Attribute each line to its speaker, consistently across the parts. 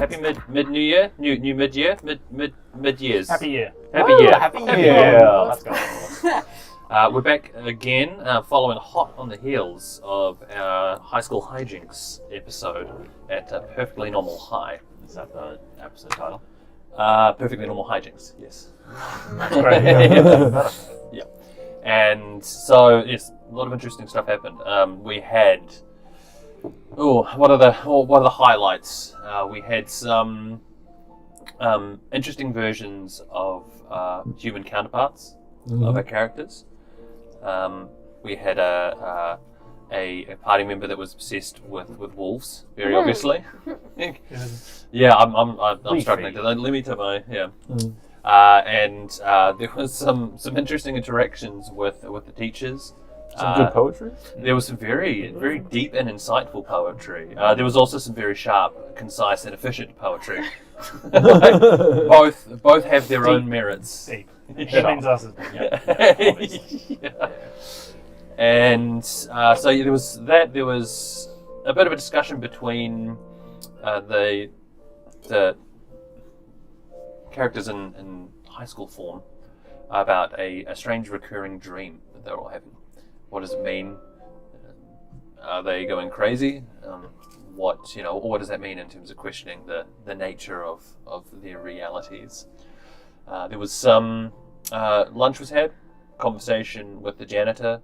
Speaker 1: happy mid New Year, new mid year, mid years.
Speaker 2: Happy year.
Speaker 1: Happy year.
Speaker 2: Happy year. Let's go.
Speaker 1: We're back again, following hot on the heels of our high school hijinks episode at Perfectly Normal High.
Speaker 2: Is that the episode title?
Speaker 1: Perfectly Normal Hijinks, yes.
Speaker 2: That's great. Yeah.
Speaker 1: Yeah. And so, yes, a lot of interesting stuff happened. We had, what are the highlights? We had some interesting versions of human counterparts of our characters. We had a party member that was obsessed with wolves, very obviously. Yeah, I'm struggling. Let me tell my and there was some interesting interactions with the teachers.
Speaker 3: Some good poetry?
Speaker 1: There was some very deep and insightful poetry. There was also some very sharp, concise, and efficient poetry. Both have their own merits.
Speaker 2: Deep. He means us as
Speaker 1: yeah. And so there was that. There was a bit of a discussion between the characters in high school form about a strange recurring dream that they're all having. What does it mean? Are they going crazy? What does that mean in terms of questioning the nature of their realities? There was some lunch was had, conversation with the janitor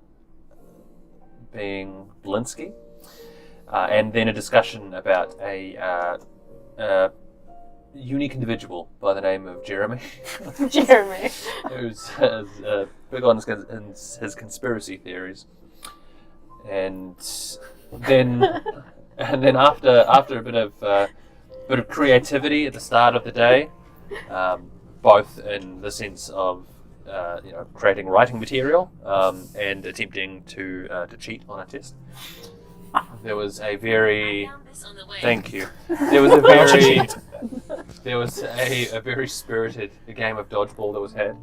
Speaker 1: being Blinsky, and then a discussion about a unique individual by the name of Jeremy.
Speaker 4: Jeremy.
Speaker 1: Who's big on his conspiracy theories. And then after a bit of creativity at the start of the day, both in the sense of creating writing material and attempting to cheat on a test. There was a very thank you. There was a very spirited game of dodgeball that was had,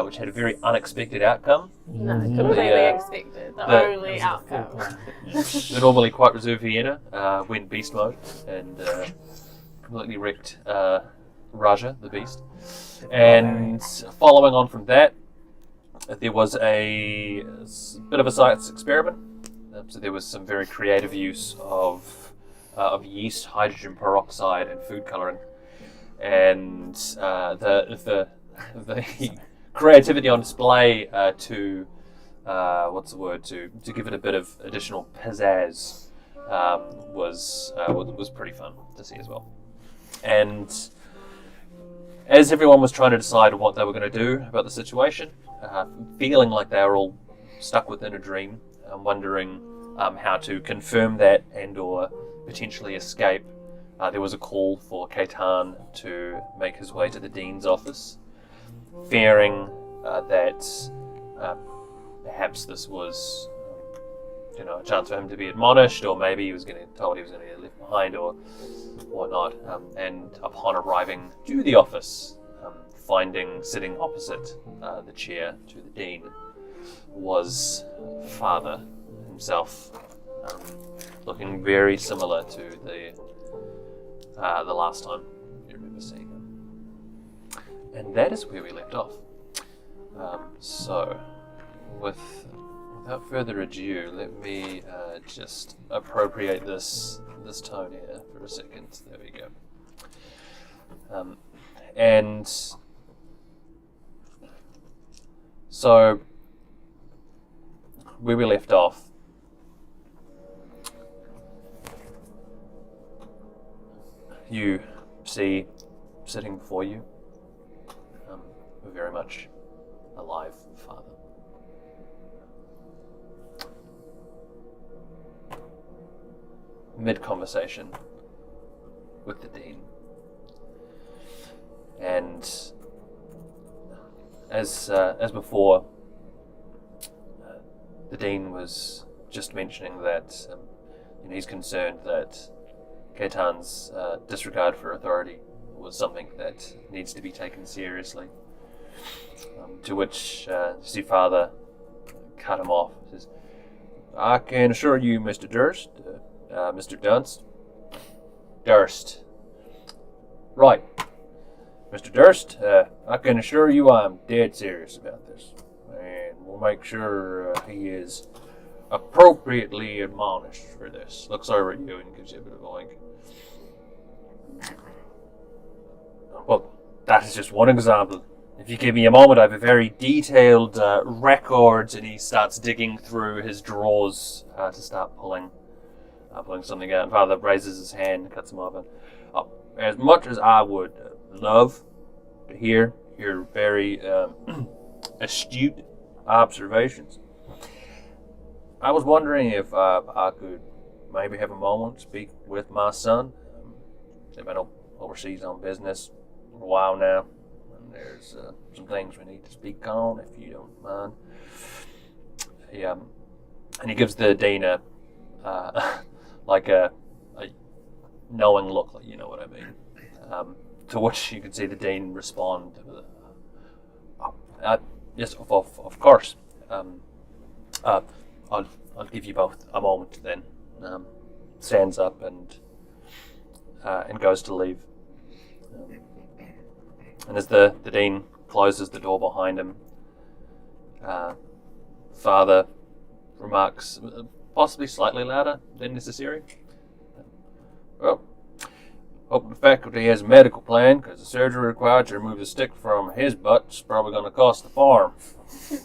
Speaker 1: which had a very unexpected outcome.
Speaker 4: No, completely expected. The only outcome.
Speaker 1: The normally quite reserved Vienna went beast mode and completely wrecked Raja, the beast. And following on from that, there was a bit of a science experiment. So there was some very creative use of yeast, hydrogen peroxide, and food coloring, and the creativity on display to give it a bit of additional pizzazz was pretty fun to see as well. And as everyone was trying to decide what they were going to do about the situation, feeling like they were all stuck within a dream, wondering how to confirm that and or potentially escape, there was a call for Ketan to make his way to the dean's office, fearing that perhaps this was a chance for him to be admonished, or maybe he was told he was going to get left behind or whatnot. And upon arriving to the office, finding sitting opposite the chair to the dean was Father himself, looking very similar to the last time you remember seeing him. And that is where we left off. So, without further ado, let me just appropriate this tone here for a second. There we go. And so, where we left off, you see sitting before you a very much alive father. Mid-conversation with the dean. And as before, the dean was just mentioning that he's concerned that Ketan's disregard for authority was something that needs to be taken seriously. To which his father cut him off. He says, "I can assure you, Mr. Durst, Right. Mr. Durst, I can assure you I'm dead serious about this. And we'll make sure he is appropriately admonished for this. Looks over at you and gives you a bit of a wink. Well, that is just one example. If you give me a moment, I have a very detailed records, and he starts digging through his drawers to start pulling something out. And Father raises his hand and cuts him off. And, as much as I would love to hear your very astute observations, I was wondering if I could maybe have a moment to speak with my son. They've been overseas on business for a while now, and there's some things we need to speak on, if you don't mind. And he gives the Dean a knowing look, like, you know what I mean. To which you can see the Dean respond, yes, of course. I'll give you both a moment then. Stands up and goes to leave. And as the Dean closes the door behind him, Father remarks, possibly slightly louder than necessary, well, hope the faculty has a medical plan, because the surgery required to remove the stick from his butt is probably going to cost the farm.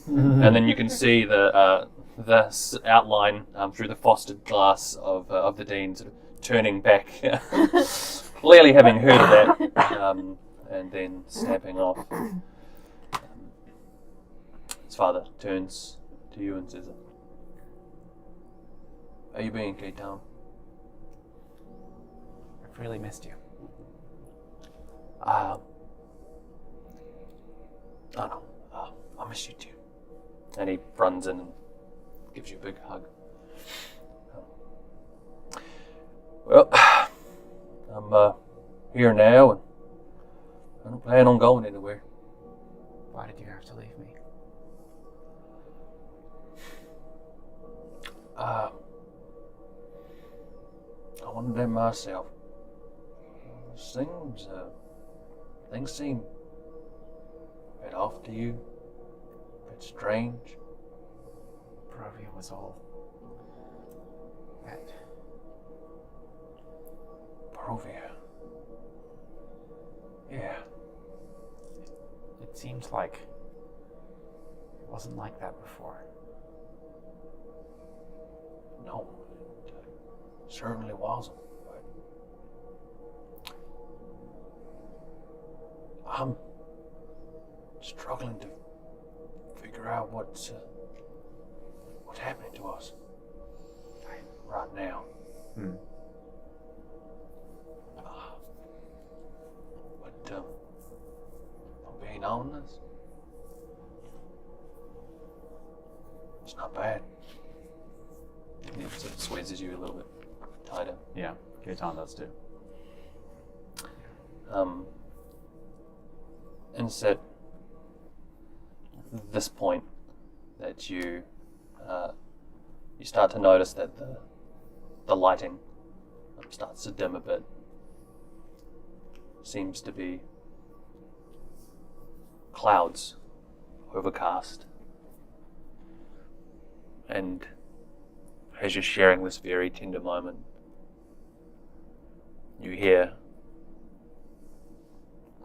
Speaker 1: And then you can see the outline through the frosted glass of the Dean sort of turning back, clearly having heard of that, and then snapping off. His father turns to you and says, "How you been, K-Town?"
Speaker 3: I've really missed you.
Speaker 1: I know. I miss you too. And he runs in and gives you a big hug. Well, I'm here now, and I don't plan on going anywhere.
Speaker 3: Why did you have to leave me?
Speaker 1: I wanted that myself. Things seem a bit off to you, a bit strange.
Speaker 3: Barovia was all that.
Speaker 1: Barovia. Yeah.
Speaker 3: It seems like it wasn't like that before.
Speaker 1: No, it certainly wasn't. But I'm struggling to figure out what's happening to us right now. But I'm being honest, it's not bad. It sort of squeezes you a little bit tighter.
Speaker 2: Yeah, Gaetan does too.
Speaker 1: And it's at this point that you start to notice that the lighting starts to dim a bit. Seems to be clouds, overcast. And as you're sharing this very tender moment, you hear,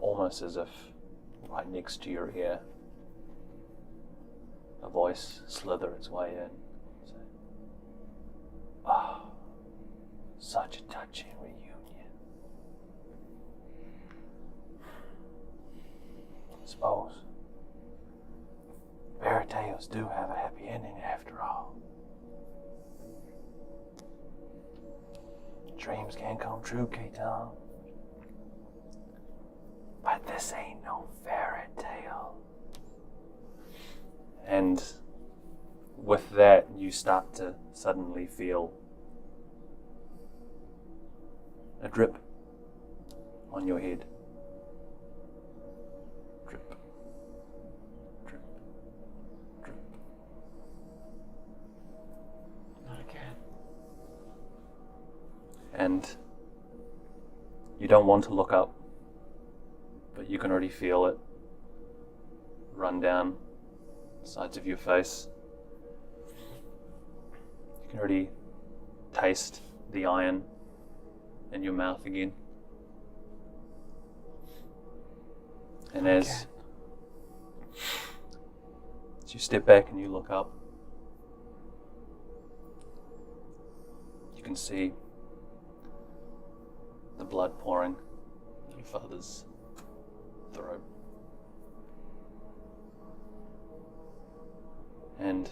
Speaker 1: almost as if right next to your ear, a voice slither its way in. Say, "Oh, such a touching reunion. I suppose fairy tales do have a happy ending after all. Dreams can come true, K-Town. But this ain't no fairy tale." And with that, you start to suddenly feel a drip on your head. Drip, drip, drip.
Speaker 3: Not again.
Speaker 1: And you don't want to look up but you can already feel it run down the sides of your face. You can already taste the iron in your mouth again. And as you step back and you look up, you can see the blood pouring in your father's throat. And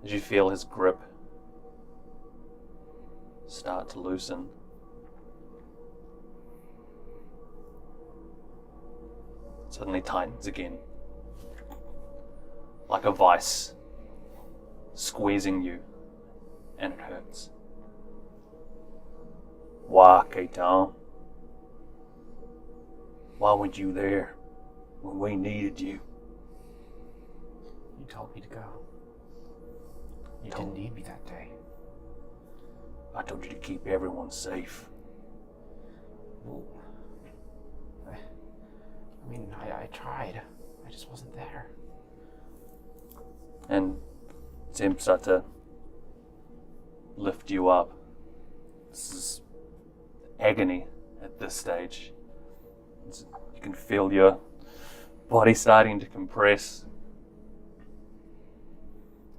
Speaker 1: as you feel his grip start to loosen, it suddenly tightens again, like a vice squeezing you, and it hurts. Why, Pt2? Why weren't you there when we needed you?
Speaker 3: You told me to go. You didn't need me that day.
Speaker 1: I told you to keep everyone safe.
Speaker 3: Well, I mean, I tried. I just wasn't there.
Speaker 1: And Tim start to lift you up. This is agony at this stage. You can feel your body starting to compress.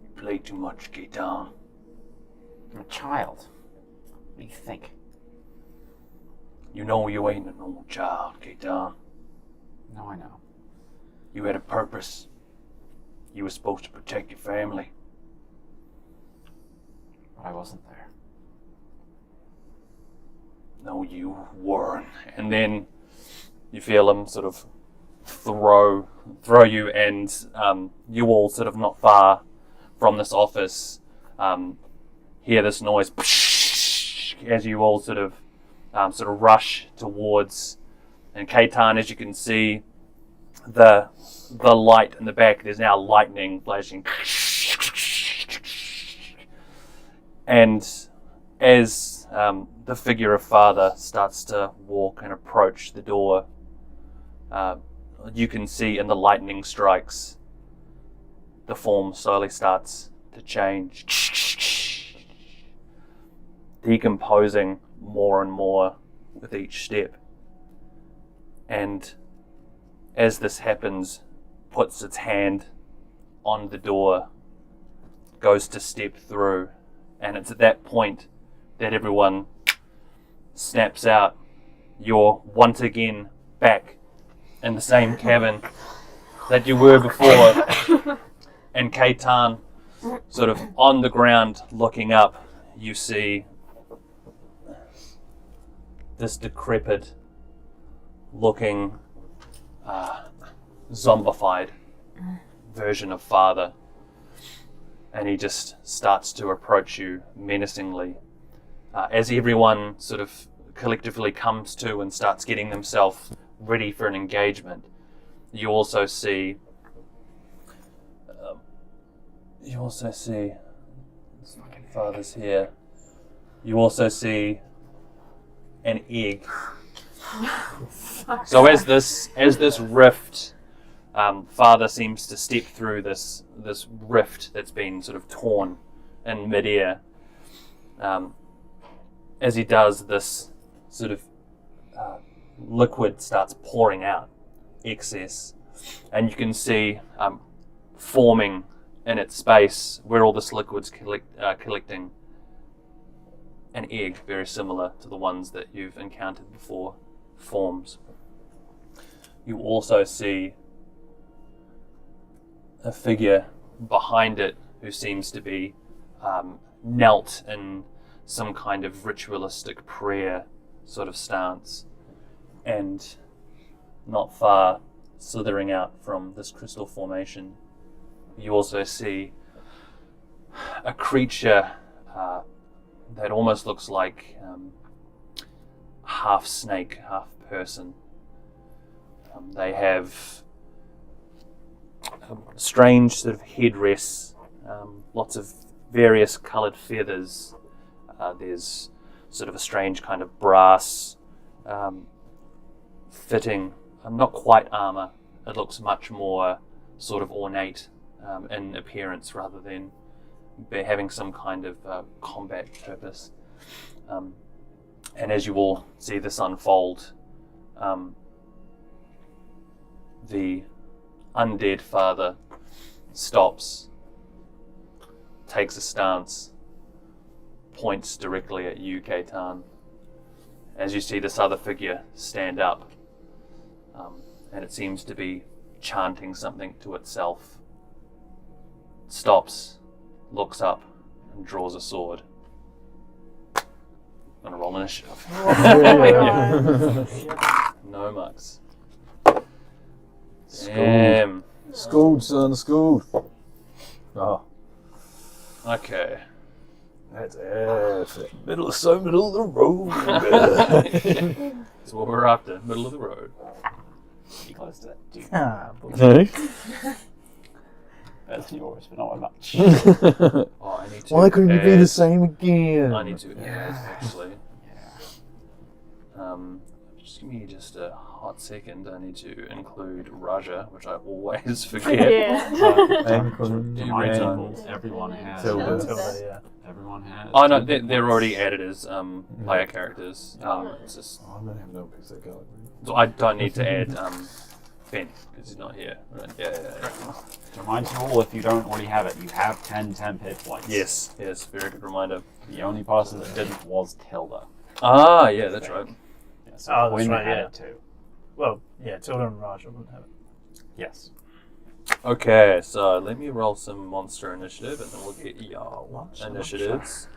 Speaker 1: You play too much, Pt2.
Speaker 3: I'm a child. What do you think?
Speaker 1: You know you ain't a normal child, Pt2.
Speaker 3: No, I know.
Speaker 1: You had a purpose. You were supposed to protect your family.
Speaker 3: But I wasn't there.
Speaker 1: No, you weren't. And then you feel him sort of throw you, and you all sort of not far from this office hear this noise as you all sort of rush towards. And Kt2, as you can see, the light in the back, there's now lightning flashing. And as the figure of father starts to walk and approach the door, you can see in the lightning strikes, the form slowly starts to change, decomposing more and more with each step. And as this happens, puts its hand on the door, goes to step through, and it's at that point that everyone snaps out. You're once again back in the same cabin that you were before. And Kt2, sort of on the ground looking up, you see this decrepit looking zombified version of father, and he just starts to approach you menacingly. As everyone sort of collectively comes to and starts getting themselves ready for an engagement, you also see father's here. You also see an egg. So as this rift, father seems to step through this rift that's been sort of torn in midair. As he does, this sort of liquid starts pouring out, excess, and you can see forming in its space where all this liquid's collecting, an egg very similar to the ones that you've encountered before forms. You also see a figure behind it who seems to be knelt in some kind of ritualistic prayer sort of stance, and not far, slithering out from this crystal formation, you also see a creature that almost looks like half snake, half person. They have strange sort of headdress, lots of various coloured feathers. There's sort of a strange kind of brass fitting not quite armor. It looks much more sort of ornate in appearance rather than having some kind of combat purpose. And as you all see this unfold, the undead father stops, takes a stance, points directly at you, Kaitan, as you see this other figure stand up, and it seems to be chanting something to itself. Stops, looks up, and draws a sword. I'm gonna roll initiative.
Speaker 4: Oh my god.
Speaker 1: No mucks.
Speaker 5: Schooled.
Speaker 1: Damn.
Speaker 5: Schooled, son, schooled. Oh,
Speaker 1: Okay.
Speaker 5: that's middle of the road.
Speaker 1: That's what we're after. Middle of the road.
Speaker 2: Be close to that. Dude.
Speaker 5: No?
Speaker 2: Better than yours, but not by much.
Speaker 1: Oh, I need to.
Speaker 5: Why couldn't it be
Speaker 1: add-
Speaker 5: the same again?
Speaker 1: I need to add, actually. Just give me just a hot second. I need to include Raja, which I always forget.
Speaker 4: Yeah.
Speaker 5: And
Speaker 2: Remind
Speaker 5: and
Speaker 2: people, everyone has.
Speaker 5: Tilda.
Speaker 2: Tilda.
Speaker 3: Yeah.
Speaker 2: Everyone has.
Speaker 1: Oh no, they're already added as player characters. It's just,
Speaker 5: Oh, I'm gonna have no pics that go.
Speaker 1: so I don't need to add Ben because he's not here. Right? Yeah.
Speaker 2: To remind you all, if you don't already have it, you have 10 temp hit points.
Speaker 1: Yes, very good reminder.
Speaker 2: The only person that didn't was Tilda.
Speaker 1: Ah, yeah, that's right.
Speaker 2: Yeah, so
Speaker 3: Oh, that's
Speaker 2: Quinn
Speaker 3: right,
Speaker 2: had
Speaker 3: yeah.
Speaker 2: it too.
Speaker 3: Well, yeah, Tilda and Raja wouldn't have it.
Speaker 2: Yes.
Speaker 1: Okay, so let me roll some monster initiative, and then we'll get y'all
Speaker 3: Monster
Speaker 1: initiatives.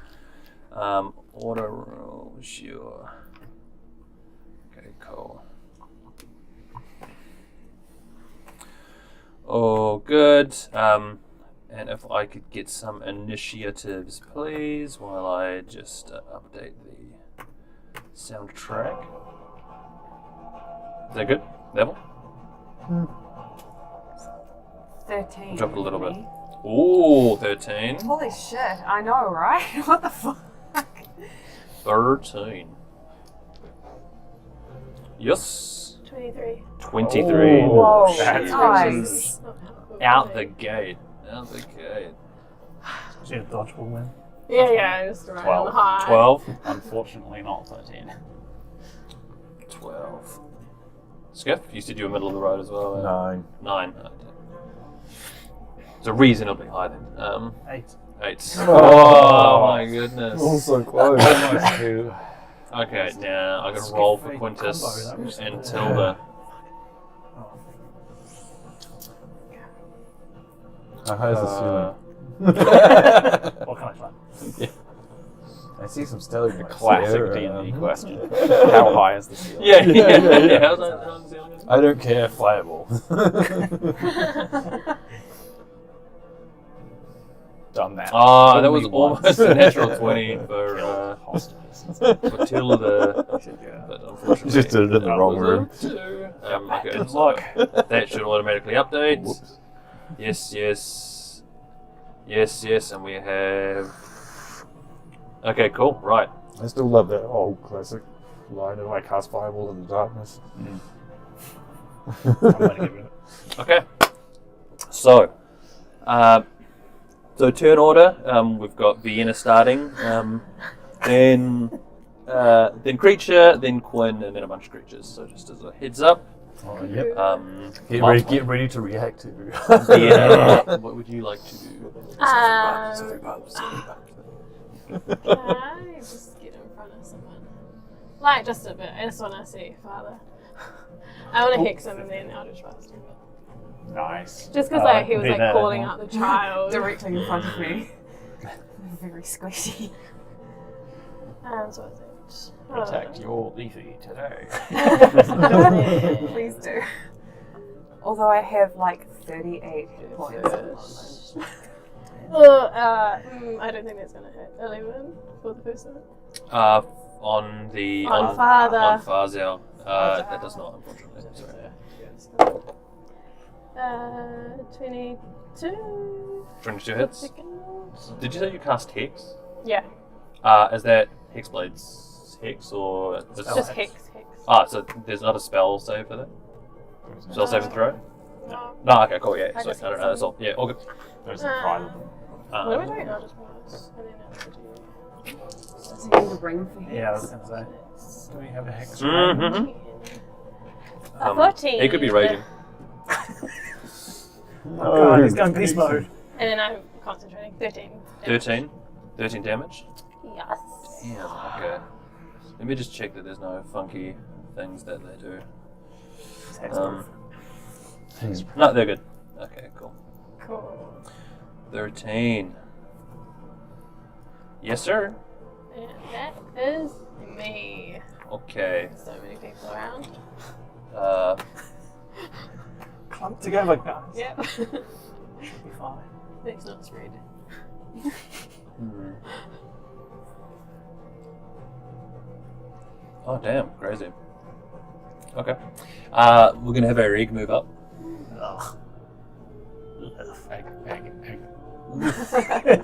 Speaker 1: Auto roll, sure. Okay, cool. Oh, good. And if I could get some initiatives, please, while I just update the soundtrack. Is that good? Level?
Speaker 6: 13.
Speaker 1: Drop it a little bit. Ooh, 13.
Speaker 6: Holy shit, I know, right? What the fuck?
Speaker 1: 13. Yes.
Speaker 4: 23.
Speaker 1: 23.
Speaker 6: Whoa,
Speaker 2: That's
Speaker 6: nice.
Speaker 1: Out the gate. Out the gate.
Speaker 3: She had a dodgeball win.
Speaker 4: Yeah, just around
Speaker 2: 12.
Speaker 4: the high.
Speaker 1: 12.
Speaker 2: Unfortunately, not 13.
Speaker 1: 12. Skiff, you said you were middle of the road as well.
Speaker 5: 9.
Speaker 1: 9. Okay. So reasonably high then.
Speaker 3: 8.
Speaker 1: 8.
Speaker 5: Oh.
Speaker 1: Oh my goodness.
Speaker 5: Also close.
Speaker 2: Almost 2.
Speaker 1: Okay, now I gotta roll for
Speaker 3: Skiff
Speaker 1: Quintus
Speaker 3: combo, that was-
Speaker 1: and Tilda.
Speaker 3: Oh.
Speaker 5: How high is the ceiling?
Speaker 3: What can I find?
Speaker 5: I see some stellar
Speaker 2: Classic D&D question. How high is the ceiling?
Speaker 1: Yeah. How's that ceiling?
Speaker 5: I don't care, fireball.
Speaker 2: Done that.
Speaker 1: Ah, that was
Speaker 2: Only once.
Speaker 1: almost a natural 20 for
Speaker 2: Killed hostages.
Speaker 1: Tilda. But unfortunately,
Speaker 5: Just did it in the
Speaker 1: that
Speaker 5: wrong
Speaker 1: was
Speaker 5: room.
Speaker 1: a 2. Okay,
Speaker 2: Didn't
Speaker 1: so
Speaker 2: look.
Speaker 1: that should automatically update.
Speaker 5: Whoops.
Speaker 1: Yes, and we have. Okay, cool. Right.
Speaker 5: I still love that old classic line of I cast fireball in the darkness.
Speaker 3: I'm gonna get rid of it.
Speaker 1: Okay. So, turn order. We've got Vienna starting. Then creature, then Quinn, and then a bunch of creatures. So just as a heads up.
Speaker 5: Oh, yep.
Speaker 1: Mark,
Speaker 5: Get ready to react to.
Speaker 1: Vienna, what would you like to do?
Speaker 4: Can I just get in front of someone? Like, just a bit. I just want to see Father. I want to hex him and then Eldritch Blast him.
Speaker 2: Nice.
Speaker 4: Just because he was
Speaker 3: be there.
Speaker 4: calling out the child.
Speaker 6: Directly in front of me. Very squishy.
Speaker 4: So is it?
Speaker 2: Protect your leafy today.
Speaker 6: Please do. Although I have like 38 hit points.
Speaker 4: I don't think that's going to hit. 11 for the first one.
Speaker 1: On
Speaker 4: Father.
Speaker 1: On Farzel. That does not, unfortunately. Sorry.
Speaker 4: 22.
Speaker 1: 22 hits. Did you say you cast Hex?
Speaker 4: Yeah,
Speaker 1: Is that Hexblade's Hex or
Speaker 4: just hex.
Speaker 1: so there's not a spell save for that? Spell saving throw?
Speaker 4: No.
Speaker 1: No, okay, cool, yeah.
Speaker 4: I
Speaker 1: So,
Speaker 4: just
Speaker 1: I don't know, that's all. Yeah, all good.
Speaker 2: There's a private one.
Speaker 4: What am I doing? Eldritch Blast. And then Eldritch
Speaker 6: Does he need a ring for him?
Speaker 3: Yeah, I was going to say. Do we have a hex?
Speaker 1: Mm-hmm.
Speaker 4: 14.
Speaker 1: It could be raging.
Speaker 3: Oh god, he's going beast mode.
Speaker 4: And then I'm concentrating. 13.
Speaker 1: 13? 13 damage?
Speaker 4: Yes.
Speaker 1: Damn, okay. Let me just check that there's no funky things that they do. No, they're good. Okay, cool.
Speaker 4: Cool.
Speaker 1: 13. Yes, sir.
Speaker 4: And that is me.
Speaker 1: Okay.
Speaker 4: So many people around.
Speaker 3: Clump together, guys.
Speaker 4: Yep.
Speaker 3: Should be fine.
Speaker 4: It's not spread.
Speaker 1: Oh, damn. Crazy. Okay. We're going to have our egg move up.
Speaker 3: Ugh.
Speaker 2: Egg.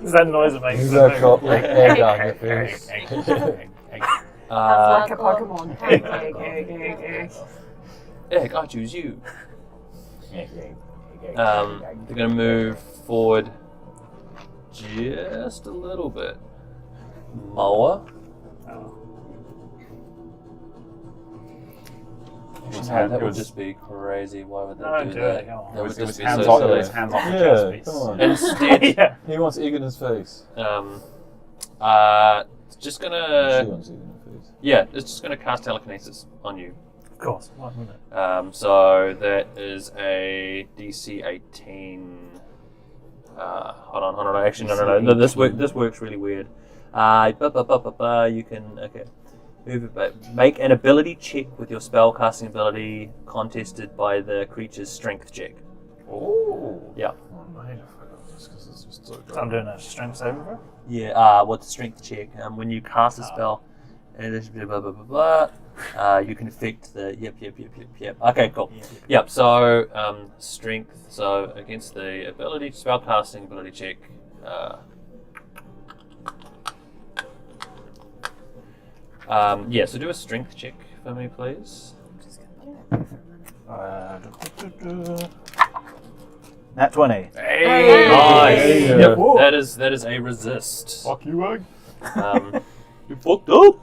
Speaker 3: Is that noise it makes?
Speaker 5: He's got like egg on your face.
Speaker 2: Egg.
Speaker 6: Like a Pokemon. Egg, egg.
Speaker 1: Egg, I choose you.
Speaker 2: Egg.
Speaker 1: They're going to move forward just a little bit. Moa. That would just be crazy. Why would they
Speaker 3: No,
Speaker 1: do
Speaker 3: do
Speaker 1: that?
Speaker 3: it. Go on.
Speaker 1: That would
Speaker 2: It was
Speaker 1: just be
Speaker 2: hands
Speaker 1: so
Speaker 2: off.
Speaker 1: silly.
Speaker 2: It was hands off the
Speaker 5: Yeah,
Speaker 2: chest piece.
Speaker 5: come on.
Speaker 1: Instead,
Speaker 3: Yeah.
Speaker 5: He wants egg in his face.
Speaker 1: it's just
Speaker 5: She
Speaker 1: gonna,
Speaker 5: wants egg in her face.
Speaker 1: yeah, it's just gonna cast telekinesis on you.
Speaker 3: Of course. Why wouldn't it?
Speaker 1: So that is a DC 18. Hold on. Actually, no. This works really weird. You can move it, but make an ability check with your spell casting ability contested by the creature's strength check.
Speaker 2: Oh.
Speaker 1: Yeah.
Speaker 5: Oh, mate, I forgot this because it's just so good.
Speaker 3: So I'm doing a strength saving throw.
Speaker 1: Yeah. What's strength check? When you cast a spell, and it's blah blah blah blah. You can affect the yep. Okay, cool. Yep. So strength. So against the ability spellcasting ability check. So do a strength check for me, please.
Speaker 3: Nat 20.
Speaker 1: Hey, nice.
Speaker 5: Hey.
Speaker 1: Yep.
Speaker 3: Whoa.
Speaker 1: That is a resist.
Speaker 5: Fuck you, egg.
Speaker 1: You fucked up.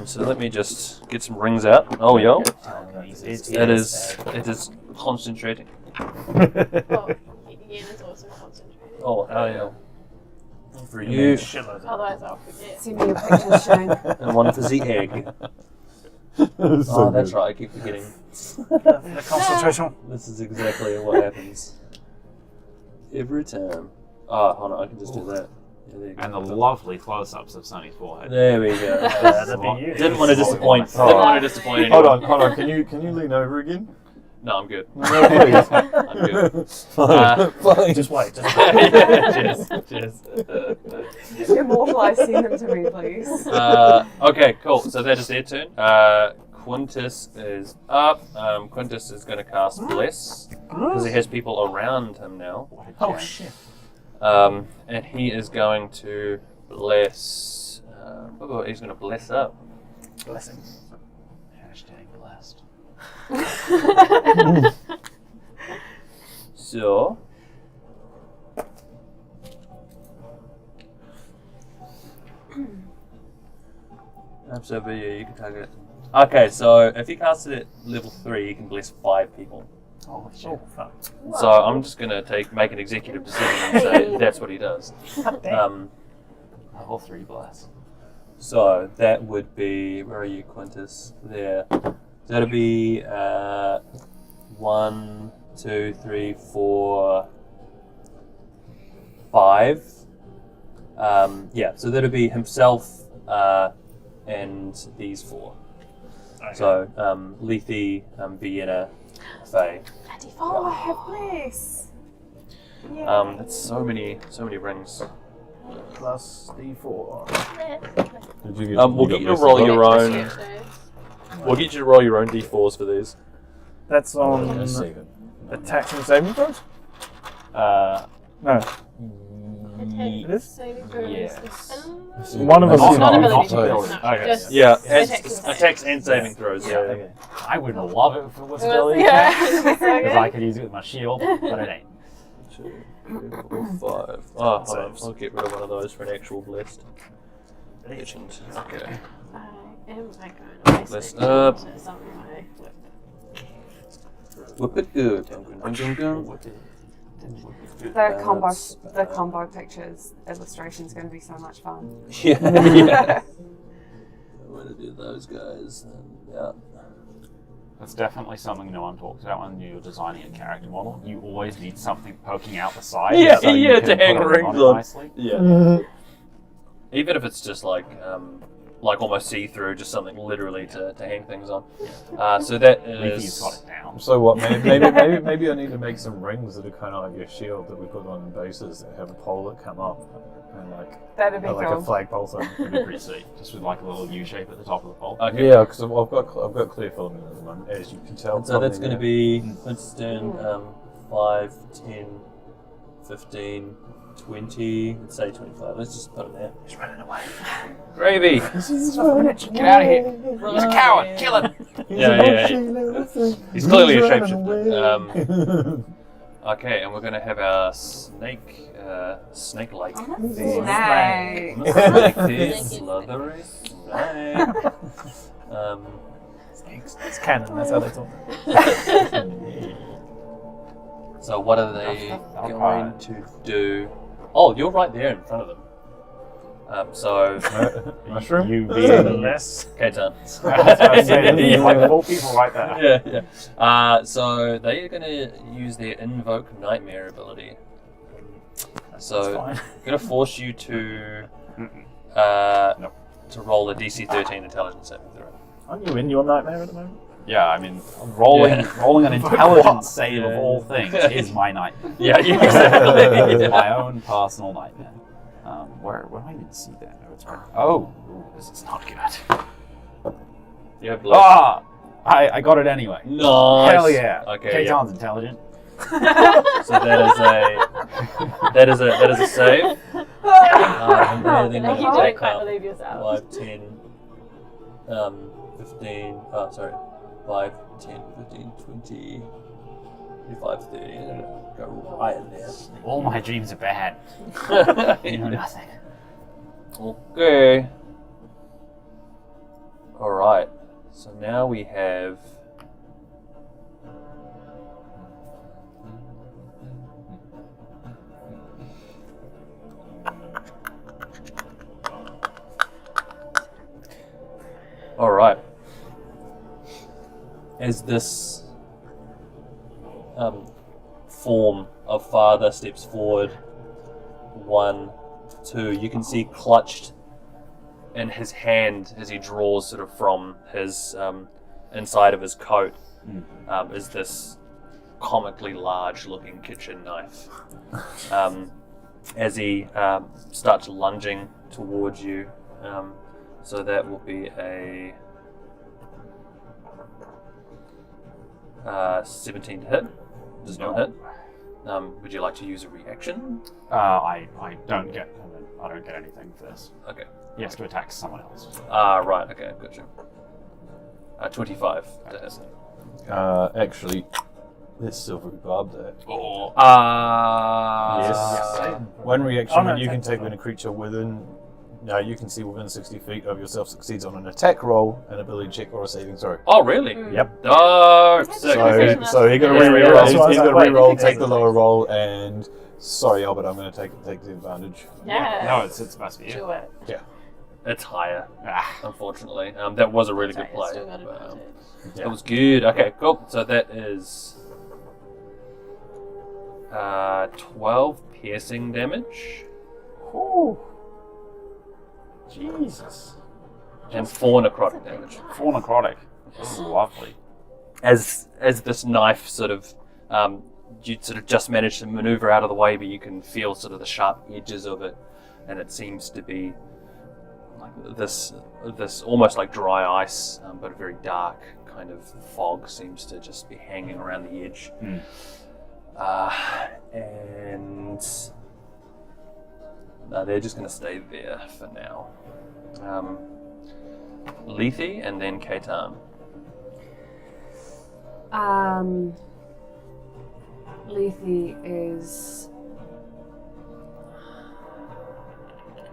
Speaker 1: So let me just get some rings out. Oh, yo. It is concentrating.
Speaker 4: Oh, Ian is also concentrating.
Speaker 1: Oh, hell yeah. For
Speaker 3: You
Speaker 1: you.
Speaker 3: shitloads of
Speaker 4: Otherwise, I'll forget.
Speaker 6: Send me your pictures, Shane.
Speaker 1: And one for the egg.
Speaker 5: It's so
Speaker 1: Oh, that's
Speaker 5: good.
Speaker 1: right. I keep forgetting.
Speaker 3: the concentration.
Speaker 1: This is exactly what happens every time. Oh, hold on. I can just do that. Yeah, there you go.
Speaker 2: And the lovely close-ups of Sonny's forehead.
Speaker 1: There we go.
Speaker 3: That'd be you.
Speaker 1: Didn't want to disappoint.
Speaker 5: Oh.
Speaker 1: Didn't want to disappoint anyone.
Speaker 5: Hold on. Can you lean over again?
Speaker 1: No, I'm good.
Speaker 5: No, please.
Speaker 1: I'm good.
Speaker 5: Fine.
Speaker 3: Just wait. Just
Speaker 1: Yeah, cheers.
Speaker 6: Immortalize, send them to me, please.
Speaker 1: Okay, cool. So that is their turn. Quintus is up. Quintus is going to cast Bless because he has people around him now.
Speaker 3: Oh shit.
Speaker 1: And he is going to bless. He's going to bless up.
Speaker 3: Blessing.
Speaker 2: Hashtag blessed.
Speaker 1: So. So yeah, you can target it. Okay, so if he casts it at level 3, he can bless 5 people.
Speaker 3: Oh shit. Oh fuck.
Speaker 1: So I'm just gonna make an executive decision and say that's what he does.
Speaker 2: Level 3 bless.
Speaker 1: So that would be, where are you, Quintus? There. That'd be 1, 2, 3, 4, 5. So that'd be himself and these 4.
Speaker 3: Okay.
Speaker 1: So Lethe, Vienna, Faye.
Speaker 6: Oh, I have bliss.
Speaker 1: That's so many rings.
Speaker 3: Plus D4.
Speaker 5: Did you get,
Speaker 1: We'll get you to roll your own.
Speaker 4: Extra
Speaker 1: We'll get you to roll your own d4s for these.
Speaker 3: That's on
Speaker 5: Just save it.
Speaker 3: attacks and saving throws?
Speaker 1: Uh,
Speaker 3: No.
Speaker 5: It is?
Speaker 4: Saving throws.
Speaker 2: Yes.
Speaker 5: One of us
Speaker 4: Not
Speaker 5: is
Speaker 4: an
Speaker 5: not
Speaker 4: ability
Speaker 2: ability.
Speaker 4: check.
Speaker 2: Okay.
Speaker 4: Just
Speaker 1: Yeah,
Speaker 4: attacks.
Speaker 1: attacks and saving throws. Yeah.
Speaker 2: Okay. I would love it if it was
Speaker 4: It was-
Speaker 2: ability
Speaker 4: yeah.
Speaker 2: checks,
Speaker 4: So
Speaker 2: because I could use it with my shield, but it ain't.
Speaker 1: 2, 3, 4, 5. Oh, hold on. I'll get rid of one of those for an actual blessed. Legend. Okay.
Speaker 4: I am going to
Speaker 1: Let's
Speaker 4: waste
Speaker 1: up.
Speaker 4: it on my whip.
Speaker 1: Whip it good. Dun, dun, dun, dun.
Speaker 6: The combo pictures illustration is going to be so much fun.
Speaker 1: Yeah. Yeah. I'm gonna do those guys. Yeah.
Speaker 2: That's definitely something no one talks about when you're designing a character model. You always need something poking out the side.
Speaker 1: Yeah,
Speaker 2: so you
Speaker 1: yeah,
Speaker 2: can
Speaker 1: to hang
Speaker 2: put a ring
Speaker 1: rings
Speaker 2: on it
Speaker 1: on.
Speaker 2: nicely.
Speaker 1: Yeah. Even if it's just like almost see-through, just something literally to hang things on. So that
Speaker 2: Leafy's
Speaker 1: is.
Speaker 2: got it down.
Speaker 5: So what? Maybe I need to make some rings that are kind of like your shield that we put on bases that have a pole that come up and
Speaker 6: That'd be
Speaker 5: like
Speaker 6: cool.
Speaker 5: a flagpole thing.
Speaker 2: It'd be pretty sweet, just with like a little U shape at the top of the pole.
Speaker 1: Okay.
Speaker 5: Yeah, because I've got clear filament at the moment, as you can tell.
Speaker 1: So that's going to
Speaker 5: probably,
Speaker 1: be Winston, 5, 10, 15, 20, let's say 25. Let's just put it there. He's running away. Gravy!
Speaker 2: Get out of here! He's a coward! Kill him!
Speaker 1: Yeah. He's clearly a shapeshifter. Okay, and we're going to have our snake-like.
Speaker 6: Snake.
Speaker 1: This leathery snake.
Speaker 5: It's canon. That's how they talk.
Speaker 1: So what are they going to do? Oh, you're right there in front of them. So,
Speaker 5: Mushroom.
Speaker 2: You
Speaker 5: This is a
Speaker 2: being...
Speaker 5: mess.
Speaker 1: K-Turn.
Speaker 2: There's like 4 people right there.
Speaker 1: Yeah. So they are going to use their Invoke Nightmare ability. So I'm going to force you to to roll a DC 13 Intelligence saving throw.
Speaker 5: Aren't you in your nightmare at the moment?
Speaker 2: Yeah, I mean, rolling an intelligence save of all things is my nightmare.
Speaker 1: Yeah, exactly.
Speaker 2: It's my own personal nightmare. Where do I even see that? Oh, it's right. Oh, this is not good.
Speaker 1: You have blessed.
Speaker 2: Ah! I got it anyway.
Speaker 1: Nice.
Speaker 2: Hell yeah.
Speaker 1: Okay. Yeah.
Speaker 2: K-Town's intelligent.
Speaker 1: So that is a save. And then
Speaker 4: You
Speaker 1: we'll
Speaker 4: didn't
Speaker 1: take
Speaker 4: quite
Speaker 1: up
Speaker 4: believe yourself.
Speaker 1: 5, 10, 15, 5, 10, 15, 20, 25, 30. Go right in there.
Speaker 2: All my dreams are bad. You know nothing.
Speaker 1: Okay. Alright. So now we have. Alright. As this form of father steps forward, 1, 2, you can see clutched in his hand as he draws sort of from his inside of his coat is this comically large looking kitchen knife. As he starts lunging towards you, so that will be a 17 to hit. Does not hit. Would you like to use a reaction?
Speaker 2: I don't get anything for this.
Speaker 1: Okay.
Speaker 2: He has to attack someone else.
Speaker 1: Right, okay, gotcha. 25 to hit.
Speaker 5: Actually, there's silvery barb there.
Speaker 1: Oh.
Speaker 5: Yes. One reaction when you can take when a creature within. Now you can see within 60 feet of yourself succeeds on an attack roll, an ability check, or a saving throw.
Speaker 1: Oh, really?
Speaker 5: Yep.
Speaker 1: Oh, sick.
Speaker 4: So-
Speaker 5: So he got a
Speaker 1: Yeah,
Speaker 5: reroll.
Speaker 1: yeah,
Speaker 5: He's
Speaker 1: yeah.
Speaker 5: going to
Speaker 2: Wait,
Speaker 5: reroll,
Speaker 2: you
Speaker 5: take
Speaker 2: can
Speaker 5: the
Speaker 2: take
Speaker 5: lower roll, and sorry, Albert, I'm going to take the advantage.
Speaker 4: Yeah.
Speaker 2: No, it's supposed to be you.
Speaker 4: Do it.
Speaker 1: It's higher,
Speaker 2: Ah,
Speaker 1: unfortunately. That was a really good
Speaker 4: Sorry,
Speaker 1: play.
Speaker 4: it's still got
Speaker 1: but,
Speaker 4: advantage.
Speaker 1: That was good. Okay, cool. So that is 12 piercing damage
Speaker 2: Whew. Jesus.
Speaker 1: and 4 necrotic damage.
Speaker 2: 4 necrotic. This is lovely.
Speaker 1: As this knife sort of you sort of just managed to maneuver out of the way, but you can feel sort of the sharp edges of it, and it seems to be like this almost like dry ice, but a very dark kind of fog seems to just be hanging around the edge. And No, they're just going to stay there for now. Lethe and then Katan.
Speaker 6: Lethe is...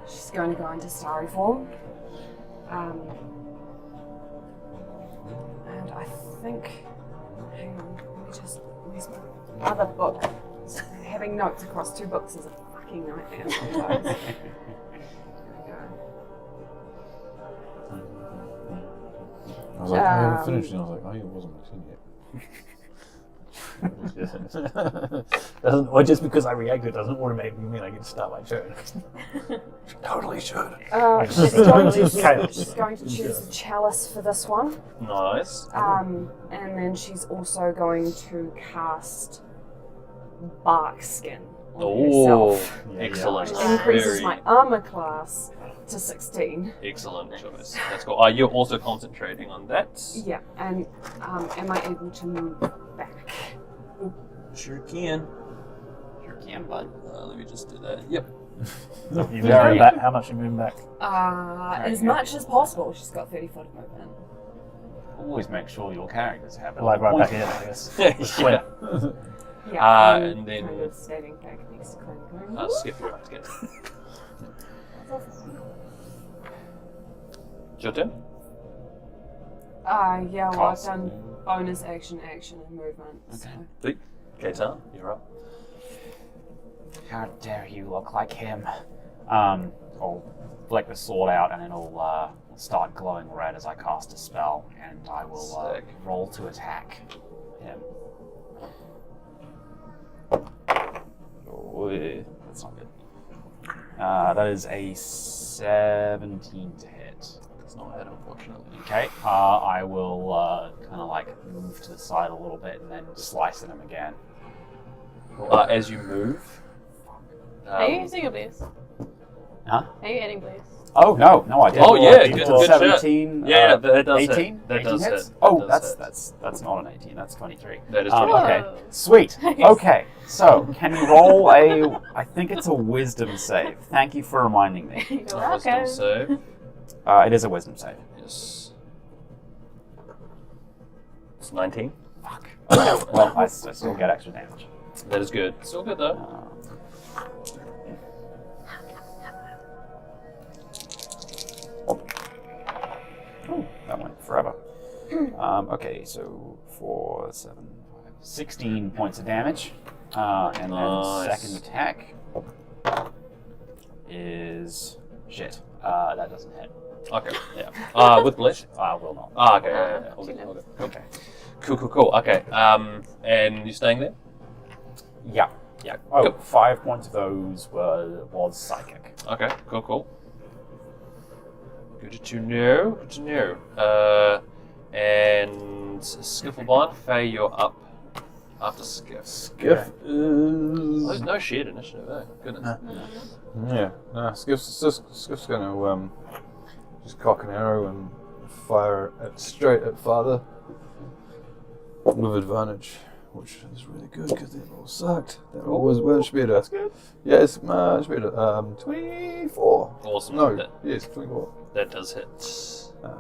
Speaker 6: She's going to go into starry form. And I think... Hang on, let me just... Where's my other book? Having notes across 2 books is a fucking nightmare sometimes. There we go.
Speaker 5: I was like, I haven't finished, and I was like, oh, you wasn't mixing yet. Doesn't, or just because I reacted doesn't automatically mean I get to start my turn. Totally should.
Speaker 6: She's going to choose the chalice for this one.
Speaker 1: Nice.
Speaker 6: And then she's also going to cast bark skin on
Speaker 1: Oh,
Speaker 6: herself.
Speaker 1: excellent.
Speaker 6: Which increases
Speaker 1: Very
Speaker 6: my armor class to 16.
Speaker 1: excellent choice. That's cool. Are you also concentrating on that?
Speaker 6: Yeah, and am I able to move back?
Speaker 1: Sure can.
Speaker 2: Sure can, bud.
Speaker 1: Let me just do that. Yep.
Speaker 5: You moving back? How much you moving back?
Speaker 6: As much as possible. She's got 30 foot of movement.
Speaker 2: Always make sure your characters have
Speaker 5: Like right back
Speaker 2: in.
Speaker 5: in, I guess.
Speaker 1: Yeah.
Speaker 6: Yeah,
Speaker 1: and then-
Speaker 6: kind of standing back next to Clem going,
Speaker 1: I'll skip you right again. It's your turn?
Speaker 6: yeah, well,
Speaker 2: Cost.
Speaker 6: I've done bonus action, action, and movement. So.
Speaker 1: Sweet. Katan, you're up.
Speaker 2: How dare you look like him? I'll flick the sword out and it'll start glowing red as I cast a spell, and I will
Speaker 1: Sick.
Speaker 2: roll to attack him. Oh, that's not good. That is a 17 to hit.
Speaker 1: It's not hit, unfortunately.
Speaker 2: Okay, I will kind of like move to the side a little bit and then slice at him again.
Speaker 1: As you move...
Speaker 4: Are you using a bliss?
Speaker 2: Huh?
Speaker 4: Are you adding bliss?
Speaker 2: Oh no, I didn't.
Speaker 1: Oh, yeah, good shot.
Speaker 2: 17.
Speaker 1: Yeah, that does hit.
Speaker 2: 18.
Speaker 1: That
Speaker 2: 18
Speaker 1: does
Speaker 2: hits?
Speaker 1: hit.
Speaker 2: Oh,
Speaker 1: That does
Speaker 2: that's not an 18. That's 23.
Speaker 1: That is
Speaker 2: Okay,
Speaker 4: Whoa.
Speaker 2: sweet.
Speaker 4: Nice.
Speaker 2: Okay, so can you roll a? I think it's a wisdom save. Thank you for reminding me.
Speaker 4: You're
Speaker 1: Wisdom
Speaker 4: welcome.
Speaker 1: save.
Speaker 2: It is a wisdom save.
Speaker 1: Yes. It's 19.
Speaker 2: Fuck. Okay, well, I still get extra damage.
Speaker 1: That is good. Still good though.
Speaker 2: That went forever. Okay, so 4, 7, 5, 16 points of damage. And
Speaker 1: Nice.
Speaker 2: then second attack is shit. That doesn't hit.
Speaker 1: Okay. Yeah. With bliss.
Speaker 2: Will not.
Speaker 1: Okay. Yeah.
Speaker 4: She knows.
Speaker 1: Okay. Cool. Okay. And you staying there?
Speaker 2: Yeah.
Speaker 1: Yeah.
Speaker 2: Oh,
Speaker 1: Cool.
Speaker 2: 5 points of those was psychic.
Speaker 1: Okay. Cool. Good to know. And Skifflebond, Faye, you're up after Skiff.
Speaker 5: Skiff
Speaker 1: Oh, there's
Speaker 5: is...
Speaker 1: no shared initiative, eh? Goodness.
Speaker 5: Yeah, no, Skiff's gonna just cock an arrow and fire it straight at Father with advantage, which is really good because that roll sucked. That roll was well, it should be at a, yeah, it should be at 24.
Speaker 1: Awesome.
Speaker 5: No, yes, 24.
Speaker 1: That does hit.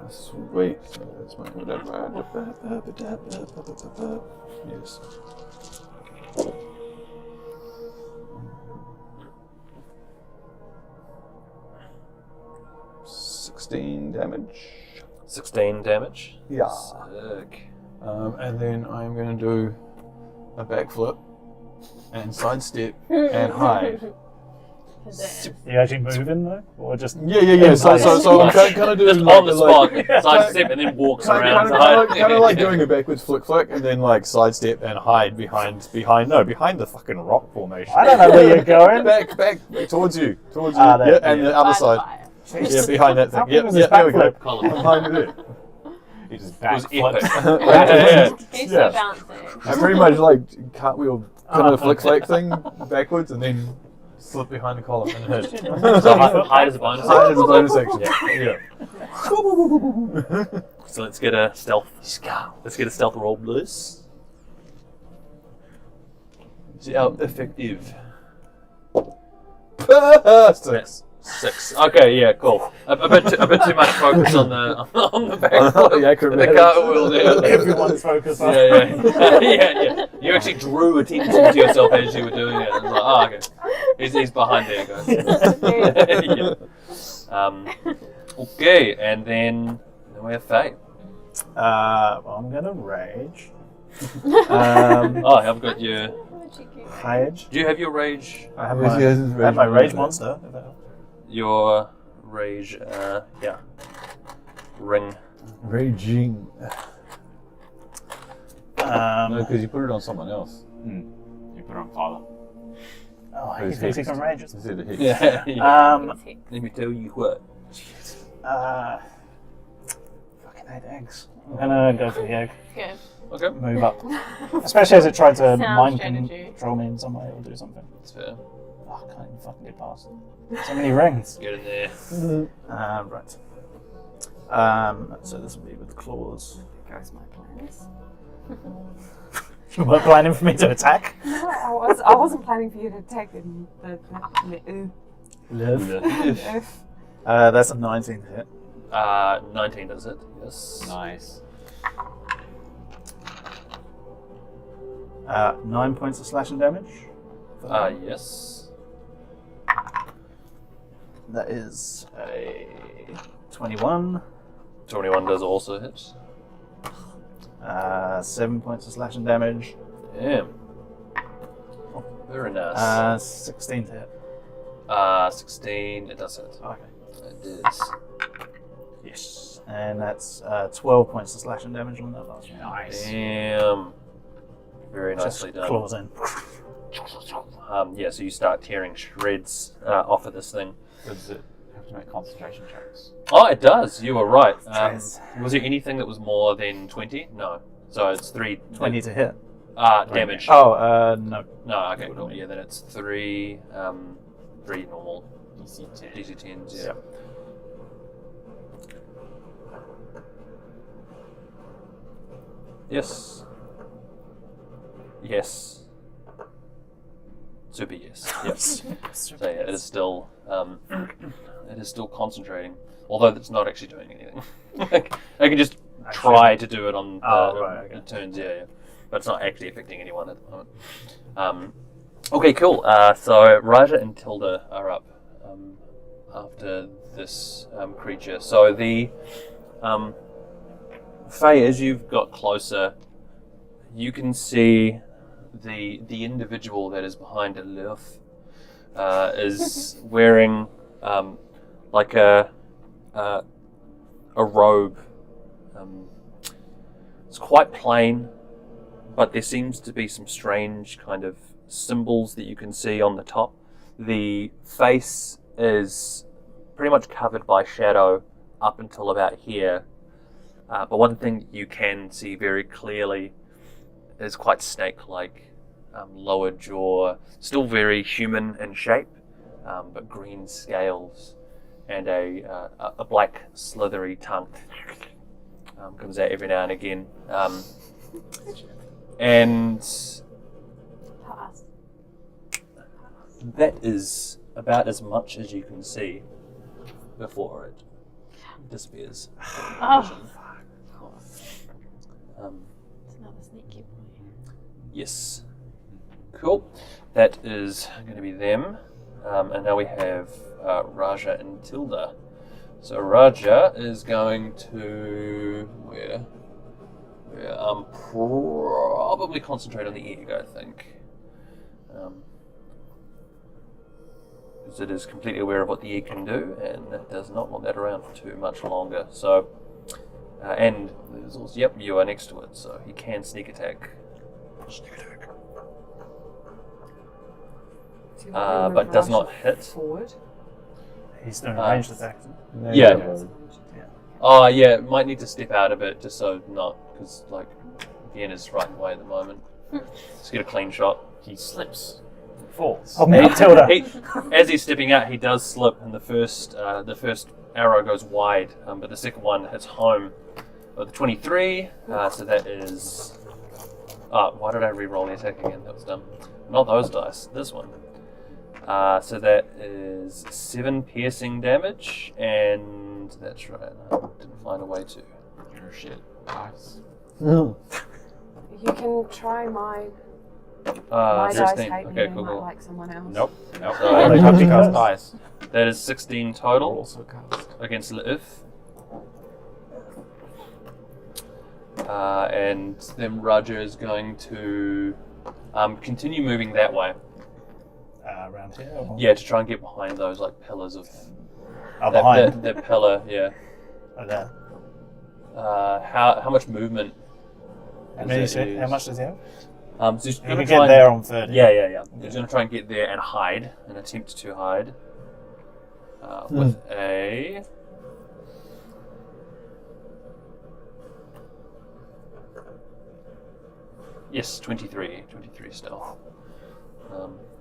Speaker 5: Sweet. So that's my yes. $16 damage.
Speaker 1: 16 damage.
Speaker 5: Yeah.
Speaker 1: Sick.
Speaker 5: And then I'm going to do a backflip and sidestep and hide.
Speaker 3: You actually moving though, or just
Speaker 5: Yeah. So I'm kind of doing
Speaker 1: Just
Speaker 5: like,
Speaker 1: on the spot, sidestep and then walks around.
Speaker 5: kind of like doing a backwards flick, and then like sidestep and hide behind the fucking rock formation.
Speaker 3: I don't know where you're going.
Speaker 5: Back towards you,
Speaker 3: there,
Speaker 5: yeah, and
Speaker 3: yeah.
Speaker 5: the other side, yeah, behind that
Speaker 3: How
Speaker 5: thing.
Speaker 3: big was this
Speaker 5: There we go.
Speaker 3: backflip?
Speaker 1: Column.
Speaker 5: Behind it.
Speaker 2: He just
Speaker 1: It was
Speaker 2: backflips.
Speaker 1: epic.
Speaker 4: He's
Speaker 5: Yeah.
Speaker 4: so bouncy.
Speaker 5: I pretty much like cartwheel kind of flick thing backwards, and then slip behind the column and hit.
Speaker 1: So hide as a bonus.
Speaker 5: Hide as a
Speaker 1: action.
Speaker 5: bonus action. Yeah.
Speaker 1: So let's get a stealth. Let's get a stealth roll, please. See how effective
Speaker 5: Six.
Speaker 1: 6. Okay, yeah, cool. A bit too much focus on the back foot.
Speaker 5: The
Speaker 1: The
Speaker 5: acrobatic.
Speaker 1: cartwheel there.
Speaker 3: Everyone's focused on
Speaker 1: Yeah. You actually drew attention to yourself as you were doing it. It's like, oh, okay. He's behind there, guys. Yeah. Okay, and then we have Faye.
Speaker 3: Well, I'm gonna rage.
Speaker 1: Oh, I've got your.
Speaker 3: Rage.
Speaker 1: Do you have your rage?
Speaker 3: I have
Speaker 5: Yes, he has his
Speaker 3: I have my
Speaker 5: rage
Speaker 3: rage monster. if that helps.
Speaker 1: Your rage, yeah. Ring.
Speaker 5: Raging. No, because you put it on someone else.
Speaker 2: You put it on father.
Speaker 3: Oh, he
Speaker 5: Who's
Speaker 3: thinks he
Speaker 5: hexed?
Speaker 3: can rage.
Speaker 5: Instead of hits.
Speaker 1: Yeah. Let me tell you what.
Speaker 3: Fucking 8 eggs. I'm gonna go for the egg.
Speaker 4: Good.
Speaker 1: Okay.
Speaker 3: Move up. Especially as it tried to
Speaker 4: Sound
Speaker 3: mind
Speaker 4: strategy.
Speaker 3: control me in some way or do something.
Speaker 1: That's fair.
Speaker 3: Oh, I can't even fucking get past it. So many rings.
Speaker 1: Get in there.
Speaker 3: Right. So this will be with the claws.
Speaker 6: There goes my plans.
Speaker 3: You weren't planning for me to attack?
Speaker 6: No, I wasn't planning for you to attack the
Speaker 3: That's a 19 to hit.
Speaker 1: 19 does it? Yes.
Speaker 2: Nice.
Speaker 3: 9 points of slashing damage.
Speaker 1: Yes.
Speaker 3: That is a 21.
Speaker 1: 21 does also hit.
Speaker 3: 7 points of slashing damage.
Speaker 1: Damn. Very nice.
Speaker 3: 16 to hit.
Speaker 1: 16, it does hit.
Speaker 3: Okay.
Speaker 1: It is.
Speaker 3: Yes. And that's 12 points of slashing damage on that last one.
Speaker 2: Nice.
Speaker 1: Damn. Very nicely
Speaker 3: Just
Speaker 1: done.
Speaker 3: claws in.
Speaker 1: Yeah, so you start tearing shreds off of this thing.
Speaker 2: Does it have to make concentration checks?
Speaker 1: Oh, it does. You were right.
Speaker 3: Yes.
Speaker 1: Was there anything that was more than 20? No. So it's 3...
Speaker 3: 20 to hit.
Speaker 1: Damage.
Speaker 3: Oh, no.
Speaker 1: No, okay, cool. Yeah, then it's 3 normal
Speaker 2: DC 10.
Speaker 1: DC 10s, yeah.
Speaker 3: Yep.
Speaker 1: Yes. Yes. Super yes. Yes. So yeah, it is still concentrating. Although it's not actually doing anything. I can just try to do it on the turns, yeah. But it's not actually affecting anyone at the moment. Okay, cool. So Raja and Tilda are up after this creature. So the Faye, as you've got closer, you can see the individual that is behind Lilith is wearing like a robe. It's quite plain, but there seems to be some strange kind of symbols that you can see on the top. The face is pretty much covered by shadow up until about here. But one thing you can see very clearly is quite snake-like, lower jaw, still very human in shape, but green scales, and a black slithery tongue comes out every now and again. And
Speaker 4: Pass.
Speaker 1: that is about as much as you can see before it disappears.
Speaker 4: Oh,
Speaker 1: It's
Speaker 4: another sneaky boy.
Speaker 1: Yes. Cool. That is going to be them. And now we have Raja and Tilda. So Raja is going to where? Probably concentrate on the egg, I think. Because it is completely aware of what the egg can do, and it does not want that around for too much longer. So, and there's also, yep, you are next to it, so he can sneak attack. But does not hit.
Speaker 6: Forward.
Speaker 3: He's doing a ranged attack.
Speaker 1: Yeah. Oh, yeah, might need to step out a bit just so not, because, like, Vienna's right in the way at the moment. Let's get a clean shot.
Speaker 2: He slips. Falls.
Speaker 3: Oh, me, Tilda.
Speaker 1: As he's stepping out, he does slip, and the first arrow goes wide, but the second one hits home with a 23, so that is... why did I re-roll the attack again? That was dumb. Not those dice, this one. So that is 7 piercing damage, and that's right. I didn't find a way to.
Speaker 2: Your shit. Nice.
Speaker 6: You can try my dice
Speaker 1: 16.
Speaker 6: hate me.
Speaker 1: Okay,
Speaker 6: They
Speaker 1: cool,
Speaker 6: might
Speaker 1: cool.
Speaker 6: like someone else.
Speaker 2: Nope.
Speaker 1: So-
Speaker 2: Only time she casts dice.
Speaker 1: That is 16 total
Speaker 2: Also cast.
Speaker 1: against Leif. And then Roger is going to continue moving that way.
Speaker 3: Around here? Or?
Speaker 1: Yeah, to try and get behind those like pillars of
Speaker 3: Oh, behind.
Speaker 1: that pillar. Yeah.
Speaker 3: Oh, there.
Speaker 1: How much movement?
Speaker 3: How
Speaker 1: does that use?
Speaker 3: much does he have?
Speaker 1: So he's
Speaker 3: You
Speaker 1: gonna
Speaker 3: can
Speaker 1: try
Speaker 3: get
Speaker 1: and-
Speaker 3: there on 30.
Speaker 1: Yeah. He's going to try and get there and hide, and attempt to hide with a. Yes, 23 stealth.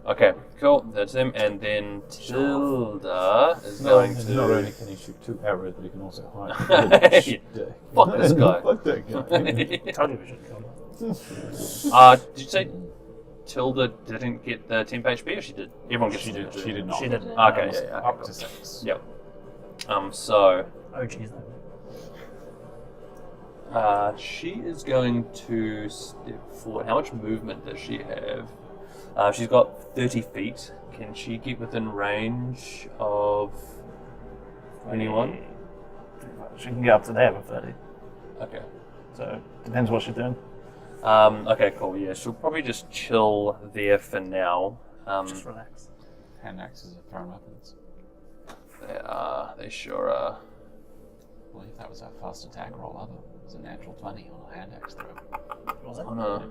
Speaker 1: Okay, cool. That's him, and then Tilda is going to.
Speaker 5: Not only can he shoot 2 arrows, but he can also hide. Shit.
Speaker 1: Fuck this guy.
Speaker 5: Fuck that guy.
Speaker 3: Told you we should kill him.
Speaker 1: Did you say Tilda didn't get the 10 HP, or she did? Everyone gets
Speaker 2: She
Speaker 1: the
Speaker 2: did.
Speaker 1: 10.
Speaker 2: She did not.
Speaker 3: She didn't.
Speaker 1: Okay, yeah.
Speaker 2: Up to 6.
Speaker 1: Yep. So
Speaker 3: Oh, jeez.
Speaker 1: she is going to step forward. How much movement does she have? She's got 30 feet. Can she get within range of anyone?
Speaker 3: She can get up to there with 30.
Speaker 1: Okay.
Speaker 3: So, depends what she's doing.
Speaker 1: Okay, cool. Yeah, she'll probably just chill there for now.
Speaker 3: Just relax.
Speaker 2: Hand axes are thrown weapons.
Speaker 1: They sure are.
Speaker 2: I believe that was our first attack roll ever. It was a natural 20 on a hand axe throw.
Speaker 3: Was it?
Speaker 1: Oh no.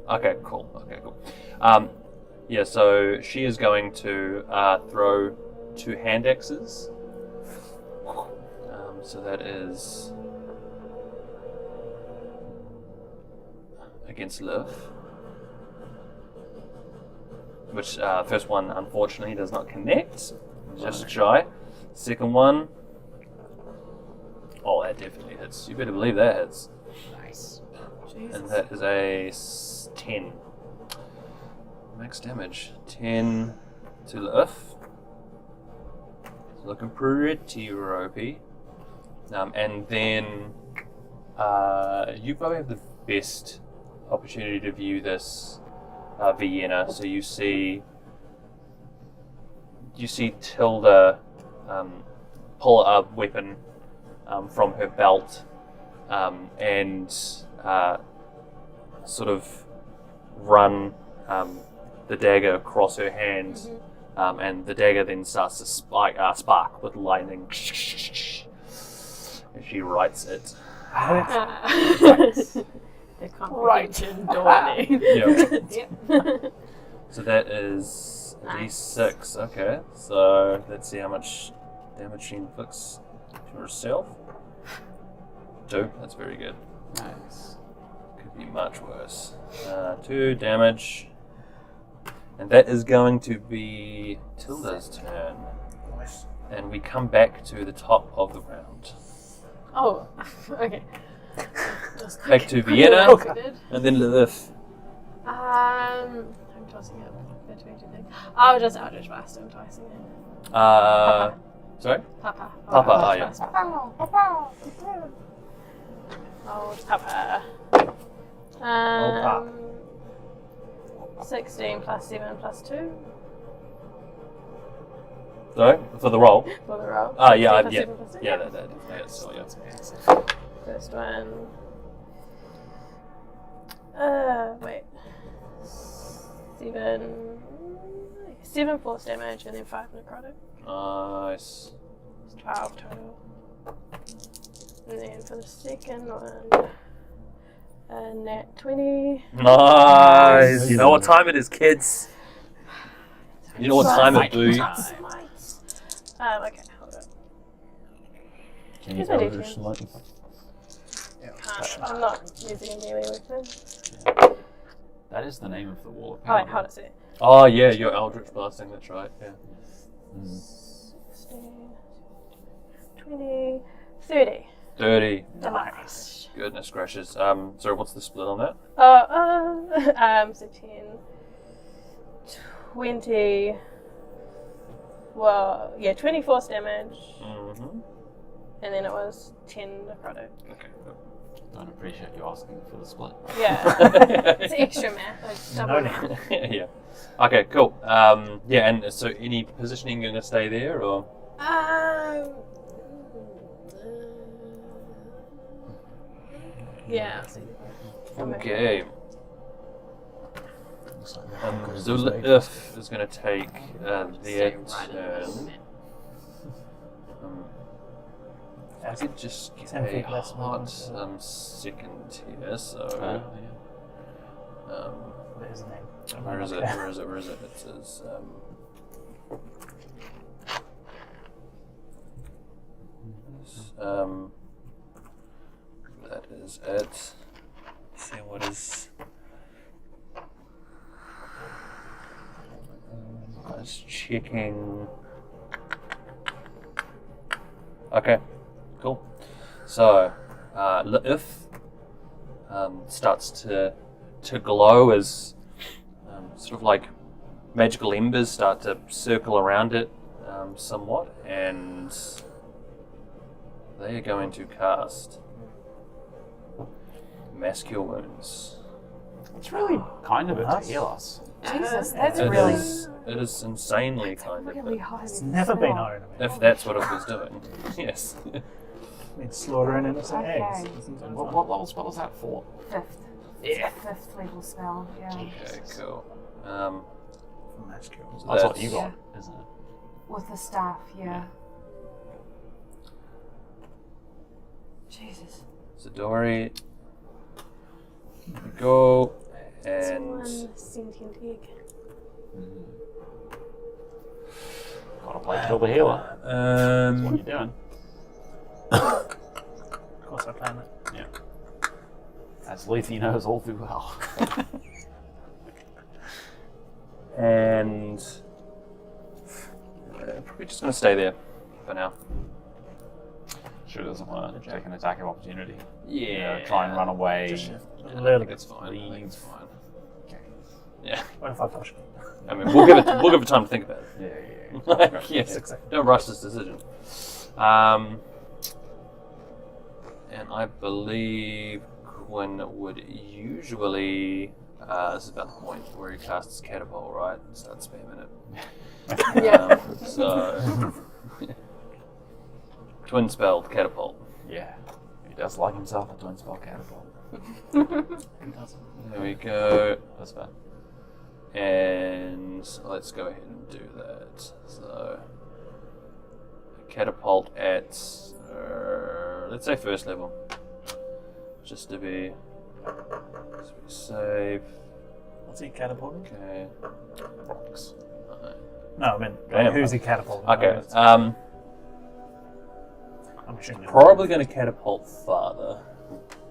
Speaker 1: Okay, cool. Yeah, so she is going to throw 2 hand axes. So that is against Liv. Which first one unfortunately does not connect. Just shy. Second one. Oh, that definitely hits. You better believe that hits.
Speaker 2: Nice.
Speaker 1: And that is a 10. Max damage. 10 to Liv. It's looking pretty ropey. And then you probably have the best opportunity to view this Vienna. So you see Tilda pull a weapon from her belt and sort of run the dagger across her hand, and the dagger then starts to spark with lightning. And she writes it.
Speaker 4: The comprehension dawning.
Speaker 1: Yep. So that is a D6. Okay, so let's see how much damage she inflicts to herself. 2. That's very good.
Speaker 2: Nice.
Speaker 1: Could be much worse. 2 damage. And that is going to be Tilda's turn. And we come back to the top of the round.
Speaker 4: Oh, okay. Just
Speaker 1: Back to
Speaker 4: quick
Speaker 1: Vienna,
Speaker 4: reloaded.
Speaker 1: and then Lilith.
Speaker 4: I'm tossing it between 2 things. I'll just Eldritch Blast him twice again.
Speaker 1: Sorry?
Speaker 4: Papa.
Speaker 1: Papa, yeah.
Speaker 4: Oh, Papa. 16 plus 7 plus 2
Speaker 1: Sorry? For the roll?
Speaker 4: for the roll.
Speaker 1: Yeah,
Speaker 4: 16 plus
Speaker 1: yeah.
Speaker 4: 7 plus 2.
Speaker 1: Yeah, that is, so yeah.
Speaker 4: First one. Wait. 7 force damage and then 5 necrotic.
Speaker 1: Nice.
Speaker 4: It's 12 total. And then for the second one, nat 20.
Speaker 1: Nice! You know what time it is, kids? You know what time it do?
Speaker 4: Okay, hold on.
Speaker 5: Can
Speaker 4: Here's
Speaker 5: you
Speaker 4: my
Speaker 5: Eldritch
Speaker 4: details.
Speaker 5: Lightning?
Speaker 4: I'm not using a melee weapon.
Speaker 2: That is the name of the wall of
Speaker 4: Oh,
Speaker 2: power.
Speaker 4: wait, hold on a second.
Speaker 1: Oh, yeah, you're Eldritch Blasting, that's right, yeah.
Speaker 4: 16, 20, 30.
Speaker 1: 30.
Speaker 4: Nice.
Speaker 1: Goodness gracious. Sorry, what's the split on that?
Speaker 4: So 10, 20. Well, yeah, 20 force damage,
Speaker 1: Mm-hmm.
Speaker 4: and then it was 10 necrotic.
Speaker 1: Okay.
Speaker 2: Don't appreciate you asking for the split.
Speaker 4: Yeah, it's extra math. I double
Speaker 3: No
Speaker 4: it.
Speaker 1: Yeah. Okay, cool. Yeah, and so any positioning you're going to stay there, or?
Speaker 4: Yeah. I'll see.
Speaker 1: Okay.
Speaker 5: Looks like
Speaker 1: So If is going to take their
Speaker 4: Stay right in the middle of
Speaker 1: turn.
Speaker 4: it.
Speaker 1: I could just get
Speaker 3: 10
Speaker 1: a
Speaker 3: feet less than
Speaker 1: hot
Speaker 3: one.
Speaker 1: second here, so...
Speaker 3: There's his name.
Speaker 1: Where is it? Where is it? Where is it? It says... that is it. Let's see what is... I was checking... Okay, cool. So, if starts to glow as sort of like magical embers start to circle around it somewhat, and they are going to cast Mass Cure Wounds.
Speaker 2: It's really kind of it to
Speaker 3: Nice.
Speaker 2: heal us.
Speaker 6: Jesus, that's
Speaker 1: It
Speaker 6: really,
Speaker 1: is insanely kind of
Speaker 6: really
Speaker 1: it,
Speaker 6: high.
Speaker 3: It's never been known.
Speaker 1: if that's what it was doing. Yes.
Speaker 3: It's slaughtering innocent
Speaker 6: Okay.
Speaker 3: eggs.
Speaker 2: What level spell is that for?
Speaker 6: Fifth.
Speaker 2: Yeah.
Speaker 6: It's a fifth level spell, yeah.
Speaker 1: Okay, cool.
Speaker 5: From Mascule.
Speaker 1: So
Speaker 2: That's what you got, isn't it?
Speaker 6: With the staff, yeah. Jesus.
Speaker 1: Zadori. Here we go.
Speaker 4: It's
Speaker 1: And
Speaker 4: one sentient egg.
Speaker 2: Gotta play kill the healer. That's what you're doing.
Speaker 3: Of course I plan it.
Speaker 2: Yeah. As Lethe knows all too well.
Speaker 1: and probably just gonna stay there for now.
Speaker 2: Sure doesn't want to take an attack of opportunity.
Speaker 1: Yeah.
Speaker 2: Try and run away.
Speaker 3: Just
Speaker 1: I
Speaker 3: a little
Speaker 1: think
Speaker 3: bit.
Speaker 1: it's fine. I think it's fine.
Speaker 2: Okay.
Speaker 1: Yeah.
Speaker 3: What if I push?
Speaker 1: I mean, we'll give it time to think about it.
Speaker 2: Yeah.
Speaker 1: Like, yes,
Speaker 3: exactly.
Speaker 1: don't rush this decision. And I believe Quinn would usually. This is about the point where he casts Catapult, right? And starts spamming it.
Speaker 4: Yeah.
Speaker 1: So. Twin spelled Catapult.
Speaker 2: Yeah. He does like himself a twin spell catapult.
Speaker 1: There we go.
Speaker 2: That's bad.
Speaker 1: And let's go ahead and do that. So, catapult at, let's say first level. Just to be safe.
Speaker 3: What's he catapulting?
Speaker 1: Okay.
Speaker 2: Rocks.
Speaker 3: No, I mean,
Speaker 1: Damn.
Speaker 3: who's he catapulting?
Speaker 1: Okay.
Speaker 3: I'm assuming.
Speaker 1: Probably going to catapult farther,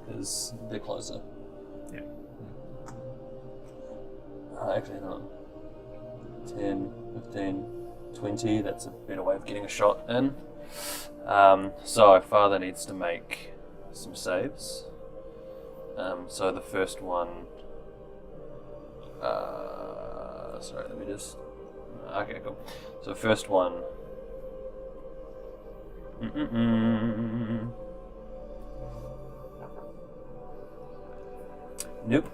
Speaker 1: because they're closer.
Speaker 3: Yeah.
Speaker 1: Actually, hang on. 10, 15, 20. That's a better way of getting a shot in. So father needs to make some saves. So the first one. Sorry, let me just. Okay, cool. So first one. Nope.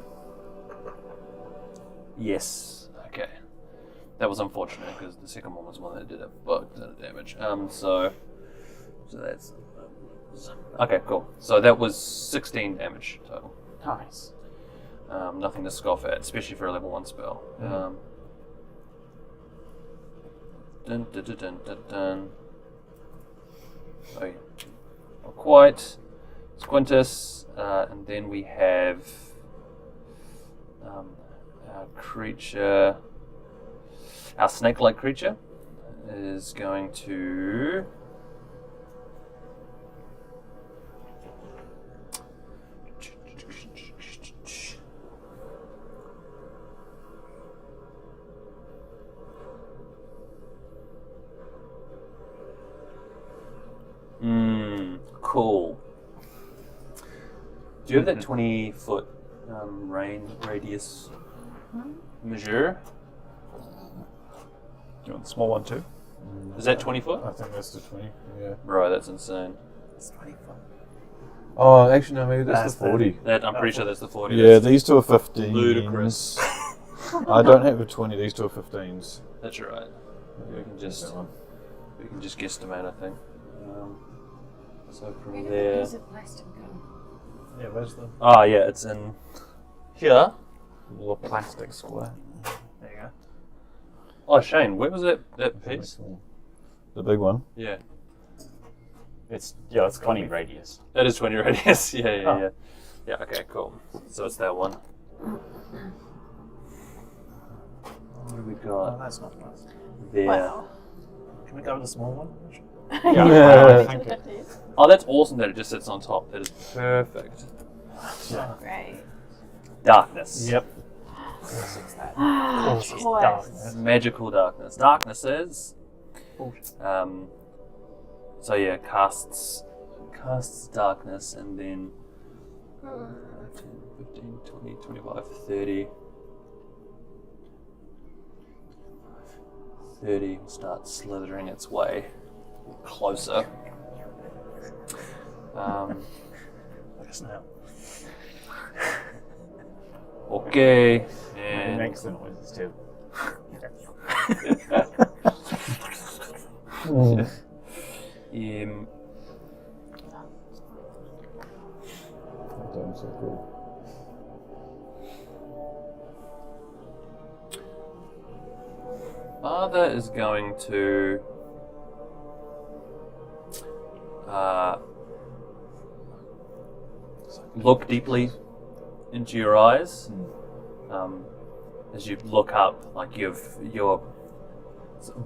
Speaker 1: Yes. Okay. That was unfortunate because the second one was one that did a ton of damage. So that's okay. Cool. So that was 16 damage total.
Speaker 2: Nice.
Speaker 1: Nothing to scoff at, especially for a level 1 spell. Dun, dun, dun, dun, dun, dun. Oh, yeah. Not quite. Squintus, and then we have our creature, our snake-like creature is going to cool. Do you have that 20-foot radius measure?
Speaker 3: You want the small one too?
Speaker 1: Is that 20 foot?
Speaker 5: I think that's the 20. Yeah.
Speaker 1: Bro, that's insane.
Speaker 3: It's 20 foot.
Speaker 5: Oh, actually, no, maybe that's
Speaker 3: That's
Speaker 5: the 40.
Speaker 1: I'm pretty sure that's the 40.
Speaker 5: Yeah, these two are 15s.
Speaker 1: ludicrous.
Speaker 5: I don't have a 20. These two are 15s.
Speaker 1: That's right. We can just
Speaker 5: That one.
Speaker 1: guesstimate, I think. So from
Speaker 6: Where's
Speaker 1: there.
Speaker 6: the plastic go?
Speaker 3: Yeah, where's the
Speaker 1: Oh yeah, it's in here.
Speaker 5: Little plastic square.
Speaker 3: There you go.
Speaker 1: Oh Shane, where was that piece?
Speaker 5: The big one.
Speaker 1: Yeah,
Speaker 2: It's 20 radius.
Speaker 1: that is 20 radius. Yeah.
Speaker 3: Oh.
Speaker 1: Yeah. Okay, cool. So it's that one. What do we
Speaker 3: Oh,
Speaker 1: got
Speaker 3: that's not nice.
Speaker 1: there?
Speaker 4: Wow.
Speaker 3: Can we go with the small one?
Speaker 5: Yeah.
Speaker 3: Thank you.
Speaker 1: Oh, that's awesome that it just sits on top. That is perfect.
Speaker 4: Great.
Speaker 1: Darkness.
Speaker 3: Yep.
Speaker 4: Ah,
Speaker 3: Of course,
Speaker 4: boys.
Speaker 3: darkness.
Speaker 1: Magical darkness. Darkness is. So yeah, casts darkness and then 10, 15, 20, 25, 30. 30 will start slithering its way closer.
Speaker 3: Like a snail.
Speaker 1: Okay.
Speaker 2: It
Speaker 1: And
Speaker 2: makes the noises too.
Speaker 1: um,
Speaker 5: Damn, so cool.
Speaker 1: Father is going to look deeply into your eyes as you look up, like your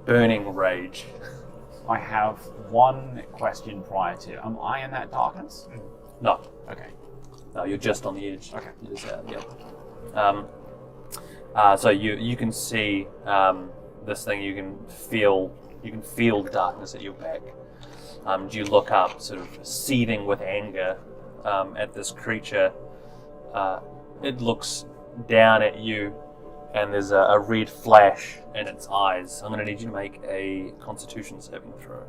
Speaker 1: burning rage.
Speaker 2: I have one question prior to. Am I in that darkness?
Speaker 1: No,
Speaker 2: Okay.
Speaker 1: no, you're just on the edge.
Speaker 2: Okay.
Speaker 1: You're just out. Yep. So you can see this thing. You can feel the darkness at your back. You look up, sort of seething with anger, at this creature. It looks down at you, and there's a red flash in its eyes. I'm going to need you to make a Constitution saving throw.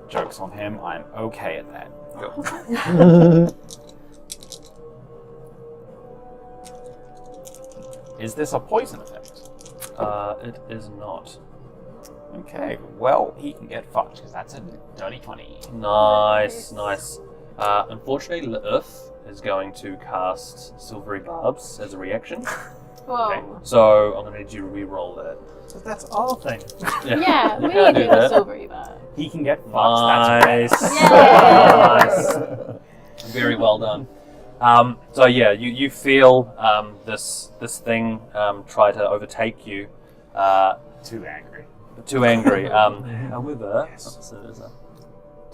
Speaker 2: Joke's on him. I'm okay at that.
Speaker 1: Go.
Speaker 2: Is this a poison effect?
Speaker 1: It is not.
Speaker 2: Okay, well, he can get fucked because that's a dirty 20.
Speaker 1: Nice. Unfortunately, Lilith is going to cast Silvery Barbs as a reaction.
Speaker 4: Whoa.
Speaker 1: So I'm going to need you to re-roll that.
Speaker 3: So that's our thing.
Speaker 4: Yeah, we
Speaker 1: you can't
Speaker 4: do
Speaker 1: do
Speaker 4: the
Speaker 1: that.
Speaker 4: silvery bar.
Speaker 2: He can get fucked.
Speaker 1: Nice.
Speaker 2: That's
Speaker 4: Yeah.
Speaker 1: Nice. Very well done. So yeah, you feel this thing try to overtake you.
Speaker 2: too angry.
Speaker 1: Too angry. However,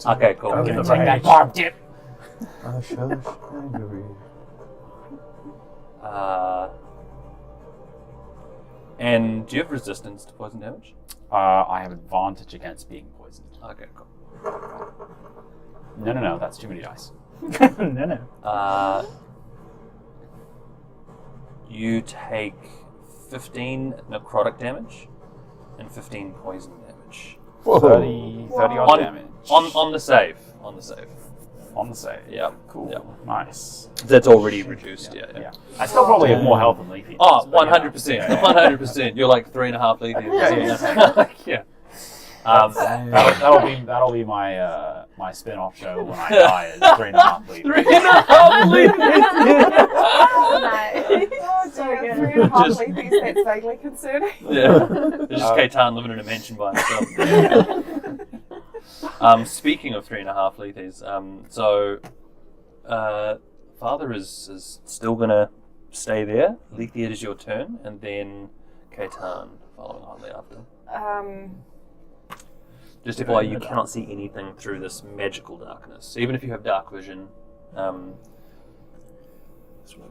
Speaker 1: okay, cool.
Speaker 3: Go get the
Speaker 2: Take that
Speaker 3: rage.
Speaker 2: barb dip.
Speaker 5: I shall angry.
Speaker 1: And do you have resistance to poison damage?
Speaker 2: I have advantage against being poisoned.
Speaker 1: Okay, cool.
Speaker 2: No, that's too many dice.
Speaker 3: No.
Speaker 1: You take 15 necrotic damage and 15 poison damage.
Speaker 2: 30 odd
Speaker 1: On-
Speaker 2: damage.
Speaker 1: On the save. On the save.
Speaker 2: On the save.
Speaker 1: Yeah.
Speaker 2: Cool.
Speaker 1: Yeah.
Speaker 2: Nice.
Speaker 1: That's already reduced. Yeah.
Speaker 2: Yeah. I still probably have more health than Leafy.
Speaker 1: Oh,
Speaker 2: does, but,
Speaker 1: 100%. 100%. You're like 3.5 leagues. Yeah.
Speaker 2: That'll be my my spin-off show when I die is 3.5 Leafy.
Speaker 1: 3.5 leagues.
Speaker 6: Oh, dear. 3.5
Speaker 1: Just-
Speaker 6: leafies, that's vaguely concerning.
Speaker 1: Yeah. There's just Kaitan living in a mansion by himself. Speaking of 3.5 lethes, so Father is still gonna stay there. Lethe, it is your turn, and then Kaitan following hotly after. Just FYI, you cannot see anything through this magical darkness. Even if you have dark vision,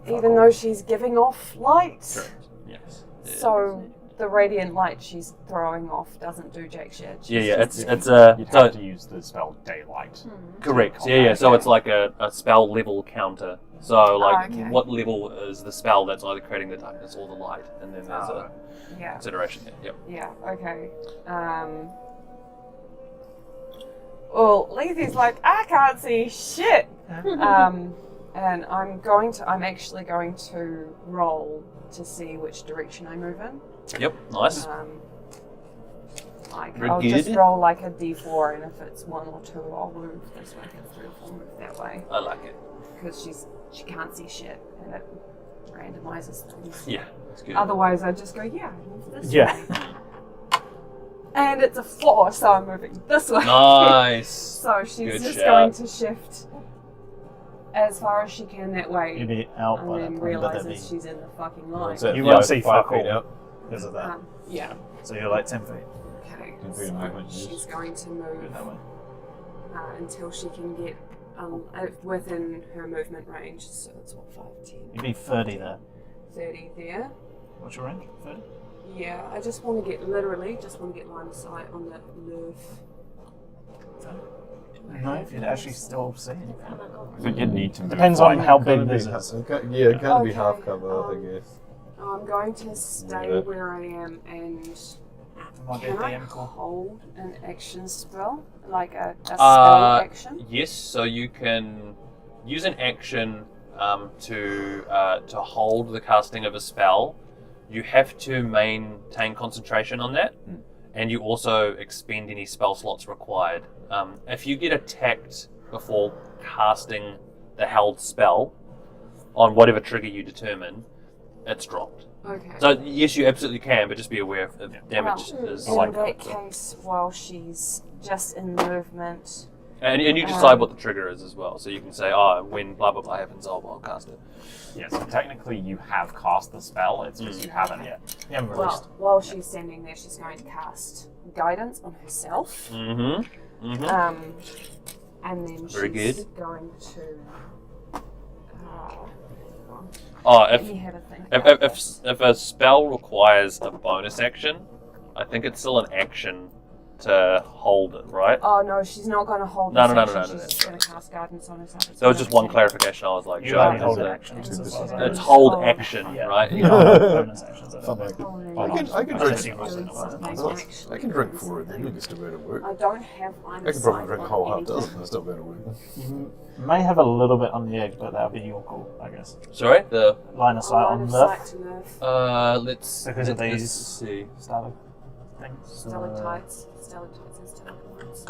Speaker 6: Even though she's giving off light.
Speaker 1: correct. Yes.
Speaker 6: So the radiant light she's throwing off doesn't do jack shit.
Speaker 1: Yeah, yeah. It's
Speaker 2: You'd
Speaker 1: so
Speaker 2: have to use the spell daylight.
Speaker 1: correct. Yeah, yeah. So it's like a spell level counter. So like,
Speaker 6: okay.
Speaker 1: what level is the spell that's either creating the darkness or the light, and then there's a
Speaker 6: Yeah.
Speaker 1: consideration there. Yep.
Speaker 6: Yeah. Okay. Well, Lethy's like, I can't see shit. And I'm actually going to roll to see which direction I move in.
Speaker 1: Yep. Nice.
Speaker 6: Like
Speaker 1: Very
Speaker 6: I'll just
Speaker 1: good.
Speaker 6: roll like a d4, and if it's 1 or 2, I'll move this way. If it's 3 or 4, move that way.
Speaker 1: I like it.
Speaker 6: Because she can't see shit, and it randomizes things.
Speaker 1: Yeah. That's good.
Speaker 6: Otherwise, I'd just go, yeah, move this
Speaker 2: Yeah.
Speaker 6: way. And it's a 4, so I'm moving this way.
Speaker 1: Nice.
Speaker 6: So she's
Speaker 1: Good
Speaker 6: just
Speaker 1: shout.
Speaker 6: going to shift as far as she can that way,
Speaker 3: You'd be out
Speaker 6: and
Speaker 3: by that
Speaker 6: then
Speaker 3: point, but
Speaker 6: realizes
Speaker 3: that'd be...
Speaker 6: she's in the fucking line.
Speaker 5: So
Speaker 3: You
Speaker 5: five-
Speaker 3: won't see
Speaker 5: 5
Speaker 3: fuck
Speaker 5: feet
Speaker 3: all.
Speaker 5: out.
Speaker 3: Because of that.
Speaker 6: Yeah.
Speaker 3: So you're like 10 feet.
Speaker 6: Okay.
Speaker 5: Can be
Speaker 6: So
Speaker 5: movement, yes.
Speaker 6: she's going to
Speaker 3: Go
Speaker 6: move
Speaker 3: that way.
Speaker 6: until she can get within her movement range. So it's what, 5, 10,
Speaker 3: You'd be 30 there.
Speaker 6: 30 there.
Speaker 3: What's your range? 30?
Speaker 6: Yeah, I just want to get line of sight on the nerve.
Speaker 3: 30? No, if you'd actually still see anything.
Speaker 2: I think you'd need to move.
Speaker 3: Depends on how
Speaker 5: Kinda
Speaker 3: big
Speaker 5: be
Speaker 3: this
Speaker 5: ha-
Speaker 3: is.
Speaker 5: Yeah, it can be
Speaker 6: Okay,
Speaker 5: half cover, I guess.
Speaker 6: I'm going to stay
Speaker 5: Yeah.
Speaker 6: where I am, and
Speaker 3: Might be a
Speaker 6: can I
Speaker 3: DM call.
Speaker 6: hold an action spell? Like a spell action?
Speaker 1: Yes. So you can use an action to hold the casting of a spell. You have to maintain concentration on that, and you also expend any spell slots required. If you get attacked before casting the held spell on whatever trigger you determine, it's dropped.
Speaker 6: Okay.
Speaker 1: So yes, you absolutely can, but just be aware if damage
Speaker 6: Well,
Speaker 1: is
Speaker 6: in
Speaker 1: like
Speaker 6: that case, while she's just in movement,
Speaker 1: and you decide what the trigger is as well. So you can say, when blah blah blah happens, I'll cast it.
Speaker 2: Yeah, so technically you have cast the spell, it's just you haven't yet.
Speaker 3: You haven't released.
Speaker 6: while she's standing there, she's going to cast guidance on herself.
Speaker 1: Mm-hmm. Mm-hmm.
Speaker 6: And then
Speaker 1: Very
Speaker 6: she's
Speaker 1: good.
Speaker 6: going to.
Speaker 1: If
Speaker 6: You had a thing.
Speaker 1: if a spell requires a bonus action, I think it's still an action to hold it, right?
Speaker 6: Oh no, she's not going to hold
Speaker 1: No,
Speaker 6: this
Speaker 1: no,
Speaker 6: action.
Speaker 1: no,
Speaker 6: She's
Speaker 1: no.
Speaker 6: just going to cast guidance on herself.
Speaker 1: There was just one clarification. I was like,
Speaker 3: You
Speaker 1: sure,
Speaker 3: only hold
Speaker 1: it's
Speaker 3: an
Speaker 1: a-
Speaker 3: action.
Speaker 1: It's hold action,
Speaker 3: Yeah.
Speaker 1: right?
Speaker 3: You can't hold bonus actions. I don't
Speaker 5: Something
Speaker 3: think.
Speaker 5: like I can
Speaker 3: Unless
Speaker 5: drink.
Speaker 3: you roll it.
Speaker 5: I can drink 4 of them. It's still better work.
Speaker 6: I don't have line
Speaker 5: I
Speaker 6: of
Speaker 5: can probably
Speaker 6: sight
Speaker 5: drink a
Speaker 6: on
Speaker 5: whole half
Speaker 6: anything.
Speaker 5: dozen. It's still better work.
Speaker 3: You may have a little bit on the edge, but that'll be your call, I guess.
Speaker 1: Sorry, the
Speaker 3: Line of sight
Speaker 6: Line
Speaker 3: on
Speaker 6: of
Speaker 3: left.
Speaker 6: sight to nerve.
Speaker 1: let's
Speaker 3: Because of
Speaker 1: let's
Speaker 3: these-
Speaker 1: see.
Speaker 3: Stalagmites. things.
Speaker 6: Stalactites and stalagmites.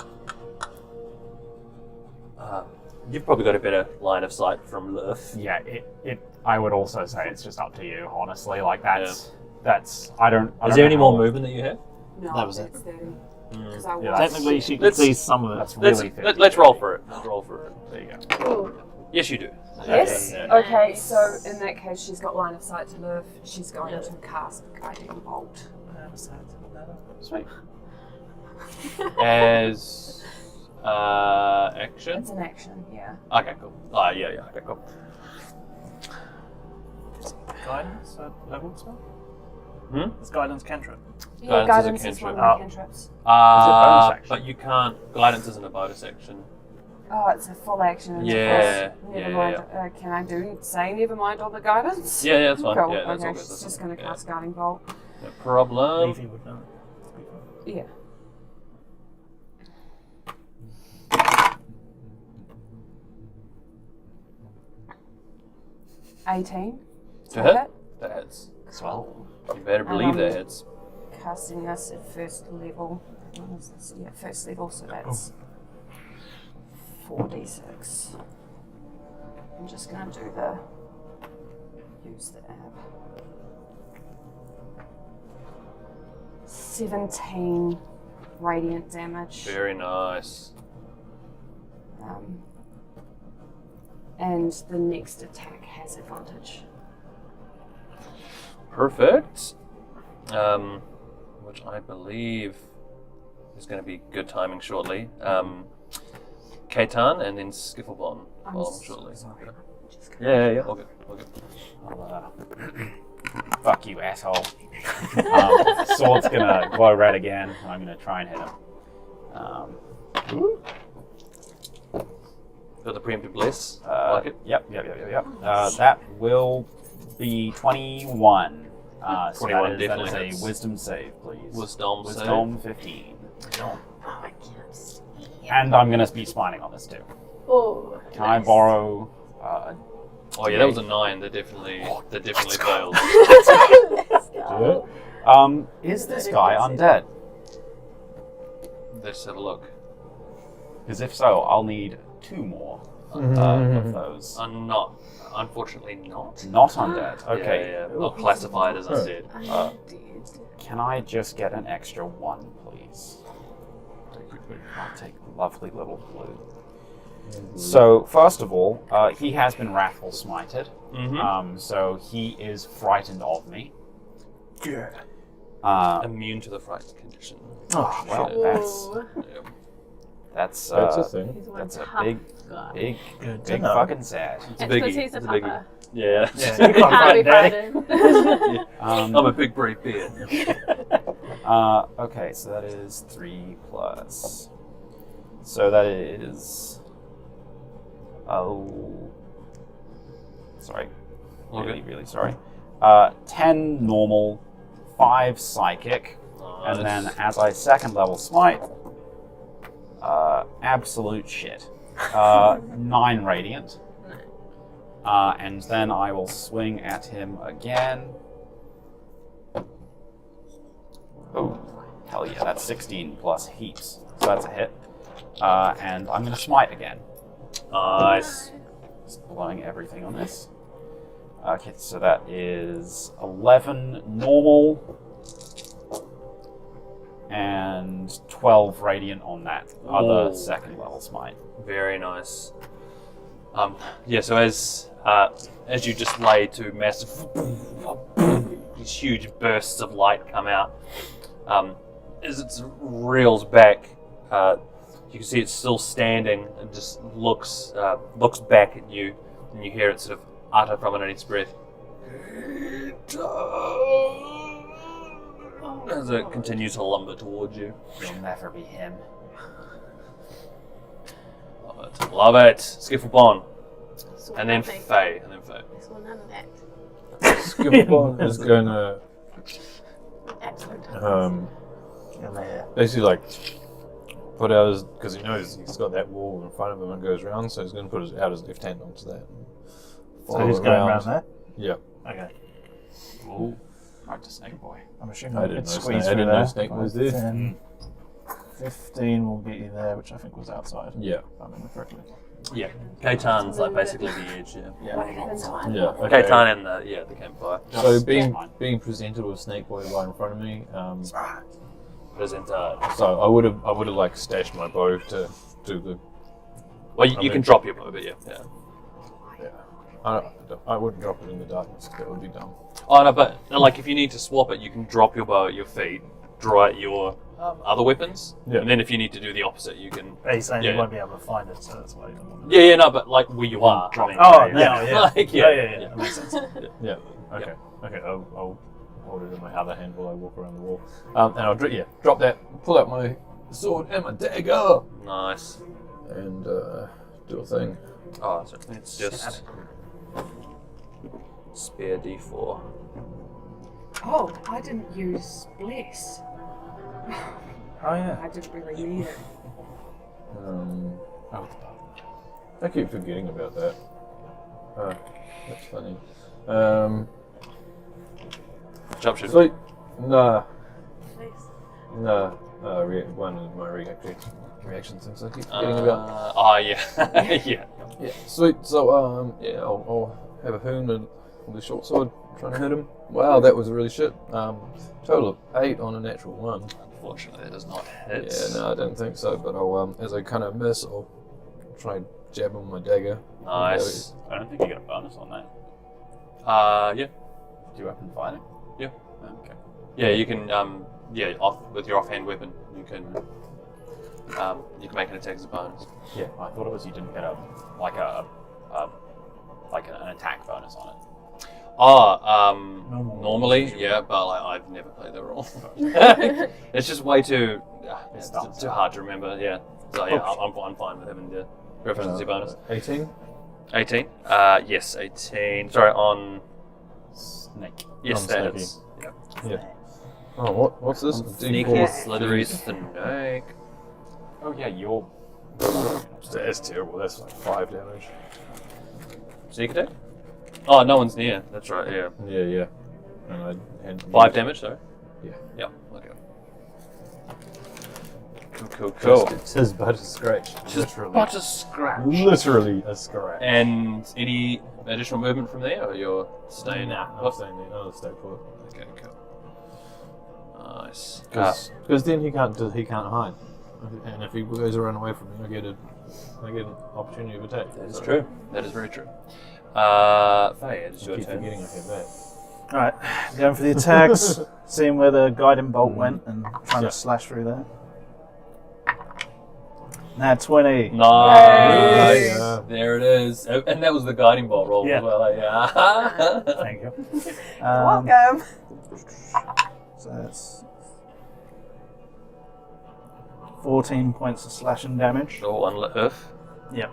Speaker 1: You've probably got a better line of sight from Lurf.
Speaker 2: Yeah, I would also say it's just up to you, honestly. Like that's I don't
Speaker 1: Is there
Speaker 2: know
Speaker 1: any more
Speaker 2: how-
Speaker 1: movement that you have?
Speaker 6: No,
Speaker 3: That was
Speaker 6: it's 30.
Speaker 1: Mm.
Speaker 6: 'Cause I
Speaker 2: Yeah,
Speaker 6: was-
Speaker 3: Technically, she can
Speaker 1: Let's-
Speaker 3: see some of it.
Speaker 2: That's
Speaker 1: Let's
Speaker 2: really
Speaker 1: let's roll for it. Let's roll for it.
Speaker 2: There you go.
Speaker 6: Ooh.
Speaker 1: Yes, you do.
Speaker 6: Yes.
Speaker 1: Yeah.
Speaker 6: Okay, so in that case, she's got line of sight to Lurf. She's going to cast Guiding Bolt.
Speaker 3: Sweet.
Speaker 1: As action.
Speaker 6: It's an action, yeah.
Speaker 1: Okay, cool. Yeah. Okay, cool.
Speaker 3: Guidance level spell?
Speaker 1: Hmm?
Speaker 3: It's guidance cantrip.
Speaker 6: Yeah,
Speaker 1: Guidance is
Speaker 6: guidance
Speaker 1: a
Speaker 6: is one of
Speaker 3: cantrip.
Speaker 6: my cantrips.
Speaker 3: bonus action?
Speaker 1: But you can't. Guidance isn't a bonus action.
Speaker 6: Oh, it's a full action. and
Speaker 1: Yeah,
Speaker 6: of course, never
Speaker 1: yeah,
Speaker 6: mind. Can I say never mind on the guidance?
Speaker 1: Yeah, that's fine.
Speaker 6: Cool.
Speaker 1: Yeah, that's
Speaker 6: okay,
Speaker 1: all good.
Speaker 6: she's
Speaker 1: That's
Speaker 6: just
Speaker 1: all
Speaker 6: going to
Speaker 1: good.
Speaker 6: cast Guiding Bolt.
Speaker 1: No problem.
Speaker 3: Leafy would know.
Speaker 6: Yeah. $18.
Speaker 1: To hit? That hits.
Speaker 2: Swell.
Speaker 1: You better believe that hits.
Speaker 6: Casting this at first level. What is this? Yeah, first level, so that's 4d6. I'm just going to use the app. 17 radiant damage.
Speaker 1: Very nice.
Speaker 6: And the next attack has advantage.
Speaker 1: Perfect. Which I believe is going to be good timing shortly. Katan and then Skifflebon
Speaker 6: I'm
Speaker 1: follow shortly.
Speaker 6: sorry.
Speaker 1: Yeah. All good. All good.
Speaker 2: I'll Fuck you, asshole. Sword's gonna glow red again, and I'm gonna try and hit him.
Speaker 1: Got the preemptive bless. Like it.
Speaker 2: Yep. That will be 21. So
Speaker 1: 21
Speaker 2: that
Speaker 1: definitely
Speaker 2: is
Speaker 1: hits.
Speaker 2: a wisdom save, please.
Speaker 1: Wisdom
Speaker 2: Wisdom 15.
Speaker 4: Oh, I can't see.
Speaker 2: And I'm gonna be smiting on this too.
Speaker 4: Oh,
Speaker 2: Can I borrow?
Speaker 1: Oh yeah, that was a 9. That definitely failed.
Speaker 4: Let's go.
Speaker 2: Is this guy undead?
Speaker 1: Let's have a look.
Speaker 2: Because if so, I'll need 2 more of those.
Speaker 1: Not, unfortunately not.
Speaker 2: Not undead. Okay.
Speaker 1: Yeah. Not classified as undead.
Speaker 4: I'm dead.
Speaker 2: Can I just get an extra 1, please? I'll take lovely little blue. So, first of all, he has been wrathful smited. So he is frightened of me.
Speaker 1: Immune to the fright condition.
Speaker 5: Oh,
Speaker 2: Well,
Speaker 4: Whoa.
Speaker 2: that's
Speaker 5: that's a thing.
Speaker 4: He's one
Speaker 2: that's a
Speaker 4: tough
Speaker 2: big
Speaker 4: guy.
Speaker 3: Good to
Speaker 2: big
Speaker 3: know.
Speaker 2: fucking sad.
Speaker 1: It's a biggie.
Speaker 4: He's a
Speaker 1: It's a biggie.
Speaker 4: papa.
Speaker 1: Yeah.
Speaker 3: Yeah, you can't
Speaker 4: Can't
Speaker 3: fight
Speaker 4: be
Speaker 3: daddy.
Speaker 4: frightened.
Speaker 1: I'm a big brave beard.
Speaker 2: Okay, so that is 3 plus. So that is. Oh. Sorry.
Speaker 1: Okay.
Speaker 2: Really sorry. 10 normal, 5 psychic, and then as I second level smite, absolute shit. 9 radiant. And then I will swing at him again. Oh, hell yeah, that's 16 plus heaps. So that's a hit. And I'm going to smite again.
Speaker 1: Nice.
Speaker 2: Just blowing everything on this. Okay, so that is 11 normal and 12 radiant on that other
Speaker 1: Ooh.
Speaker 2: second level smite.
Speaker 1: Very nice. Yeah. So as you just lay 2 massive, these huge bursts of light come out. As it reels back, you can see it's still standing and just looks back at you, and you hear it sort of utter from underneath its breath as it continues to lumber towards you.
Speaker 2: You'll never be him.
Speaker 1: Love it. Skiffle Bond.
Speaker 4: Saw
Speaker 1: And then
Speaker 4: nothing.
Speaker 1: Faye.
Speaker 4: I saw none of that.
Speaker 5: Skipper is going to
Speaker 4: Absolute
Speaker 5: basically like put out his, because he knows he's got that wall in front of him and goes around, so he's going to put out his left hand onto that.
Speaker 3: So he's going around there?
Speaker 5: Yeah.
Speaker 3: Okay.
Speaker 2: Ooh. Right to Snake Boy.
Speaker 3: I'm assuming
Speaker 5: I didn't
Speaker 3: it's
Speaker 5: know
Speaker 3: squeezed
Speaker 5: Snake- I
Speaker 3: through
Speaker 5: didn't know
Speaker 3: there.
Speaker 5: Snake was
Speaker 3: 5,
Speaker 5: there.
Speaker 3: 10, 15 will get you there, which I think was outside.
Speaker 5: Yeah.
Speaker 3: If I remember correctly.
Speaker 1: Yeah. Kaitan's like basically the edge, yeah.
Speaker 5: Yeah. Okay.
Speaker 1: Kaitan and the campfire.
Speaker 5: So
Speaker 2: That's fine.
Speaker 5: being presented with Snake Boy right in front of me,
Speaker 1: Presenter.
Speaker 5: so I would have like stashed my bow to do the.
Speaker 1: Well, you
Speaker 5: I
Speaker 1: can
Speaker 5: mean-
Speaker 1: drop your bow, but yeah.
Speaker 5: I wouldn't drop it in the darkness. That would be dumb.
Speaker 1: Oh no, but like if you need to swap it, you can drop your bow at your feet, draw out your other weapons,
Speaker 5: Yeah.
Speaker 1: and then if you need to do the opposite, you can.
Speaker 3: But he's saying
Speaker 1: Yeah.
Speaker 3: he won't be able to find it, so that's why he doesn't want to.
Speaker 1: Yeah, no, but like where you are. I mean,
Speaker 3: Oh,
Speaker 1: yeah,
Speaker 3: now, yeah.
Speaker 1: Like,
Speaker 3: yeah. That makes sense.
Speaker 5: Yeah. Okay. Okay. I'll hold it in my other hand while I walk around the wall, and I'll drop that, pull out my sword and my dagger,
Speaker 1: Nice.
Speaker 5: and do a thing.
Speaker 1: Oh, so it's just spare D4.
Speaker 6: Oh, I didn't use Bless.
Speaker 3: Oh, yeah.
Speaker 6: I didn't really need it.
Speaker 5: I keep forgetting about that. That's funny.
Speaker 1: Jump shoot.
Speaker 5: Sweet. Nah.
Speaker 4: Please.
Speaker 5: Nah. One of my reaction things I keep forgetting about.
Speaker 1: Oh yeah. Yeah.
Speaker 5: Yeah. Sweet. So yeah, I'll have a hoon with a short sword trying to hit him. Wow, that was really shit. Total of 8 on a natural 1.
Speaker 1: Unfortunately, that does not hit.
Speaker 5: Yeah, no, I don't think so. But I'll as I kind of miss, I'll try and jab him with my dagger.
Speaker 1: Nice.
Speaker 2: I don't think you get a bonus on that.
Speaker 1: Yeah.
Speaker 2: Do you weapon fighting?
Speaker 1: Yeah.
Speaker 2: Okay.
Speaker 1: Yeah, you can. Off with your offhand weapon, you can make an attack as a bonus.
Speaker 2: Yeah, I thought it was you didn't get an attack bonus on it.
Speaker 1: Normally, yeah, but like, I've never played the role. It's just way too. It's too hard to remember. Yeah. So yeah, I'm fine with having the proficiency bonus.
Speaker 5: 18?
Speaker 1: 18. Yes, 18. Sorry, on.
Speaker 2: Snake.
Speaker 1: Yes,
Speaker 5: On
Speaker 1: that
Speaker 5: snaky.
Speaker 1: is. Yeah.
Speaker 5: Yeah. Oh, what's this?
Speaker 1: Sneaky,
Speaker 5: D4.
Speaker 1: slithery snake.
Speaker 2: Oh yeah, you're.
Speaker 5: That's terrible. That's like 5 damage.
Speaker 1: Sneak attack? Oh, no one's near. That's right, yeah.
Speaker 5: Yeah. And I had
Speaker 1: 5 damage, sorry?
Speaker 5: Yeah.
Speaker 1: Yeah, okay. Cool.
Speaker 5: It's his butt is scratched. Literally.
Speaker 1: Bunch of scratch.
Speaker 5: Literally a scratch.
Speaker 1: And any additional movement from there, or you're staying
Speaker 5: I'm staying there. I'll stay put.
Speaker 1: Okay, cool. Nice.
Speaker 5: Because then he can't hide, and if he goes run away from me, I get an opportunity of attack.
Speaker 1: That is true. That is very true. Faye, it's your
Speaker 5: Keep
Speaker 1: turn.
Speaker 5: forgetting I have that.
Speaker 3: Alright, going for the attacks, seeing where the guiding bolt went and trying
Speaker 5: Yeah.
Speaker 3: to slash through there. Now 20.
Speaker 1: Nice.
Speaker 5: Yeah.
Speaker 1: There it is. And that was the guiding bolt roll
Speaker 3: Yeah.
Speaker 1: as well. Yeah.
Speaker 3: Thank you.
Speaker 6: Welcome.
Speaker 3: So that's 14 points of slashing damage.
Speaker 1: Oh, on Earth.
Speaker 3: Yep.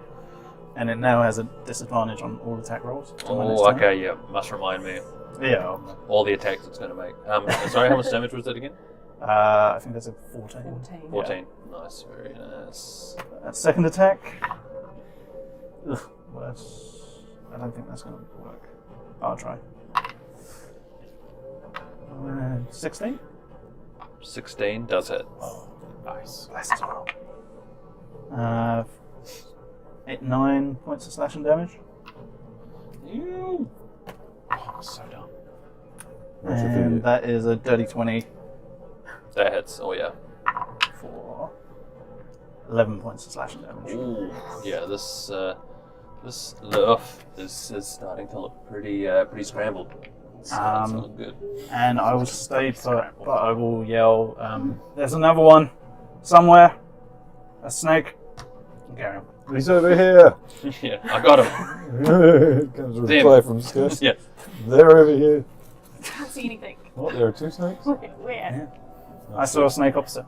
Speaker 3: And it now has a disadvantage on all attack rolls. on my next
Speaker 1: Oh,
Speaker 3: turn.
Speaker 1: okay, yeah. Must remind me.
Speaker 3: Yeah.
Speaker 1: All the attacks it's going to make. Sorry, how much damage was that again?
Speaker 3: I think that's a 14.
Speaker 6: 14.
Speaker 1: 14. Nice, very nice.
Speaker 3: Second attack. Ugh, worse. I don't think that's going to work. I'll try. 16?
Speaker 1: 16 does hit.
Speaker 2: Nice.
Speaker 3: Blessed as well. 9 points of slashing damage.
Speaker 1: You.
Speaker 2: Oh, so done.
Speaker 3: And that is a dirty 20
Speaker 1: That hits. Oh, yeah.
Speaker 3: for 11 points of slashing damage.
Speaker 1: Ooh. Yeah, this Earth is starting to look pretty scrambled. It's not good.
Speaker 3: And I will stay put, but I will yell, there's another one somewhere. A snake. Carry on.
Speaker 5: He's over here.
Speaker 1: Yeah, I got him.
Speaker 5: Comes a
Speaker 1: Damn.
Speaker 5: reply from Scuff.
Speaker 1: Yeah.
Speaker 5: They're over here.
Speaker 4: Can't see anything.
Speaker 5: What? There are 2 snakes?
Speaker 4: Where?
Speaker 3: I saw a snake opposite.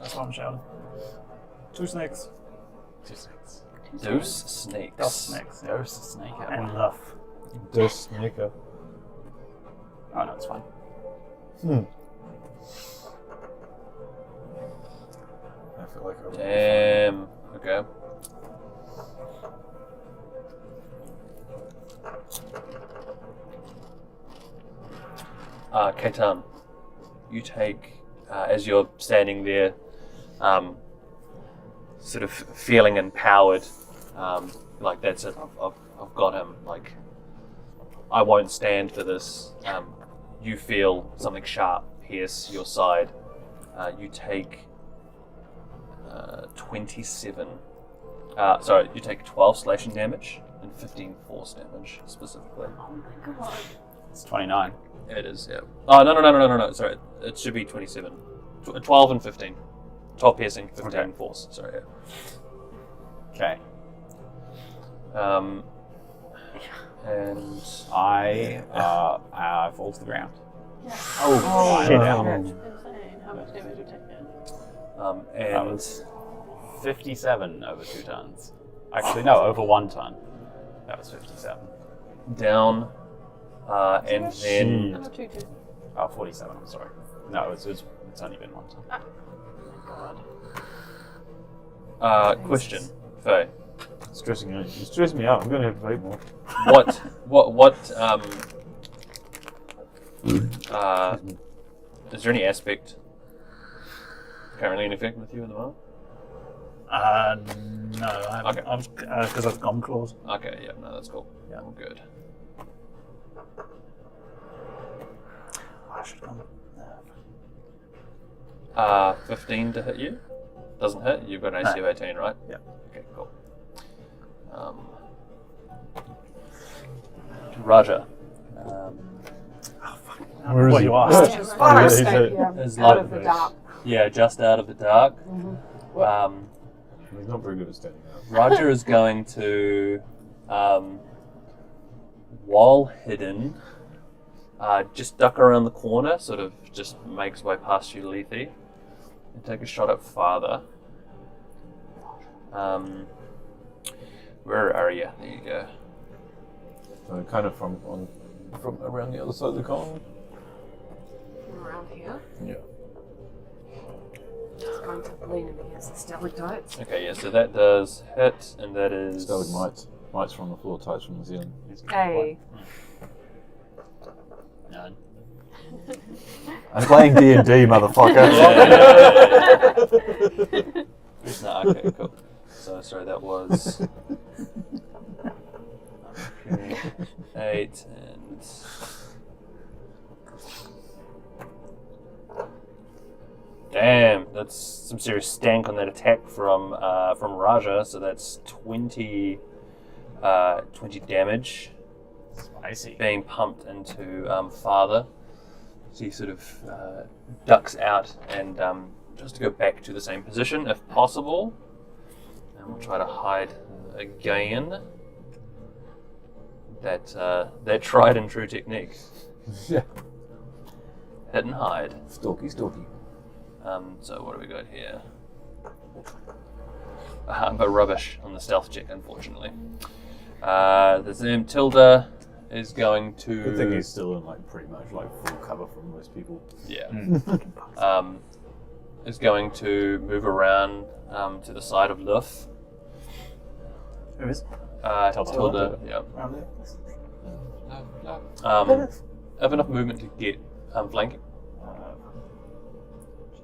Speaker 3: That's why I'm shouting. 2 snakes.
Speaker 2: 2 snakes.
Speaker 1: Deuce snakes.
Speaker 3: Dust snakes. Yeah.
Speaker 2: There's a snake out.
Speaker 3: And luff.
Speaker 5: There's snake up.
Speaker 3: Oh no, it's fine.
Speaker 5: I feel like I
Speaker 1: Damn. Okay. Kaitan, you take, as you're standing there, sort of feeling empowered, like that's it, I've got him, like, I won't stand for this. You feel something sharp pierce your side. You take 27. Sorry, you take 12 slashing damage and 15 force damage specifically.
Speaker 4: Oh my god.
Speaker 2: It's 29.
Speaker 1: It is, yeah. Oh, no. Sorry, it should be 27. 12 and 15. 12 piercing, 15
Speaker 2: Okay.
Speaker 1: force. Sorry, yeah.
Speaker 2: Okay.
Speaker 1: And
Speaker 2: I fall to the ground.
Speaker 3: Oh,
Speaker 2: shit.
Speaker 4: Insane. How much damage you take there?
Speaker 2: That
Speaker 1: and
Speaker 2: was 57 over 2 tons. Actually, no, over 1 ton. That was 57.
Speaker 1: down, and then
Speaker 4: Number 2, 2.
Speaker 2: 47, I'm sorry. No, it's only been 1 ton.
Speaker 1: question, Faye.
Speaker 5: stressing out. You stress me out. I'm going to have to fight more.
Speaker 1: What is there any aspect currently in effect with you at the moment?
Speaker 3: no,
Speaker 1: Okay.
Speaker 3: I'm because I've gone claws.
Speaker 1: Okay, yeah, no, that's cool.
Speaker 3: Yeah.
Speaker 1: All good.
Speaker 3: I should have gone.
Speaker 1: 15 to hit you? Doesn't hit? You've got an AC of 18, right?
Speaker 3: Yeah.
Speaker 1: Okay, cool. Raja.
Speaker 5: Where is
Speaker 3: What
Speaker 5: he?
Speaker 3: you asked.
Speaker 6: Just
Speaker 5: Yeah,
Speaker 6: fire
Speaker 5: he's
Speaker 6: escape,
Speaker 5: a-
Speaker 6: yeah,
Speaker 1: His
Speaker 6: out
Speaker 1: light
Speaker 6: of the
Speaker 1: base.
Speaker 6: dark.
Speaker 1: Yeah, just out of the dark.
Speaker 5: He's not very good at standing up.
Speaker 1: Roger is going to while hidden, just duck around the corner, sort of just make his way past you, Lethe, and take a shot at Father. Where are you? There you go.
Speaker 5: So kind of from around the other side of the column.
Speaker 6: Around here.
Speaker 5: Yeah.
Speaker 6: Just going to lean in against the stalactites.
Speaker 1: Okay, yeah, so that does hit, and that is...
Speaker 5: Stalagmites. Mites from the floor, tights from the ceiling.
Speaker 6: Hey.
Speaker 2: None.
Speaker 5: I'm playing D&D, motherfucker.
Speaker 1: No, okay, cool. So, sorry, that was... Okay, 8 and... Damn, that's some serious stank on that attack from Raja. So that's 20 damage
Speaker 2: Spicy.
Speaker 1: being pumped into Father. So he sort of ducks out and tries to go back to the same position if possible. And we'll try to hide again. That tried and true technique.
Speaker 5: Yeah.
Speaker 1: Hit and hide.
Speaker 5: Stalky.
Speaker 1: So what do we got here? But rubbish on the stealth check, unfortunately. The name Tilda is going to...
Speaker 5: Good thing he's still in like pretty much like full cover from most people.
Speaker 1: Yeah. Is going to move around to the side of Luff.
Speaker 3: Who is?
Speaker 1: Tilda, yeah.
Speaker 3: Around there?
Speaker 1: Have enough movement to get flanking.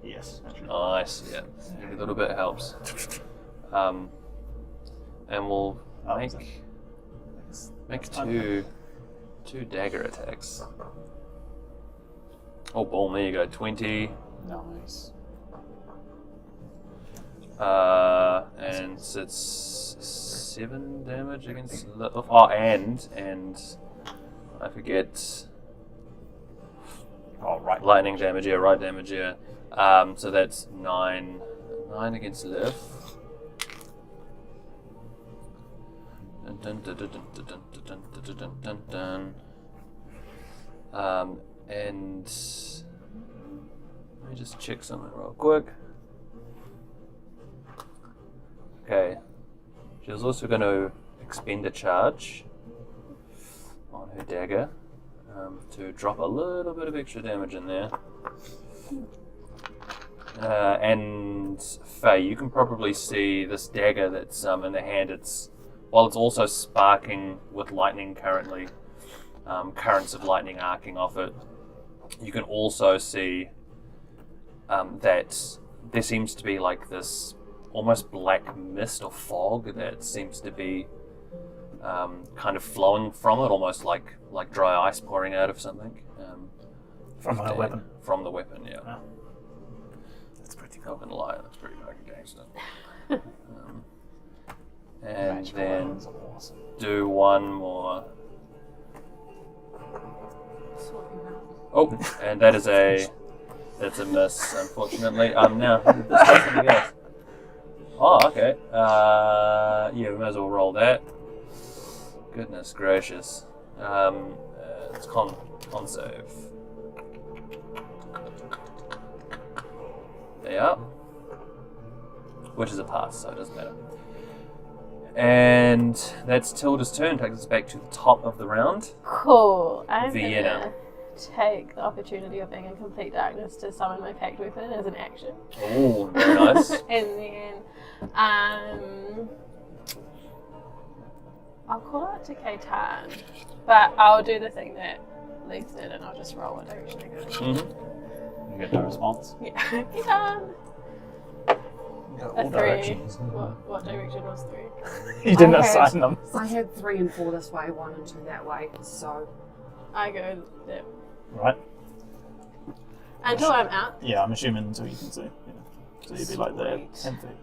Speaker 3: Yes. Actually.
Speaker 1: Nice, yeah. Every little bit helps. And we'll make two dagger attacks. Oh, boom! There you go. 20.
Speaker 2: Nice.
Speaker 1: And it's 7 damage against. Oh, and I forget.
Speaker 2: Oh, right.
Speaker 1: Lightning damage, yeah, right damage, yeah. So that's 9 against Liv. And let me just check something real quick. Okay, she was also going to expend a charge on her dagger to drop a little bit of extra damage in there. And Faye, you can probably see this dagger that's in the hand. While it's also sparking with lightning currently, currents of lightning arcing off it. You can also see that there seems to be like this almost black mist or fog that seems to be kind of flowing from it, almost like dry ice pouring out of something.
Speaker 3: From her weapon.
Speaker 1: From the weapon, yeah.
Speaker 3: Oh. That's pretty
Speaker 1: Not
Speaker 3: cool.
Speaker 1: gonna lie, that's pretty fucking gangster. And then
Speaker 2: Awesome.
Speaker 1: do one more.
Speaker 6: Swapping out.
Speaker 1: Oh, and that's a miss, unfortunately. Now this is something else. Oh, okay. Yeah, we might as well roll that. Goodness gracious. It's con save. There you are. Which is a pass, so it doesn't matter. And that's Tilda's turn. Takes us back to the top of the round.
Speaker 4: Cool. I'm
Speaker 1: Vienna.
Speaker 4: gonna take the opportunity of being in complete darkness to summon my packed weapon as an action.
Speaker 1: Oh, very nice.
Speaker 4: And then, I'll call out to Kaitan, but I'll do the thing that Leith did, and I'll just roll what direction I go.
Speaker 1: Mm-hmm.
Speaker 2: You get no response.
Speaker 4: Yeah, Kaitan. A 3. What direction was 3?
Speaker 3: You didn't
Speaker 6: I had-
Speaker 3: assign them.
Speaker 6: I had 3 and 4 this way, 1 and 2 that way, so
Speaker 4: I go there.
Speaker 3: Right.
Speaker 4: Until I'm out.
Speaker 3: Yeah, I'm assuming until you can see. Yeah. So you'd be like there,
Speaker 6: Sweet.
Speaker 3: 10 feet.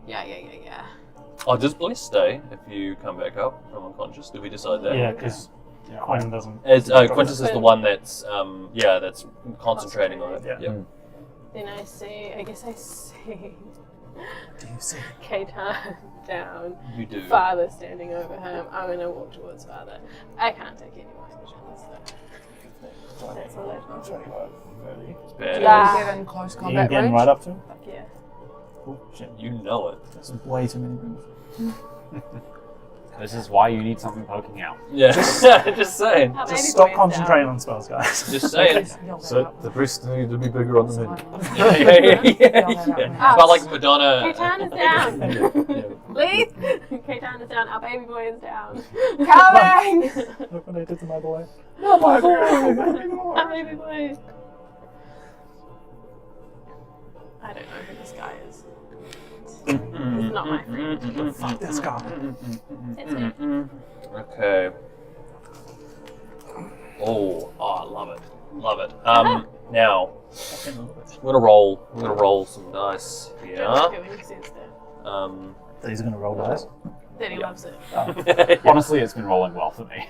Speaker 4: Yeah.
Speaker 1: Oh, does Bliss stay if you come back up from unconscious? Did we decide that?
Speaker 3: Yeah, because Quinn doesn't.
Speaker 1: As Quintus is the one that's that's concentrating on it.
Speaker 3: Yeah.
Speaker 1: Yep.
Speaker 4: Then I guess I see
Speaker 3: Do you see?
Speaker 4: Kaitan down.
Speaker 1: You do.
Speaker 4: Father standing over him. I'm gonna walk towards Father. I can't take any more actions, so that's all I can do.
Speaker 1: It's bad.
Speaker 4: Yeah.
Speaker 6: Get in close
Speaker 3: You
Speaker 6: combat
Speaker 3: getting
Speaker 6: range.
Speaker 3: right up to him?
Speaker 4: Fuck yeah.
Speaker 3: Oh, shit.
Speaker 1: You know it.
Speaker 3: That's way too many rooms.
Speaker 2: This is why you need something poking out.
Speaker 1: Yeah. Just saying.
Speaker 4: Our
Speaker 3: Just
Speaker 4: baby
Speaker 3: stop
Speaker 4: boy's
Speaker 3: concentrating
Speaker 4: down.
Speaker 3: on spells, guys.
Speaker 1: Just saying.
Speaker 6: Yell that
Speaker 5: So
Speaker 6: out.
Speaker 5: the breasts need to be bigger on the menu.
Speaker 1: Yeah. It's about like Madonna.
Speaker 4: K-Town is down.
Speaker 1: Yeah.
Speaker 4: Please. K-Town is down. Our baby boy is down.
Speaker 6: Coming!
Speaker 3: Look what I did to my boy.
Speaker 4: Our baby boy. I don't know who this guy is. He's not my friend.
Speaker 3: Fuck this guy.
Speaker 4: It's me.
Speaker 1: Okay. Oh, I love it. Love it. Now we're gonna roll some dice here.
Speaker 4: Don't make any sense there.
Speaker 3: So he's gonna roll dice.
Speaker 4: Then he loves it.
Speaker 2: Honestly, it's been rolling well for me.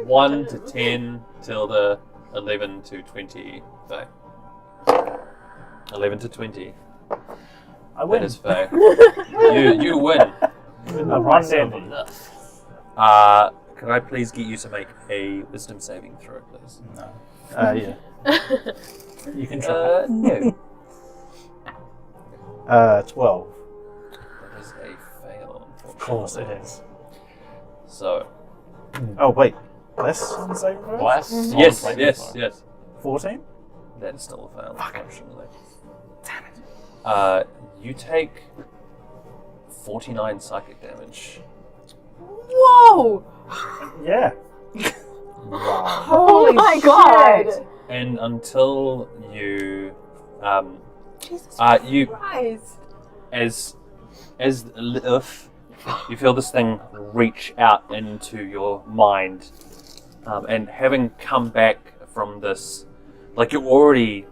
Speaker 1: 1 to 10 till the 11 to 20. Faye. 11 to 20.
Speaker 3: I
Speaker 1: That
Speaker 3: win.
Speaker 1: is Faye. You win.
Speaker 3: One dead.
Speaker 1: Can I please get you to make a wisdom saving throw, please?
Speaker 3: No. Yeah. You can try.
Speaker 1: No.
Speaker 3: 12.
Speaker 1: That is a fail, unfortunately.
Speaker 3: Of course it is.
Speaker 1: So,
Speaker 3: Oh, wait. Less on the saving throw?
Speaker 2: Bless.
Speaker 1: yes.
Speaker 3: 14?
Speaker 1: That is still a fail, unfortunately. Damn it. You take 49 psychic damage.
Speaker 4: Whoa!
Speaker 3: Yeah.
Speaker 6: Holy
Speaker 4: my God.
Speaker 6: shit.
Speaker 1: And until you,
Speaker 6: Jesus
Speaker 1: you
Speaker 6: Christ.
Speaker 1: as you feel this thing reach out into your mind, and having come back from this, like you're already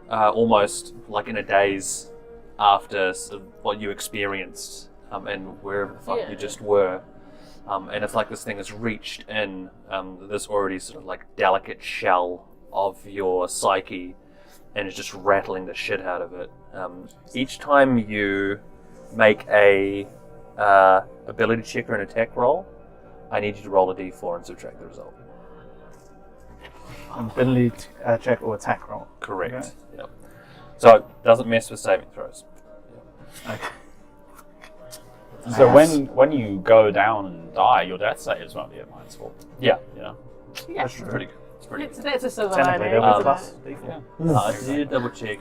Speaker 1: almost like in a daze after sort of what you experienced, and wherever the fuck you just were. And it's like this thing has reached in this already sort of like delicate shell of your psyche and is just rattling the shit out of it. Each time you make a ability check or an attack roll, I need you to roll a d4 and subtract the result.
Speaker 3: Ability check or attack roll.
Speaker 1: Correct.
Speaker 3: Okay.
Speaker 1: Yep. So it doesn't mess with saving throws.
Speaker 3: Okay.
Speaker 2: So when you go down and die, your death saves won't be at -4.
Speaker 1: Yeah.
Speaker 2: Yeah.
Speaker 4: Yeah.
Speaker 1: It's pretty good. It's pretty good.
Speaker 4: That's a silver
Speaker 3: Technically,
Speaker 4: lining.
Speaker 3: there was
Speaker 1: Um,
Speaker 3: plus D4.
Speaker 2: Yeah.
Speaker 1: I did double check.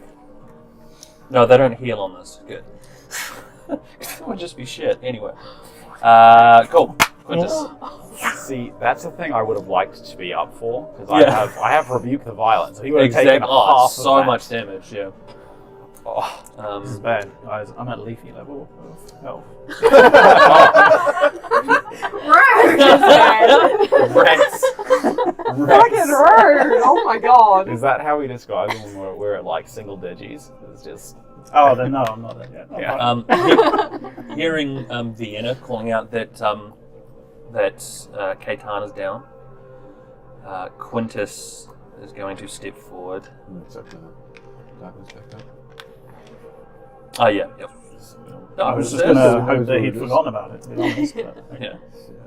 Speaker 1: No, they don't heal on this. Good. That would just be shit. Anyway. Cool. Quintus.
Speaker 2: See, that's the thing I would have liked to be up for because
Speaker 1: Yeah.
Speaker 2: I have rebuke the violence. So he would have
Speaker 1: Exactly.
Speaker 2: taken half of
Speaker 1: So
Speaker 2: that.
Speaker 1: much damage. Yeah.
Speaker 2: Oh.
Speaker 3: This is bad, guys. I'm at leafy level of health.
Speaker 1: Rats.
Speaker 6: Fucking rude. Oh my god.
Speaker 2: Is that how we describe it when we're at like single digits? It's just
Speaker 3: Oh, then no, I'm not there yet.
Speaker 2: Yeah.
Speaker 1: Hearing Vienna calling out that Kaitan is down, Quintus is going to step forward.
Speaker 5: Except darkness back up.
Speaker 1: Oh yeah, yep.
Speaker 3: I was just
Speaker 1: Darkness
Speaker 3: gonna
Speaker 1: is-
Speaker 3: hope that he'd forgotten about it, to be honest. But,
Speaker 1: Yeah.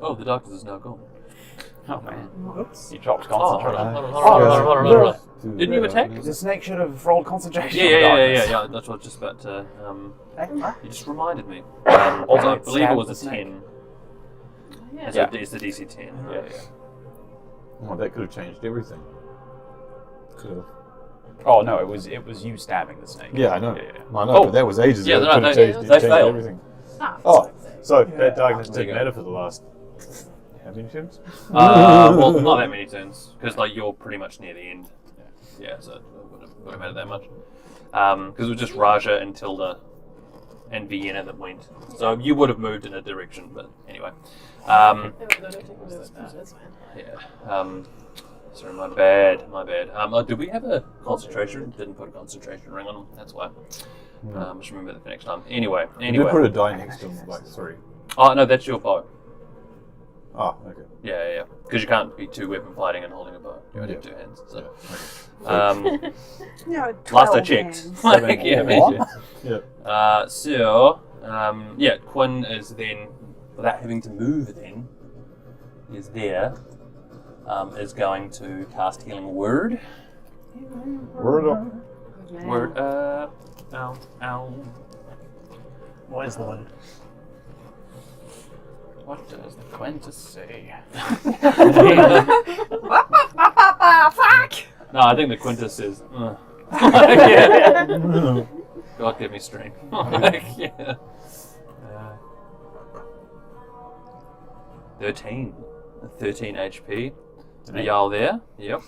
Speaker 1: Oh, the darkness is now gone.
Speaker 2: oh man,
Speaker 3: oops.
Speaker 2: you dropped
Speaker 1: Oh, hold
Speaker 2: concentration.
Speaker 1: on, hold on. Didn't you attack?
Speaker 2: The snake should have rolled concentration.
Speaker 1: Yeah,
Speaker 2: on
Speaker 1: yeah, yeah,
Speaker 2: darkness.
Speaker 1: yeah, yeah. That's what I was just about to.
Speaker 3: Hey,
Speaker 1: You just reminded me.
Speaker 2: Also,
Speaker 1: I
Speaker 2: it
Speaker 1: believe it
Speaker 2: stabbed
Speaker 1: was
Speaker 2: the
Speaker 1: a
Speaker 2: snake.
Speaker 1: 10.
Speaker 4: Yeah.
Speaker 1: It's,
Speaker 2: Yeah.
Speaker 1: it's the DC 10. Yeah, yeah.
Speaker 5: Oh, that could have changed everything. Could have.
Speaker 2: Oh no, it was you stabbing the snake.
Speaker 5: Yeah, I know.
Speaker 2: Yeah, yeah.
Speaker 5: I know,
Speaker 1: Oh.
Speaker 5: but that was ages
Speaker 1: Yeah,
Speaker 5: ago.
Speaker 1: no,
Speaker 5: It could have
Speaker 1: they-
Speaker 5: changed,
Speaker 1: they
Speaker 5: changed
Speaker 1: failed.
Speaker 5: everything.
Speaker 4: Ah,
Speaker 5: Oh, so that
Speaker 3: Yeah.
Speaker 5: darkness
Speaker 1: There you
Speaker 5: didn't
Speaker 1: go.
Speaker 5: matter for the last. How many turns?
Speaker 1: Well, not that many turns, because like you're pretty much near the end. Yeah, so it would have mattered that much. Because it was just Raja and Tilda and Vienna that went. So you would have moved in a direction, but anyway.
Speaker 4: They were good at taking a bit, but it's fine.
Speaker 1: Yeah. Sorry, my bad. Did we have a concentration? Didn't put a concentration ring on them. That's why. I should remember that for next time. Anyway.
Speaker 5: You did put a die next to him, like 3.
Speaker 1: Oh no, that's your bow.
Speaker 5: Oh, okay.
Speaker 1: Yeah. Because you can't be two weapon fighting and holding a bow. You only have two hands.
Speaker 5: Yeah,
Speaker 1: So.
Speaker 5: okay.
Speaker 6: No,
Speaker 1: Last I
Speaker 6: 12
Speaker 1: checked.
Speaker 6: hands.
Speaker 1: Like, yeah,
Speaker 3: What?
Speaker 1: maybe.
Speaker 5: Yeah.
Speaker 1: So, Quinn is then, without having to move then, is there, is going to cast Healing Word.
Speaker 5: Word up.
Speaker 6: Good man.
Speaker 1: Word up. Ow, ow.
Speaker 3: What is the word?
Speaker 2: What does the Quintus say?
Speaker 6: Fuck!
Speaker 1: No, I think the Quintus is. Yeah. God give me strength. Yeah. 13 HP. The Jarl there. Yep.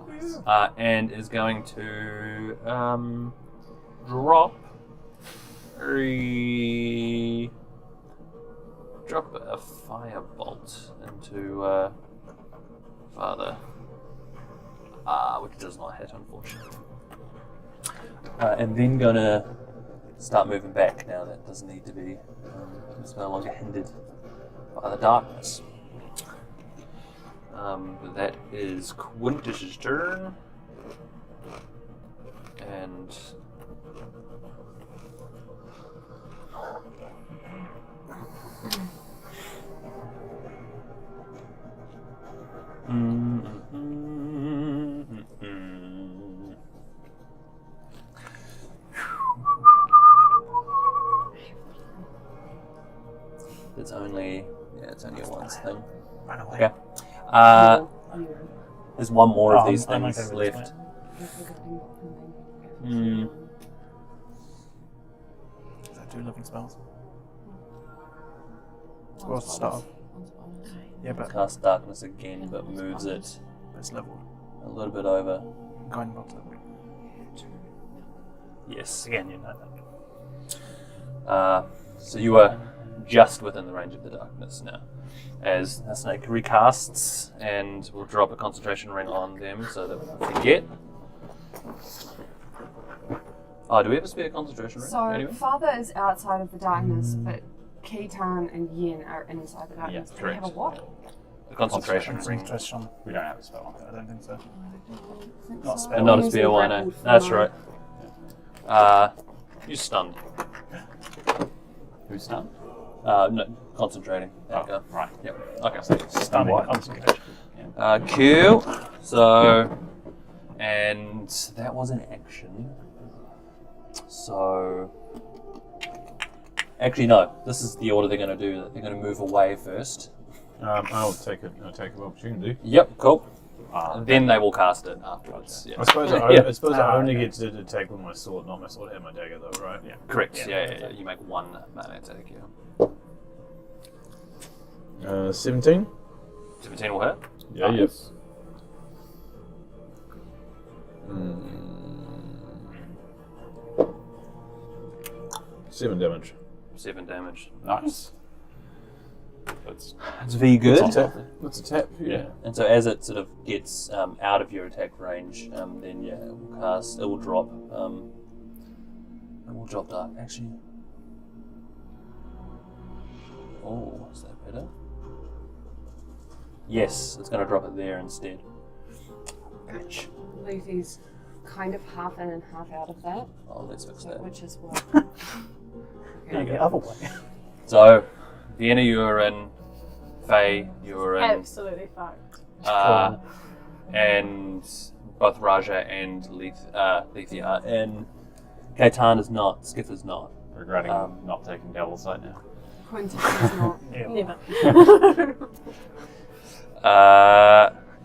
Speaker 2: Nice.
Speaker 1: And is going to drop a firebolt into Father, which does not hit, unfortunately. And then gonna start moving back now. That doesn't need to be. It's no longer hindered by the darkness. That is Quintus's turn. And it's only a once thing.
Speaker 3: Run away.
Speaker 1: Okay. There's one more of these
Speaker 3: I'm
Speaker 1: things
Speaker 3: okay with
Speaker 1: left.
Speaker 3: Is that 2 living spells? What's the start? Yeah, but
Speaker 1: Cast darkness again, but moves it
Speaker 3: it's leveled.
Speaker 1: a little bit over.
Speaker 3: Guiding bolt's leveled.
Speaker 1: Yes.
Speaker 3: Again, you know that.
Speaker 1: So you are just within the range of the darkness now. As a snake recasts, and we'll drop a concentration ring on them so that we don't forget. Oh, do we have a spare concentration ring?
Speaker 6: So,
Speaker 1: Anyway?
Speaker 6: Father is outside of the darkness, but Ketan and Yen are inside the darkness. Do we have a what?
Speaker 1: The concentration ring.
Speaker 3: Concentration.
Speaker 2: We don't have a spell.
Speaker 3: I don't think so.
Speaker 6: Not
Speaker 3: a spell.
Speaker 1: And not a
Speaker 6: Using
Speaker 1: spare one,
Speaker 6: grappled for
Speaker 1: That's
Speaker 6: mine.
Speaker 1: right. You're stunned.
Speaker 2: Who's done?
Speaker 1: No, concentrating. There you go.
Speaker 2: Right.
Speaker 1: Yep. Okay.
Speaker 3: Stunning concentration.
Speaker 1: Cool. So, and that was an action. So, actually, no. This is the order they're going to do. They're going to move away first.
Speaker 5: I'll take an opportunity.
Speaker 1: Yep. Cool.
Speaker 2: Ah,
Speaker 1: And then they will cast it afterwards. Yeah.
Speaker 5: I suppose I only get to attack with my sword, not my sword and my dagger, though, right? Yeah.
Speaker 1: Correct. Yeah. You make one melee attack. Yeah.
Speaker 5: 17.
Speaker 1: 17 will hit.
Speaker 5: Yeah.
Speaker 2: Nice.
Speaker 5: Yep. 7 damage.
Speaker 1: 7 damage.
Speaker 2: Nice. That's
Speaker 1: It's very good.
Speaker 5: That's a tap. That's a tap.
Speaker 1: Yeah. And so as it sort of gets out of your attack range, then it will cast. It will drop. It will drop dark. Actually. Oh, is that better? Yes, it's going to drop it there instead.
Speaker 6: Which Lucy's kind of half in and half out of that,
Speaker 1: Oh, let's fix that.
Speaker 6: which is what.
Speaker 3: Yeah, the other way.
Speaker 1: So, Vienna, you're in. Faye, you're in.
Speaker 4: Absolutely fucked.
Speaker 1: And both Raja and Lethia are in. Kaitan is not. Skiff is not.
Speaker 2: regretting not taking Devil's Sight now.
Speaker 6: Quintus is not.
Speaker 4: Never.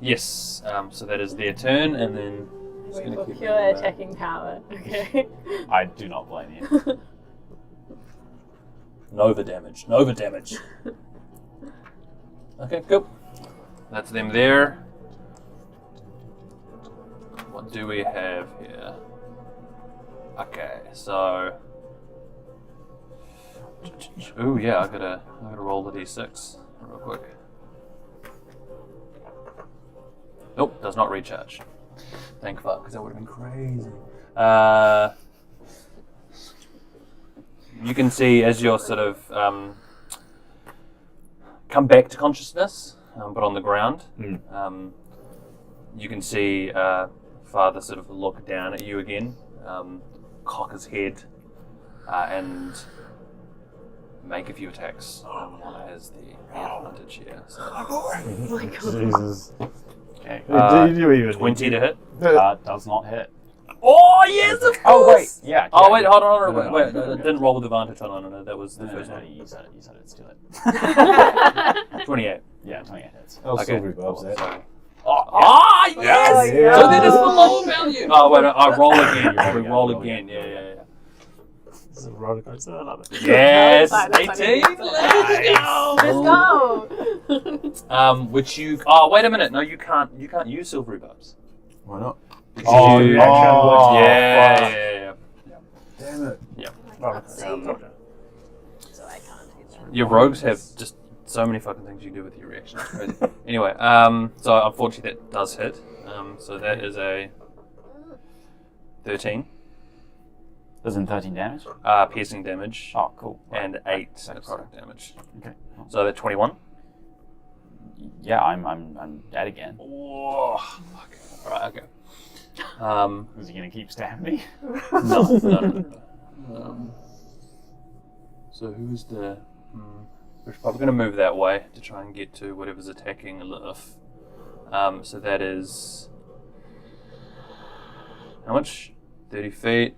Speaker 1: Yes. So that is their turn, and then. Just
Speaker 4: Wait
Speaker 1: gonna
Speaker 4: for
Speaker 1: keep
Speaker 4: pure
Speaker 1: them,
Speaker 4: attacking power. Okay.
Speaker 2: I do not blame you.
Speaker 1: Nova damage. Nova damage. Okay, cool. That's them there. What do we have here? Okay, so. Ooh, yeah, I gotta roll the d6 real quick. Nope, does not recharge. Thank fuck, because that would have been crazy. You can see as you're sort of come back to consciousness, but on the ground. You can see Father sort of look down at you again, cock his head, and make a few attacks. One has the advantage here. So.
Speaker 4: Oh my god.
Speaker 3: Jesus.
Speaker 2: Okay.
Speaker 3: Do you even
Speaker 1: 20 to hit.
Speaker 2: Does not hit.
Speaker 1: Oh yes, of course.
Speaker 2: Oh wait, yeah.
Speaker 1: Oh wait, hold on,
Speaker 2: No,
Speaker 1: wait. I didn't roll with advantage. Hold on, no, that was the first
Speaker 2: No,
Speaker 1: one.
Speaker 2: you said it. Still it.
Speaker 1: 28.
Speaker 2: Yeah, 28 hits.
Speaker 5: Oh,
Speaker 1: Okay.
Speaker 5: silvery bobs there.
Speaker 1: So, yes!
Speaker 3: Yeah.
Speaker 1: So then it's the lower value. Oh wait, I roll again.
Speaker 2: Yeah,
Speaker 1: We
Speaker 2: yeah,
Speaker 1: roll
Speaker 2: roll
Speaker 1: again. Yeah.
Speaker 3: This is a roller coaster. I love it.
Speaker 1: Yes,
Speaker 4: That's
Speaker 1: 18. Let's go.
Speaker 4: Let's go.
Speaker 1: Which you? Oh wait a minute. No, you can't. You can't use silvery bubs.
Speaker 5: Why not?
Speaker 3: Oh,
Speaker 1: You-
Speaker 3: reaction would-
Speaker 1: yeah.
Speaker 5: Damn it.
Speaker 3: Roller coaster.
Speaker 4: So I can't do that.
Speaker 1: Your rogues have just so many fucking things you do with your reaction. It's crazy. Anyway, so unfortunately that does hit. So that is a 13
Speaker 2: Does in 13 damage.
Speaker 1: piercing damage
Speaker 2: Oh, cool. Right.
Speaker 1: and 8
Speaker 2: Thanks.
Speaker 1: necrotic damage.
Speaker 2: Okay. Cool.
Speaker 1: So that 21.
Speaker 2: Yeah, I'm dead again.
Speaker 1: Oh, fuck. All right. Okay.
Speaker 2: Is he gonna keep stabbing me?
Speaker 1: No. So who's the? We're probably going to move that way to try and get to whatever's attacking Lilith. So that is how much? 30 feet.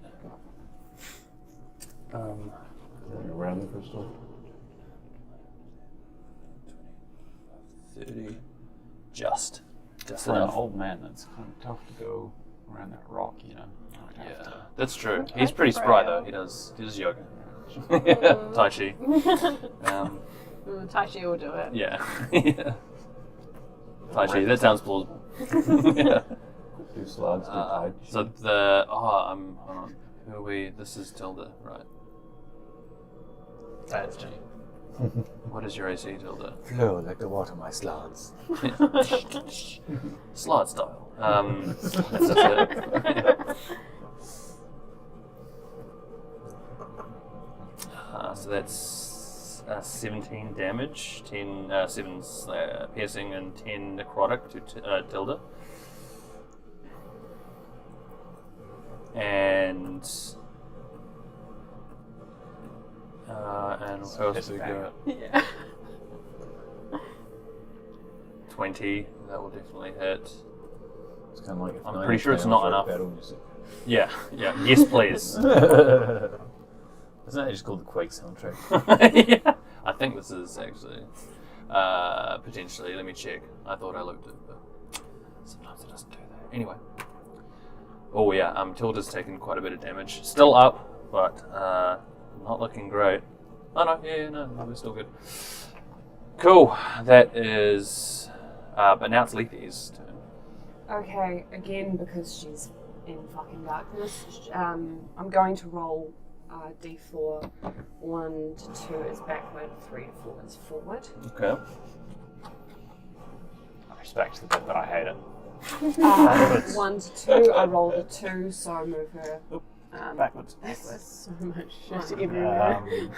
Speaker 5: Around the crystal.
Speaker 1: 30. Just
Speaker 2: For an
Speaker 1: enough.
Speaker 2: old man, that's kind of tough to go around that rock, you know. I'd have
Speaker 1: Yeah,
Speaker 2: to-
Speaker 1: that's true. He's pretty spry though. He does yoga. Tai Chi.
Speaker 4: Tai Chi will do it.
Speaker 1: Yeah. Yeah. Tai Chi. That sounds plausible. Yeah.
Speaker 5: Two slugs,
Speaker 1: So the hold on. Who are we? This is Tilda, right?
Speaker 3: That's G.
Speaker 1: What is your AC, Tilda?
Speaker 5: flow like the water, my slugs.
Speaker 1: Slide style. That's it. So that's 17 damage, 10 7 piercing, and 10 necrotic to Tilda. And who else do we got?
Speaker 4: Yeah.
Speaker 1: 20. That will definitely hit.
Speaker 5: It's kind of like if
Speaker 1: I'm
Speaker 5: Nine
Speaker 1: pretty sure
Speaker 5: was
Speaker 1: it's
Speaker 5: playing
Speaker 1: not
Speaker 5: off-road
Speaker 1: enough.
Speaker 5: battle music.
Speaker 1: Yeah. Yes, please.
Speaker 5: Isn't that just called the Quake soundtrack?
Speaker 1: Yeah. I think this is actually potentially. Let me check. I thought I looked it, but sometimes it doesn't do that. Anyway. Oh yeah. Tilda's taken quite a bit of damage. Still up, but not looking great. Oh no. Yeah. No. We're still good. Cool. That is. But now it's Lethe's turn.
Speaker 6: Okay, again, because she's in fucking darkness, I'm going to roll d4. 1 to 2 is backward, 3 to 4 is forward.
Speaker 1: Okay.
Speaker 2: I respect the bit, but I hate it.
Speaker 6: 1 to 2, I rolled a 2, so I move her
Speaker 3: Backwards.
Speaker 6: backwards.
Speaker 4: So much shit
Speaker 6: Right.
Speaker 4: everywhere.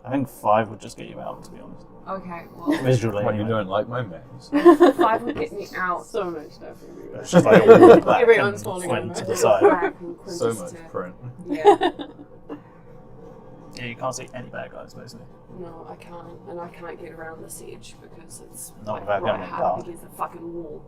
Speaker 3: I think 5 would just get you out, to be honest.
Speaker 6: Okay, well,
Speaker 3: Visually.
Speaker 5: When you
Speaker 3: anyway.
Speaker 5: don't like my maze.
Speaker 6: 5 would get me out.
Speaker 4: So much stuff everywhere.
Speaker 3: It's just like a wall back
Speaker 4: Everyone's
Speaker 3: and
Speaker 4: falling
Speaker 3: Quinn
Speaker 4: over.
Speaker 3: to the side.
Speaker 6: Back and Quinn
Speaker 5: So
Speaker 6: just
Speaker 5: much
Speaker 6: to-
Speaker 5: print.
Speaker 6: Yeah,
Speaker 3: Yeah, you can't see any bad guys, basically.
Speaker 6: no, I can't, and I can't get around this edge because it's
Speaker 3: Not
Speaker 6: like
Speaker 3: without
Speaker 6: right
Speaker 3: going
Speaker 6: hard
Speaker 3: dark.
Speaker 6: against the fucking wall.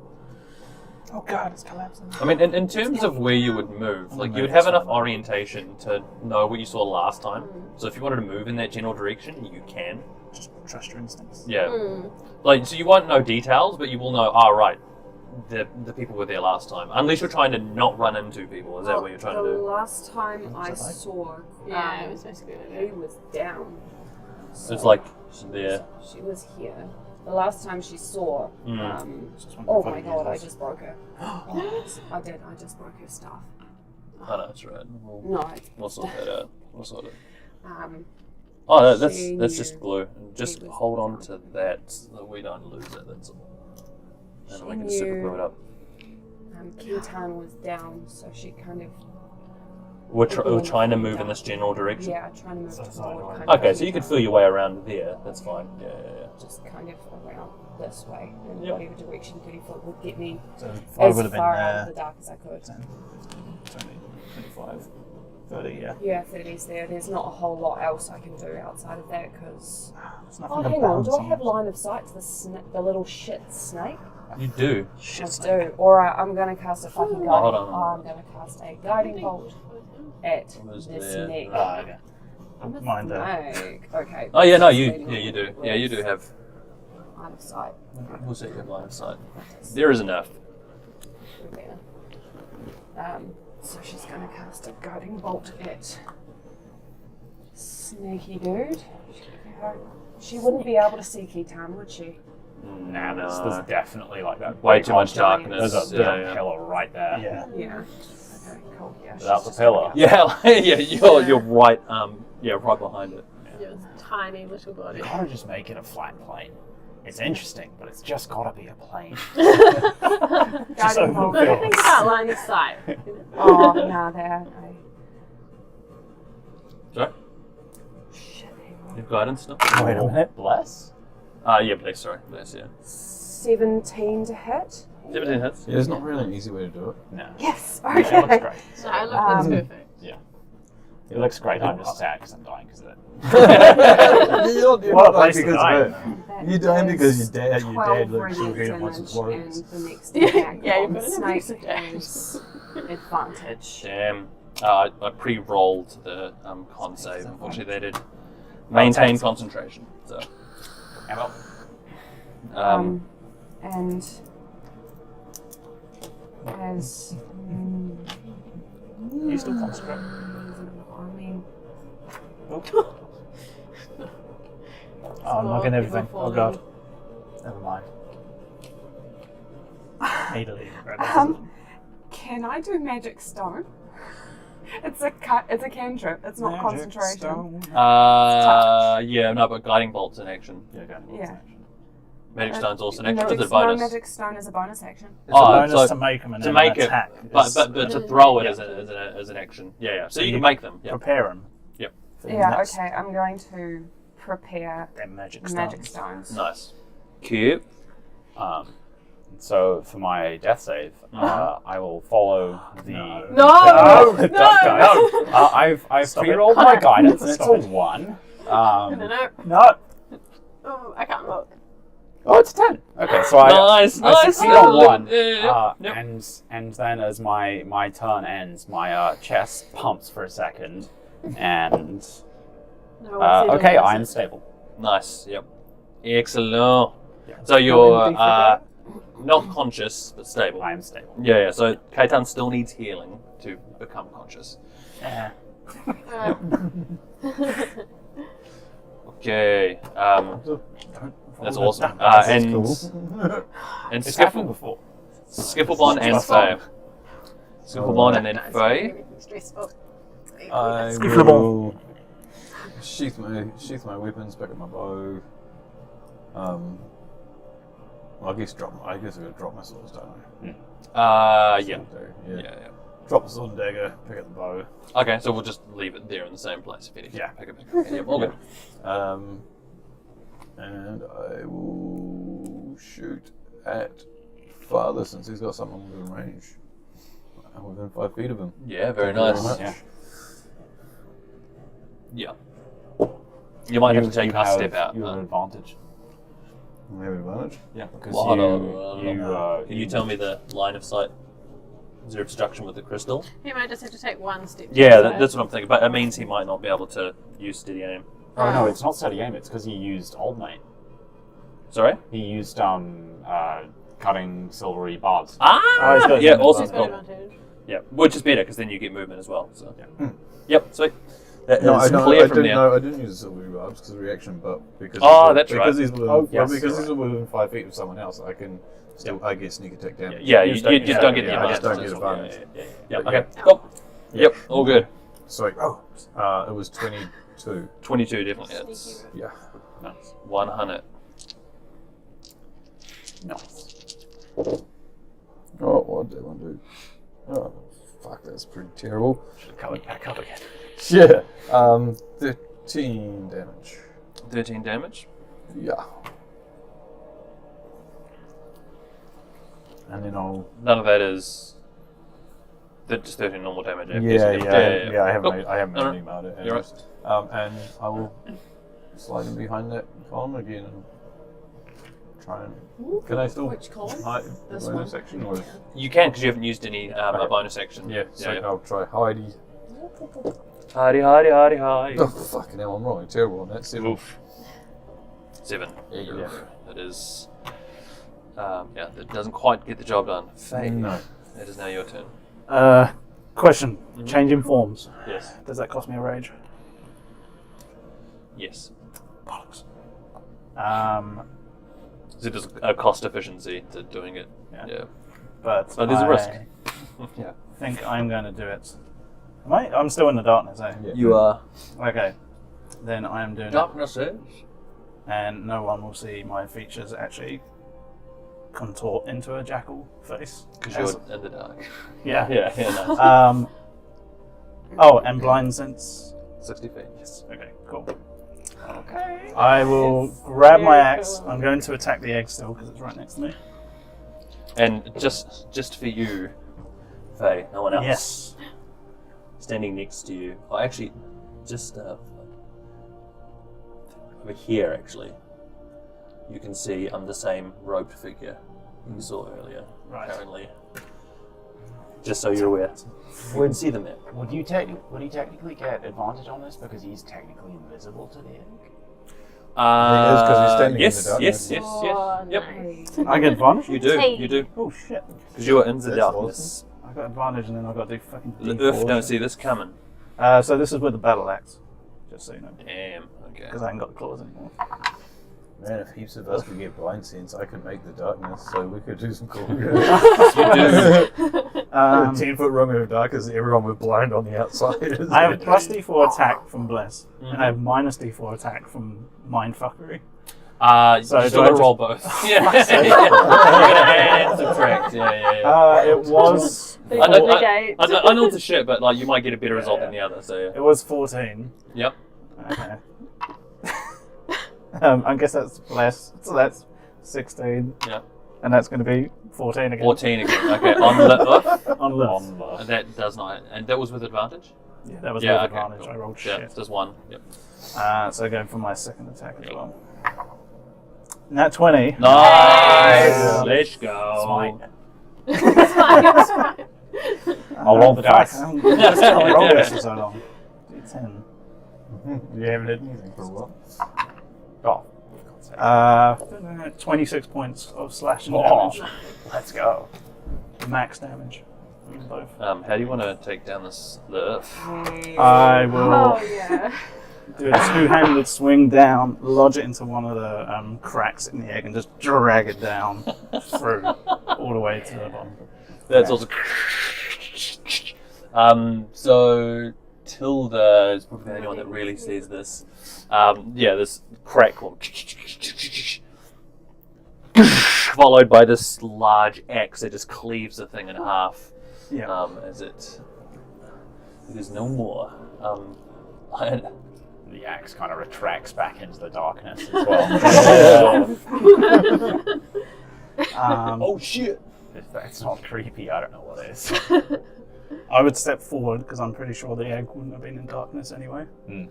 Speaker 3: Oh god, it's collapsing.
Speaker 1: I mean, in terms of where you would move, like you would have enough orientation to know what you saw last time. So if you wanted to move in that general direction, you can.
Speaker 3: Just trust your instincts.
Speaker 1: Yeah. Like, so you won't know details, but you will know. Oh, right. The people were there last time. Unless you're trying to not run into people. Is that what you're trying to
Speaker 6: The
Speaker 1: do?
Speaker 6: last time I saw,
Speaker 4: Yeah, it was basically like
Speaker 6: he
Speaker 4: that.
Speaker 6: was down.
Speaker 1: So it's like there.
Speaker 6: She was here. The last time she saw,
Speaker 3: Just one
Speaker 6: oh
Speaker 3: fucking
Speaker 6: my god, I
Speaker 3: useless.
Speaker 6: just broke her. I did, I just broke her staff.
Speaker 1: Oh, no, that's right.
Speaker 6: No,
Speaker 1: We'll sort that out. We'll sort it.
Speaker 6: she
Speaker 1: That's
Speaker 6: knew
Speaker 1: just glue. Just
Speaker 6: he was
Speaker 1: hold on
Speaker 6: down.
Speaker 1: to that so that we don't lose it. That's all. And
Speaker 6: She
Speaker 1: we can super
Speaker 6: knew-
Speaker 1: glue it up.
Speaker 6: Kintan was down, so she kind of,
Speaker 1: We're trying to move in this general direction.
Speaker 6: yeah, trying to move
Speaker 3: So
Speaker 6: toward.
Speaker 3: sideways.
Speaker 6: Kind
Speaker 1: Okay,
Speaker 6: of
Speaker 1: so you could feel your way around there. That's fine. Yeah.
Speaker 6: just kind of around this way, in
Speaker 1: Yep.
Speaker 6: whatever direction 30 foot would get me
Speaker 3: So 5
Speaker 6: as
Speaker 3: would have been
Speaker 6: far out of
Speaker 3: there.
Speaker 6: the dark as I could.
Speaker 3: 10, 15, 20, 25, 30, yeah.
Speaker 6: Yeah, 30's there. There's not a whole lot else I can do outside of that because.
Speaker 3: There's nothing
Speaker 6: Oh,
Speaker 3: to
Speaker 6: hang on. Do I
Speaker 3: balance
Speaker 6: have line of sight to the little shit snake?
Speaker 1: You do.
Speaker 3: Shit
Speaker 6: I
Speaker 3: snake.
Speaker 6: do. Or I'm going to cast a fucking guiding.
Speaker 1: hold on.
Speaker 6: I'm going to cast a guiding bolt at
Speaker 1: Almost
Speaker 6: the
Speaker 1: there.
Speaker 6: snake.
Speaker 3: Ah, okay.
Speaker 6: I'm a
Speaker 3: Mind that.
Speaker 6: snake. Okay.
Speaker 1: Oh yeah, no,
Speaker 6: She's
Speaker 1: you
Speaker 6: leading
Speaker 1: yeah
Speaker 6: on
Speaker 1: you do.
Speaker 6: with
Speaker 1: Yeah, you do have.
Speaker 6: line of sight.
Speaker 1: We'll see your line of sight. There is enough.
Speaker 6: There. So she's going to cast a guiding bolt at Sneaky Dude. She wouldn't be able to see Kitan, would she?
Speaker 2: Nah, there's definitely like that.
Speaker 1: Way
Speaker 2: big
Speaker 1: too much
Speaker 2: object.
Speaker 1: darkness.
Speaker 2: There's a
Speaker 1: Yeah.
Speaker 2: pillar right there.
Speaker 3: Yeah.
Speaker 6: Yeah. Okay, cool. Yeah. she's
Speaker 2: Without the
Speaker 6: just gonna
Speaker 2: pillar.
Speaker 6: cast-
Speaker 1: Yeah, you're right. Right behind it.
Speaker 4: Your tiny little body.
Speaker 2: You gotta just make it a flat plane. It's interesting, but it's just gotta be a plane.
Speaker 6: Guiding bolt.
Speaker 4: Look, think about line of sight.
Speaker 6: Oh, no, there. No.
Speaker 1: Sorry,
Speaker 6: Shit, hang on.
Speaker 1: your guidance stuff.
Speaker 3: Wait a minute.
Speaker 2: Bless?
Speaker 1: Yeah, please. Sorry, please. Yeah.
Speaker 6: 17 to hit.
Speaker 1: 17 hits.
Speaker 5: Yeah, there's not really an easy way to do it.
Speaker 2: No.
Speaker 6: Yes.
Speaker 2: Yeah, it looks
Speaker 6: Okay.
Speaker 2: great.
Speaker 4: No, it looks perfect.
Speaker 2: It looks great. I'm just sad because I'm dying because of it.
Speaker 5: You're
Speaker 3: What a
Speaker 5: not
Speaker 3: place
Speaker 5: dying
Speaker 3: to
Speaker 5: because
Speaker 3: die.
Speaker 5: of it.
Speaker 6: That
Speaker 5: You're dying
Speaker 6: is
Speaker 5: because your dad
Speaker 6: 12
Speaker 5: looks so
Speaker 6: radiant
Speaker 5: good at once it's
Speaker 6: damage,
Speaker 5: warriors.
Speaker 6: and the next
Speaker 4: Yeah,
Speaker 6: attack
Speaker 4: yeah, you've
Speaker 6: on
Speaker 4: got an
Speaker 6: Snake
Speaker 4: abuse damage.
Speaker 6: is advantage.
Speaker 1: Damn. I pre-rolled the con save. Unfortunately, they did maintain concentration. So.
Speaker 6: And as
Speaker 3: You still concentrate?
Speaker 6: I mean,
Speaker 3: Oh, I'm knocking everything.
Speaker 4: People
Speaker 3: Oh god. Never mind. Need to leave.
Speaker 6: can I do magic stone? It's a cantrip. It's not concentration.
Speaker 1: Yeah, no, but guiding bolt's an action.
Speaker 6: Yeah.
Speaker 1: Magic stone's also an action.
Speaker 6: Magic,
Speaker 1: It's a bonus.
Speaker 6: No, magic stone is a bonus action.
Speaker 3: It's a bonus
Speaker 1: so
Speaker 3: to make them and
Speaker 1: to
Speaker 3: then
Speaker 1: make
Speaker 3: an
Speaker 1: it,
Speaker 3: attack.
Speaker 1: but
Speaker 3: is
Speaker 1: to throw it as an action. Yeah. So you can make them. Yeah.
Speaker 3: prepare them.
Speaker 1: Yep.
Speaker 6: Yeah. Okay. I'm going to prepare
Speaker 3: They're magic stones.
Speaker 6: magic stones.
Speaker 1: Nice. Cute.
Speaker 2: So for my death save, I will follow the.
Speaker 4: No!
Speaker 3: No!
Speaker 4: No!
Speaker 2: No. I've
Speaker 3: Stop
Speaker 2: pre-rolled
Speaker 3: it.
Speaker 2: my guidance and it's
Speaker 3: Stop
Speaker 2: a
Speaker 3: it.
Speaker 2: 1.
Speaker 4: No.
Speaker 3: No!
Speaker 4: Oh, I can't look.
Speaker 2: Oh, it's 10. Okay, so I succeed
Speaker 1: Oh,
Speaker 2: on 1.
Speaker 1: Yep.
Speaker 2: And then as my turn ends, my chest pumps for a second, and
Speaker 4: No one said
Speaker 2: okay,
Speaker 4: it.
Speaker 2: I'm stable.
Speaker 1: Nice. Yep. Excellent. So you're not conscious but stable.
Speaker 2: I am stable.
Speaker 1: Yeah. So Kaitan still needs healing to become conscious. Okay. That's awesome. And
Speaker 2: It's happened
Speaker 1: Skiffle,
Speaker 2: before.
Speaker 1: Skifflebon and Faye. Skifflebon and then Faye.
Speaker 4: Stressful.
Speaker 5: I
Speaker 3: Skiffleball.
Speaker 5: will sheath my weapons, pick up my bow. Well, I guess I gotta drop my swords, don't I?
Speaker 1: Yeah.
Speaker 5: Sword dagger,
Speaker 1: Yeah.
Speaker 5: Drop the sword and dagger, pick up the bow.
Speaker 1: Okay, so we'll just leave it there in the same place if anything.
Speaker 3: Yeah.
Speaker 1: Pick it back up. Yep, all good.
Speaker 5: And I will shoot at father since he's got someone within range. I'm within 5 feet of him.
Speaker 1: Yeah, very
Speaker 5: Thank you
Speaker 1: nice.
Speaker 5: very much.
Speaker 1: Yeah. You might have to take a
Speaker 2: have,
Speaker 1: step out.
Speaker 2: You have an advantage.
Speaker 5: I have advantage.
Speaker 2: Yeah, because
Speaker 1: Well, hold on. Can you
Speaker 2: you
Speaker 1: tell me the line of sight? Is there obstruction with the crystal?
Speaker 4: He might just have to take one step.
Speaker 1: Yeah,
Speaker 4: to the
Speaker 1: that's what I'm thinking. But it means he might not be able to use steady aim.
Speaker 2: Oh no, it's not steady aim. It's because he used Old Mate.
Speaker 1: Sorry?
Speaker 2: He used cutting silvery barbs.
Speaker 3: Oh, he's got
Speaker 1: Yeah,
Speaker 3: an
Speaker 1: awesome.
Speaker 4: He's got
Speaker 1: Cool.
Speaker 4: advantage.
Speaker 1: Yeah, which is better because then you get movement as well. So.
Speaker 2: Yeah.
Speaker 1: Yep, sweet. That
Speaker 5: No,
Speaker 1: is
Speaker 5: I
Speaker 1: clear from
Speaker 5: didn't.
Speaker 1: there.
Speaker 5: No, I didn't use the silvery barbs because of reaction, but because
Speaker 1: That's right.
Speaker 5: because he's within,
Speaker 2: yes,
Speaker 5: because
Speaker 2: you're
Speaker 5: he's within 5 feet of someone else, I can still I get sneak attack damage.
Speaker 1: Yeah, you just don't get the
Speaker 5: yeah, I
Speaker 1: advantage.
Speaker 5: just don't get advantage.
Speaker 1: Yeah,
Speaker 5: But
Speaker 1: okay, cool. Yep, all good.
Speaker 5: Sorry. It was 22.
Speaker 1: 22 definitely hits.
Speaker 5: Yeah.
Speaker 1: Nice. 100.
Speaker 2: Nice.
Speaker 5: Oh, what did one do? Oh, fuck, that's pretty terrible.
Speaker 2: Should have covered back up again.
Speaker 5: Yeah. 13 damage.
Speaker 1: 13 damage.
Speaker 5: Yeah. And then I'll.
Speaker 1: None of that is Just 13 normal damage.
Speaker 5: Yeah,
Speaker 1: Yeah.
Speaker 5: I haven't
Speaker 1: Cool.
Speaker 5: anything about it.
Speaker 1: You're right.
Speaker 5: And I will slide in behind that column again and try and. Can I still
Speaker 6: Which column?
Speaker 5: hide
Speaker 6: This
Speaker 5: the
Speaker 6: one?
Speaker 5: section? Or
Speaker 1: You can, because you haven't used any a bonus action.
Speaker 5: yeah, so I'll try hidey.
Speaker 1: Hidey.
Speaker 5: Oh, fucking hell, I'm rolling terrible on that. 7.
Speaker 1: Oof. 7.
Speaker 5: Yeah.
Speaker 1: That is. That doesn't quite get the job done. Faye,
Speaker 5: No.
Speaker 1: it is now your turn.
Speaker 3: Question. Changing forms.
Speaker 1: Yes.
Speaker 3: Does that cost me a rage?
Speaker 1: Yes.
Speaker 3: Bollocks.
Speaker 1: So there's a cost efficiency to doing it. Yeah.
Speaker 3: But
Speaker 1: Oh, there's a risk.
Speaker 3: Yeah. Think I'm going to do it. Am I? I'm still in the darkness, eh?
Speaker 5: Yeah.
Speaker 1: You are.
Speaker 3: Okay. Then I am doing
Speaker 1: Darkness is.
Speaker 3: it, and no one will see my features actually contort into a jackal face.
Speaker 1: Because
Speaker 3: As-
Speaker 1: you're in the dark.
Speaker 3: Yeah.
Speaker 1: Yeah, nice.
Speaker 3: Oh, and blind sense.
Speaker 1: 60 feet.
Speaker 3: Yes. Okay. Cool. Okay. I will grab my
Speaker 6: Very
Speaker 3: axe.
Speaker 6: cool.
Speaker 3: I'm going to attack the egg still because it's right next to me.
Speaker 1: And just for you, Faye, no one else.
Speaker 3: Yes.
Speaker 1: Standing next to you. Oh, actually, just over here, actually. You can see the same robed figure you saw earlier.
Speaker 3: Right.
Speaker 1: Apparently. Just so you're aware. Would see them there.
Speaker 2: Would you technically get advantage on this because he's technically invisible to the egg?
Speaker 5: because he's standing in
Speaker 1: yes,
Speaker 5: the darkness.
Speaker 1: yes.
Speaker 6: Oh,
Speaker 1: Yep.
Speaker 6: nice.
Speaker 3: I get advantage.
Speaker 1: You do.
Speaker 3: Oh shit!
Speaker 1: Because you are in the
Speaker 5: That's
Speaker 1: darkness.
Speaker 3: I got advantage, and then I got to do fucking.
Speaker 1: The
Speaker 3: D4
Speaker 1: earth don't
Speaker 3: shit.
Speaker 1: see this coming.
Speaker 3: So this is with the battle axe, just so you know,
Speaker 1: Damn. Okay.
Speaker 3: because I ain't got the claws anymore.
Speaker 5: Man, if heaps of us could get blind sense, I could make the darkness, so we could do some cool.
Speaker 1: You do.
Speaker 5: 10-foot rung of darkness, everyone was blind on the outside.
Speaker 3: I have plus D4 attack from Bless,
Speaker 1: Mhm.
Speaker 3: and I have minus D4 attack from Mindfuckery.
Speaker 1: So
Speaker 3: do
Speaker 1: you still
Speaker 3: I
Speaker 1: gotta
Speaker 3: just-
Speaker 1: roll both. Yeah. You're gonna add and subtract. Yeah.
Speaker 3: It was.
Speaker 6: They
Speaker 1: I know-
Speaker 6: negate.
Speaker 1: I know it's a shit, but like you might get a better result than the other. So yeah.
Speaker 3: It was 14.
Speaker 1: Yep.
Speaker 3: Okay. I guess that's Bless, so that's 16.
Speaker 1: Yeah.
Speaker 3: And that's going to be 14 again.
Speaker 1: 14 again. Okay. On the
Speaker 3: On Lilith.
Speaker 1: and that does not, and that was with advantage.
Speaker 3: Yeah, that was
Speaker 1: Yeah.
Speaker 3: with
Speaker 1: Okay.
Speaker 3: advantage.
Speaker 1: Cool.
Speaker 3: I rolled
Speaker 1: Yeah.
Speaker 3: shit.
Speaker 1: Just one. Yep.
Speaker 3: So going for my second attack as well. Nat 20.
Speaker 1: Nice.
Speaker 3: Yeah.
Speaker 1: Let's go.
Speaker 2: I'll roll the dice.
Speaker 3: I haven't rolled this for so long. D10.
Speaker 5: You haven't hit anything for a while.
Speaker 2: Oh,
Speaker 3: 26 points of slashing
Speaker 2: Oh.
Speaker 3: damage.
Speaker 2: let's go.
Speaker 3: Max damage. Both.
Speaker 1: How do you want to take down this the earth?
Speaker 3: I will
Speaker 6: Oh, yeah.
Speaker 3: do a two-handed swing down, lodge it into one of the cracks in the egg, and just drag it down through all the way to the bottom.
Speaker 1: That's also. So Tilda is probably the only one that really sees this. This crack will followed by this large axe that just cleaves the thing in half.
Speaker 3: Yeah.
Speaker 1: As it is no more.
Speaker 2: The axe kind of retracts back into the darkness as well.
Speaker 1: Oh shit!
Speaker 2: If that's not creepy, I don't know what is.
Speaker 3: I would step forward because I'm pretty sure the egg wouldn't have been in darkness anyway.
Speaker 2: Hmm.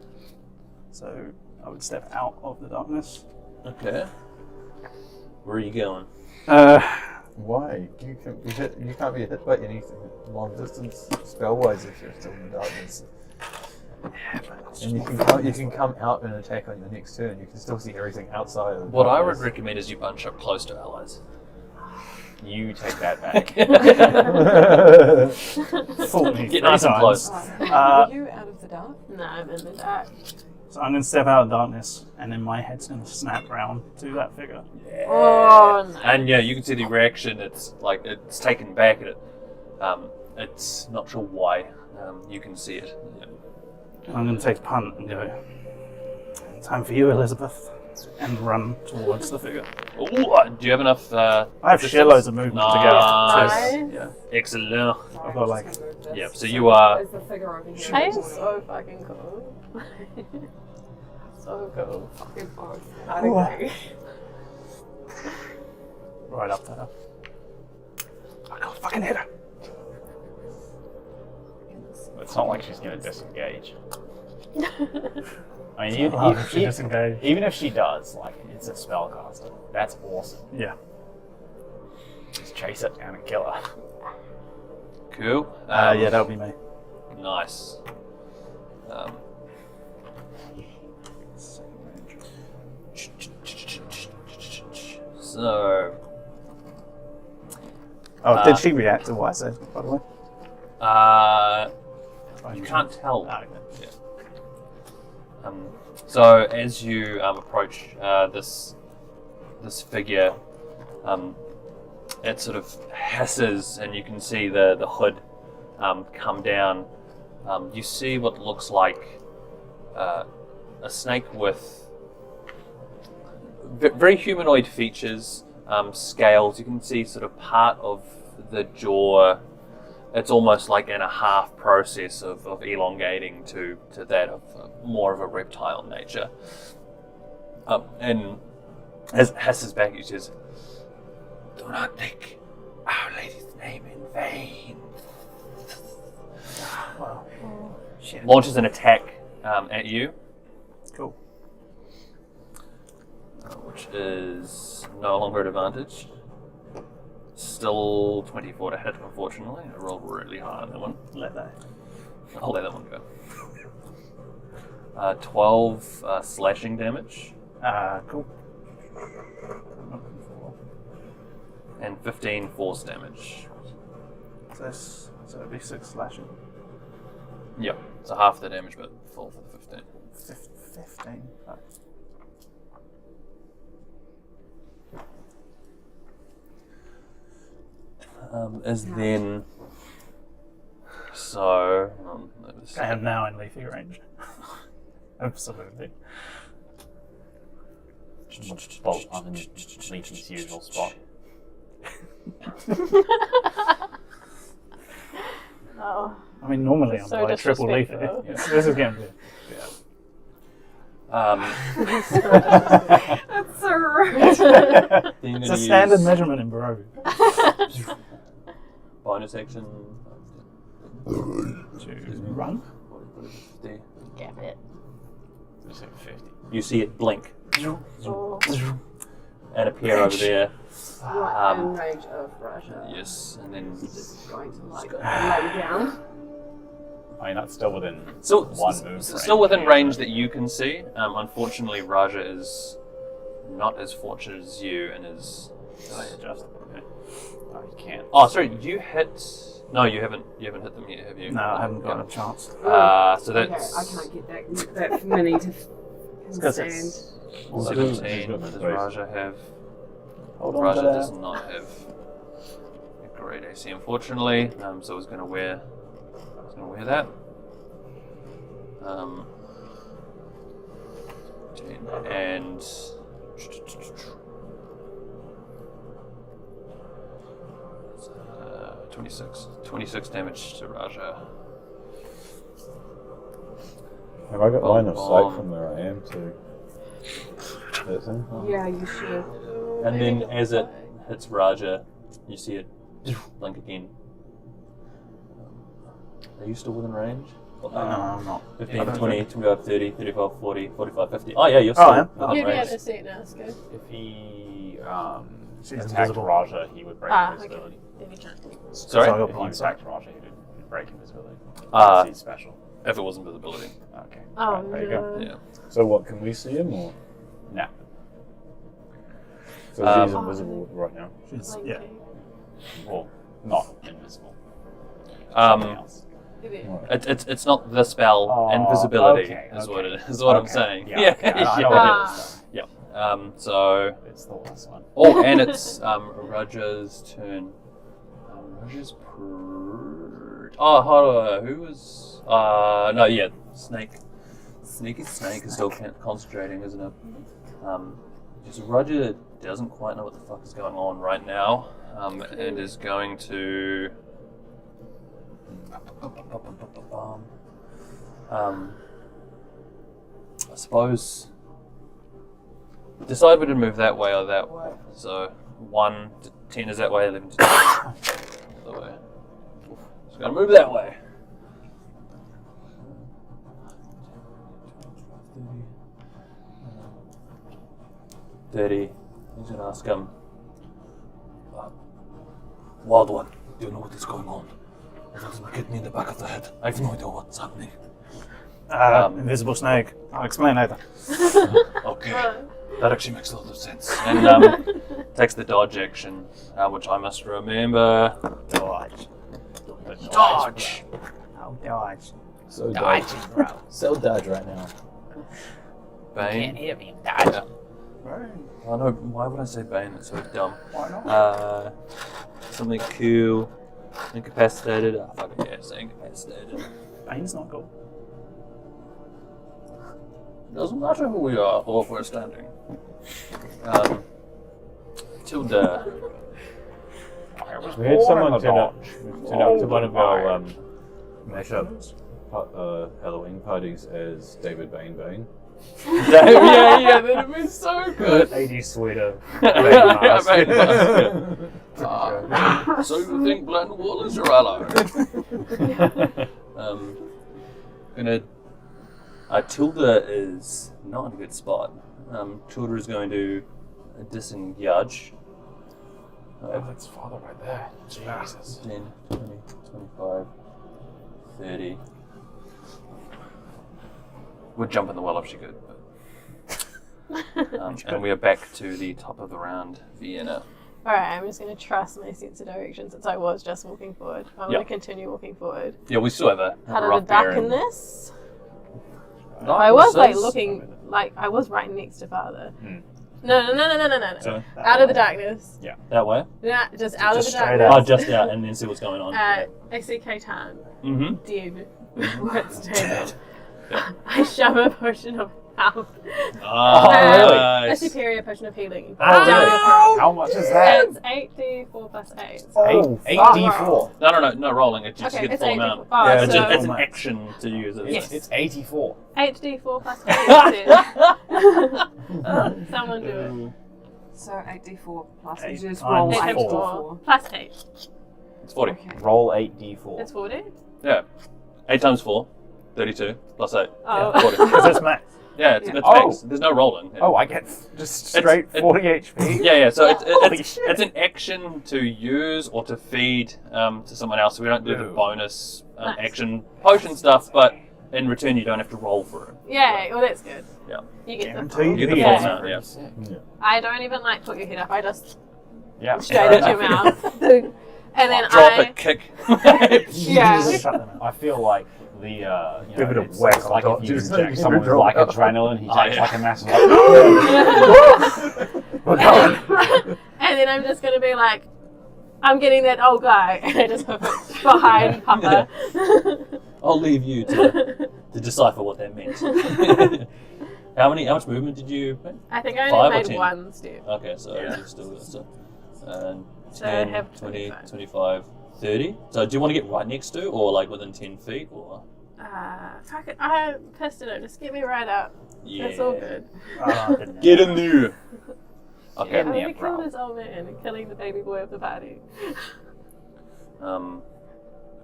Speaker 3: So I would step out of the darkness.
Speaker 1: Okay. Where are you going?
Speaker 5: Why? You can't be hit by anything long distance spell-wise if you're still in the darkness. And you can come out and attack on your next turn. You can still see everything outside of the
Speaker 1: What I would
Speaker 5: darkness.
Speaker 1: recommend is you bunch up close to allies.
Speaker 2: You take that back.
Speaker 3: Fought me
Speaker 1: Get
Speaker 3: 3
Speaker 1: nice and
Speaker 3: times.
Speaker 1: close.
Speaker 6: Are you out of the dark?
Speaker 4: No, I'm in the dark.
Speaker 3: So I'm going to step out of darkness, and then my head's going to snap round to that figure.
Speaker 4: Oh no.
Speaker 1: And yeah, you can see the reaction. It's like it's taken back at it. It's not sure why. You can see it. Yeah.
Speaker 3: And I'm going to take a punt and go, time for you, Elizabeth, and run towards the figure.
Speaker 1: Ooh, do you have enough?
Speaker 3: I have
Speaker 1: distance?
Speaker 3: shitloads of movement to get up.
Speaker 4: Nice.
Speaker 3: Yeah.
Speaker 1: Excellent.
Speaker 3: I've got like,
Speaker 1: Yeah, so you are.
Speaker 6: Is the figure over here?
Speaker 4: I am so fucking cool. So cool.
Speaker 6: Fucking both. I agree.
Speaker 3: right up to her. I can't fucking hit her.
Speaker 2: It's not like she's going to disengage. I mean,
Speaker 3: If she disengage.
Speaker 2: even if she does, like, it's a spellcaster. That's awesome.
Speaker 3: Yeah.
Speaker 2: Just chase it down and kill her.
Speaker 1: Cool.
Speaker 3: Yeah, that'll be me.
Speaker 1: Nice. So,
Speaker 3: Oh, did she react to what I said, by the way?
Speaker 1: you can't tell.
Speaker 3: Oh, okay.
Speaker 1: So as you approach this figure, it sort of hisses, and you can see the hood come down. You see what looks like a snake with very humanoid features, scales. You can see sort of part of the jaw. It's almost like in a half process of elongating to that of more of a reptile nature. And as it hisses back, he says, "Do not take Our Lady's name in vain."
Speaker 3: Wow. Shit.
Speaker 1: Launches an attack at you,
Speaker 3: Cool.
Speaker 1: which is no longer an advantage. Still 24 to hit, unfortunately. I rolled really hard on that one.
Speaker 3: Let that.
Speaker 1: I'll let that one go. 12 slashing damage
Speaker 3: Cool.
Speaker 1: and 15 force damage.
Speaker 3: So it'd be 6 slashing.
Speaker 1: Yep, so half the damage, but full for the 15.
Speaker 3: 15. Oh.
Speaker 1: Is then. So.
Speaker 3: I am now in leafy range. Absolutely.
Speaker 2: Bolt on in Leafy's usual spot.
Speaker 4: Oh.
Speaker 3: I mean, normally I'm
Speaker 4: So
Speaker 3: like triple leafy.
Speaker 4: disrespectful.
Speaker 3: This is getting weird.
Speaker 6: That's so rude.
Speaker 3: It's a standard measurement in Barovia.
Speaker 1: Bonus action.
Speaker 3: To run?
Speaker 1: There.
Speaker 4: Gap it.
Speaker 2: Just like 50.
Speaker 1: You see it blink
Speaker 4: Oh.
Speaker 1: and appear over there.
Speaker 6: Right in range of Raja.
Speaker 1: Yes, and then.
Speaker 6: Just going to like lay down.
Speaker 2: I mean, that's still within
Speaker 1: Still,
Speaker 2: one move.
Speaker 1: still within range that you can see. Unfortunately, Raja is not as fortunate as you and is.
Speaker 2: Did I adjust? Okay. Oh, you can't.
Speaker 1: Oh, sorry. You hit. No, you haven't. You haven't hit them yet, have you?
Speaker 3: No, I haven't got a chance.
Speaker 1: So
Speaker 6: Okay,
Speaker 1: that's
Speaker 6: I can't get that many to
Speaker 3: Because
Speaker 6: stand.
Speaker 3: it's
Speaker 1: 17. Does Raja have?
Speaker 3: hold on
Speaker 1: Raja
Speaker 3: to
Speaker 1: does
Speaker 3: that.
Speaker 1: not have a great AC, unfortunately. So I was going to wear. That. 10 and 26 damage to Raja.
Speaker 5: Have I got line of sight
Speaker 1: Bomb.
Speaker 5: from where I am to that thing?
Speaker 6: Yeah, you should.
Speaker 1: And then as it hits Raja, you see it blink again. Are you still within range?
Speaker 3: No, I'm not.
Speaker 1: 15, 20, 25, 30, 35, 40, 45, 50. Oh yeah, you're still
Speaker 3: I am?
Speaker 1: within
Speaker 4: You'd be
Speaker 1: range.
Speaker 4: able to see it now, it's good.
Speaker 2: If he
Speaker 3: She's
Speaker 2: attacked
Speaker 3: invisible.
Speaker 2: Raja, he would break
Speaker 4: Ah,
Speaker 2: invisibility.
Speaker 4: Then you can't.
Speaker 1: Sorry?
Speaker 3: So I got
Speaker 2: If he
Speaker 3: blind sight.
Speaker 2: attacked Raja, he would break invisibility. He's special.
Speaker 1: If it was invisibility.
Speaker 2: Okay.
Speaker 4: Oh,
Speaker 2: Right, there you go.
Speaker 1: Yeah.
Speaker 5: So what, can we see him or?
Speaker 2: No.
Speaker 5: So she's invisible right now.
Speaker 3: She's, yeah.
Speaker 4: Blinking.
Speaker 2: Well, not invisible. Something else.
Speaker 4: Maybe.
Speaker 1: It's not the spell,
Speaker 2: Oh,
Speaker 1: invisibility
Speaker 2: okay,
Speaker 1: is
Speaker 2: okay.
Speaker 1: what it is. What I'm
Speaker 2: Okay.
Speaker 1: saying.
Speaker 2: Yeah. Okay. I know what it is.
Speaker 1: Yeah. So.
Speaker 2: Though. It's the last one.
Speaker 1: Oh, and it's Raja's turn. Raja's. Oh, hold on. Who was? No, yeah, Snake. Sneaky Snake is still concentrating, isn't it? Just Raja doesn't quite know what the fuck is going on right now, and is going to. I suppose. Decide whether to move that way or that way. So 1 to 10 is that way, 11 to 10 the other way. So gonna move that way. 30. He's going to ask him, Wild One, do you know what is going on? It hit me in the back of the head. I have no idea what's happening.
Speaker 3: Invisible snake. I'll explain later.
Speaker 1: Okay, that actually makes a lot of sense. And takes the dodge action, which I must remember.
Speaker 3: Dodge.
Speaker 1: Dodge!
Speaker 3: Oh, dodge.
Speaker 5: So
Speaker 2: Dodge, bro.
Speaker 5: So dodge right now.
Speaker 1: Bane.
Speaker 2: hear me. Dodge.
Speaker 3: Right.
Speaker 1: Oh no, why would I say Bane? It's so dumb.
Speaker 3: Why not?
Speaker 1: Something cool. Incapacitated. Oh, fuck it, yeah, say incapacitated.
Speaker 3: Bane's not cool.
Speaker 1: Doesn't matter who we are or if we're standing. Tilda.
Speaker 5: We had someone turn up to one of our mashup Halloween parties as David Bane.
Speaker 1: yeah, that would be so good.
Speaker 3: 80s sweater.
Speaker 1: Yeah, Bane mask. So you think Black Wall is your ally? Tilda is not in a good spot. Tilda is going to disengage.
Speaker 2: That's father right there. Jesus.
Speaker 1: 10, 20, 25, 30. Would jump in the well if she could. But, and we are back to the top of the round, Vienna.
Speaker 4: Alright, I'm just going to trust my sense of direction since I was just walking forward. I'm going to continue walking forward.
Speaker 1: Yeah, we still have a
Speaker 4: How did
Speaker 1: rough
Speaker 4: the duck
Speaker 1: bearing.
Speaker 4: in this?
Speaker 1: No,
Speaker 4: I was like
Speaker 1: says-
Speaker 4: looking, like I was right next to father.
Speaker 2: Mm.
Speaker 4: No.
Speaker 1: So,
Speaker 4: Out of the darkness.
Speaker 1: that way?
Speaker 4: Yeah, just out
Speaker 3: Just
Speaker 4: of the
Speaker 3: straight
Speaker 4: darkness.
Speaker 1: Oh, just out and then see what's going on.
Speaker 4: I see Kaitan
Speaker 1: Mm-hmm.
Speaker 4: dead. What's David? I shove a potion of health. A superior potion of healing.
Speaker 2: How much is that?
Speaker 4: It's 8d4 plus 8.
Speaker 3: Oh,
Speaker 2: 8d4.
Speaker 1: No rolling. It just
Speaker 4: Okay,
Speaker 1: gets
Speaker 4: it's
Speaker 1: full
Speaker 4: 8d4.
Speaker 1: amount.
Speaker 4: Oh,
Speaker 3: Yeah,
Speaker 1: It's,
Speaker 4: so
Speaker 1: just, it's an
Speaker 3: Max.
Speaker 1: action to use it.
Speaker 4: Yes.
Speaker 2: It's 84.
Speaker 4: 8d4 plus 8. Someone do it.
Speaker 6: So 8d4 plus
Speaker 3: Eight
Speaker 6: you just
Speaker 3: times
Speaker 6: roll
Speaker 3: 8
Speaker 6: 8d4.
Speaker 4: 8d4 plus 8.
Speaker 1: It's 40.
Speaker 6: Okay.
Speaker 2: Roll 8d4.
Speaker 4: It's 40?
Speaker 1: Yeah. 8 times 4, 32, plus 8.
Speaker 4: Oh.
Speaker 1: Yeah, 40.
Speaker 3: Because it's max.
Speaker 1: Yeah, it's
Speaker 6: Yeah.
Speaker 1: max. There's no rolling. Yeah.
Speaker 2: Oh, I get just straight
Speaker 1: It's-
Speaker 2: 40 HP?
Speaker 1: Yeah, so
Speaker 3: Holy
Speaker 1: it's
Speaker 3: shit.
Speaker 1: it's an action to use or to feed to someone else. So we don't do the
Speaker 2: Ooh.
Speaker 1: bonus
Speaker 4: Nice.
Speaker 1: action potion stuff, but in return you don't have to roll for it.
Speaker 4: Yeah, well that's good.
Speaker 1: Yeah.
Speaker 4: You get the
Speaker 3: Guaranteed.
Speaker 1: You get the
Speaker 4: Yeah.
Speaker 1: full amount, yeah.
Speaker 4: I don't even like put your head up, I just
Speaker 2: Yeah.
Speaker 4: straight into your mouth. And then
Speaker 1: Drop
Speaker 4: I
Speaker 1: it, kick.
Speaker 4: Yeah.
Speaker 3: Shut them out.
Speaker 2: I feel like the, you
Speaker 3: Give it
Speaker 2: know,
Speaker 3: a
Speaker 2: it's
Speaker 3: whack
Speaker 2: like
Speaker 3: on
Speaker 2: if you
Speaker 3: top.
Speaker 2: inject
Speaker 3: Just
Speaker 2: someone with
Speaker 3: drop
Speaker 2: like
Speaker 3: it.
Speaker 2: adrenaline, he
Speaker 1: Oh,
Speaker 2: takes
Speaker 1: yeah.
Speaker 2: like a massive
Speaker 3: We're going.
Speaker 4: and then I'm just gonna be like, I'm getting that old guy, and I just hook it behind Papa.
Speaker 1: I'll leave you to decipher what that meant. How much movement did you make?
Speaker 4: I think I
Speaker 1: 5 or
Speaker 4: only made
Speaker 1: 10?
Speaker 4: one step.
Speaker 1: Okay, so
Speaker 3: Yeah.
Speaker 1: you're still good. So,
Speaker 4: So I
Speaker 1: 10,
Speaker 4: have
Speaker 1: 20,
Speaker 4: 25.
Speaker 1: 25, 30. So do you want to get right next to or like within 10 feet? Or
Speaker 4: Fuck it, I pissed it out. Just get me right up.
Speaker 1: yeah.
Speaker 4: It's all good.
Speaker 1: Get in there. Okay.
Speaker 4: I'm
Speaker 2: Yeah,
Speaker 4: gonna kill
Speaker 2: bro.
Speaker 4: this old man and killing the baby boy of the party.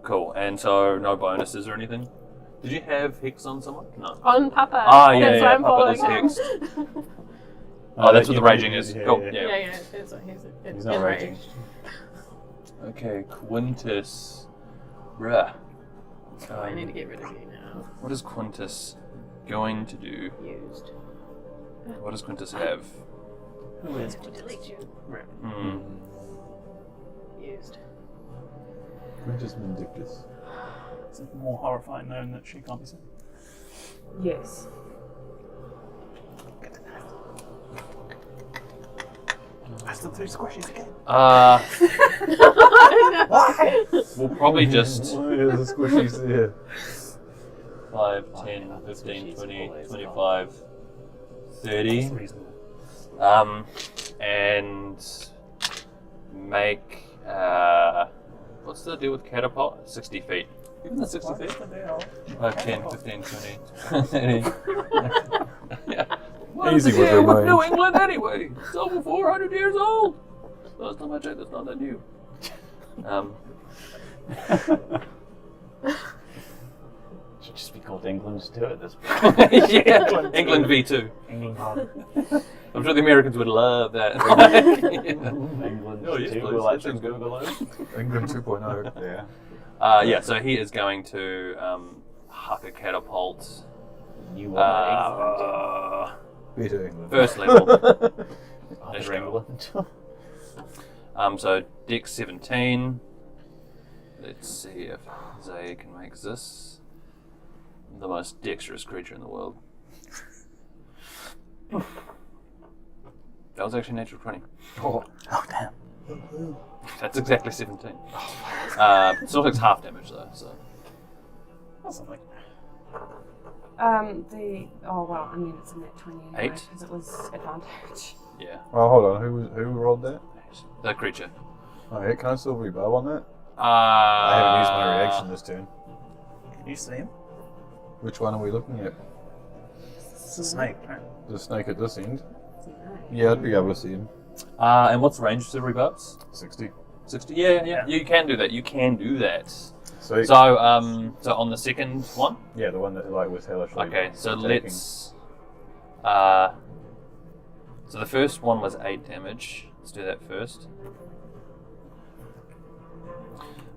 Speaker 1: Cool. And so no bonuses or anything? Did you have Hex on someone? No.
Speaker 4: On Papa.
Speaker 1: Ah, yeah,
Speaker 4: That's
Speaker 1: yeah,
Speaker 4: why I'm
Speaker 1: Papa is
Speaker 4: following him.
Speaker 1: hexed. Oh, that's what the raging is.
Speaker 3: Yeah,
Speaker 1: Cool.
Speaker 3: yeah.
Speaker 1: Yeah.
Speaker 4: Yeah, that's what
Speaker 2: He's not raging.
Speaker 4: enraged.
Speaker 1: Okay, Quintus. Bruh.
Speaker 4: Oh, I need to get rid of you now.
Speaker 1: What is Quintus going to do?
Speaker 4: Used.
Speaker 1: What does Quintus have?
Speaker 3: Who is
Speaker 4: Delete you.
Speaker 1: Hmm.
Speaker 4: Used.
Speaker 5: Quintus Vindictus.
Speaker 3: Is it more horrifying knowing that she can't be seen?
Speaker 6: Yes.
Speaker 3: That's the 2 squishies again.
Speaker 1: We'll probably just
Speaker 5: Oh, yeah, the squishies there.
Speaker 1: 5, 10, 15, 20, 25, 30.
Speaker 3: That's reasonable.
Speaker 1: And make what's the deal with catapult? 60 feet. Even the 60 feet? 5, 10, 15, 20, 30. Yeah. Well,
Speaker 5: Easy
Speaker 1: it's
Speaker 5: with
Speaker 1: here
Speaker 5: the range.
Speaker 1: New England anyway. It's over 400 years old. Last time I checked, it's not that new.
Speaker 2: Should just be called England to do it at this point.
Speaker 1: Yeah, England V2.
Speaker 3: England hard.
Speaker 1: I'm sure the Americans would love that.
Speaker 2: England
Speaker 1: Oh, yes,
Speaker 2: too.
Speaker 1: please.
Speaker 2: Will
Speaker 1: Yes,
Speaker 2: actually Google it.
Speaker 5: England 2.0.
Speaker 2: Yeah.
Speaker 1: Yeah, so he is going to huck a catapult.
Speaker 2: You are
Speaker 5: Better England.
Speaker 1: First level.
Speaker 2: England. England.
Speaker 1: So Dex 17. Let's see if Zay can make this the most dexterous creature in the world. That was actually natural 20.
Speaker 3: Oh damn.
Speaker 1: That's exactly 17. Still takes half damage though, so.
Speaker 3: That's something.
Speaker 6: Oh well, I mean it's a net 20 anyway,
Speaker 1: 8?
Speaker 6: because it was advantage.
Speaker 1: Yeah,
Speaker 5: Oh, hold on. Who rolled that?
Speaker 1: the creature.
Speaker 5: Oh, yeah. Can I still rebuff on that?
Speaker 1: I
Speaker 5: I haven't used my reaction this turn.
Speaker 3: Can you see him?
Speaker 5: Which one are we looking at?
Speaker 3: It's a snake, right?
Speaker 5: The snake at this end?
Speaker 6: It's a no.
Speaker 5: Yeah, I'd be able to see him.
Speaker 1: And what's the range to rebuffs?
Speaker 5: 60.
Speaker 1: 60? Yeah, you can do that. You can do that.
Speaker 5: So,
Speaker 1: So, so on the second one?
Speaker 5: yeah, the one that like was hellishly
Speaker 1: Okay, so
Speaker 5: attacking.
Speaker 1: let's. So the first one was 8 damage. Let's do that first.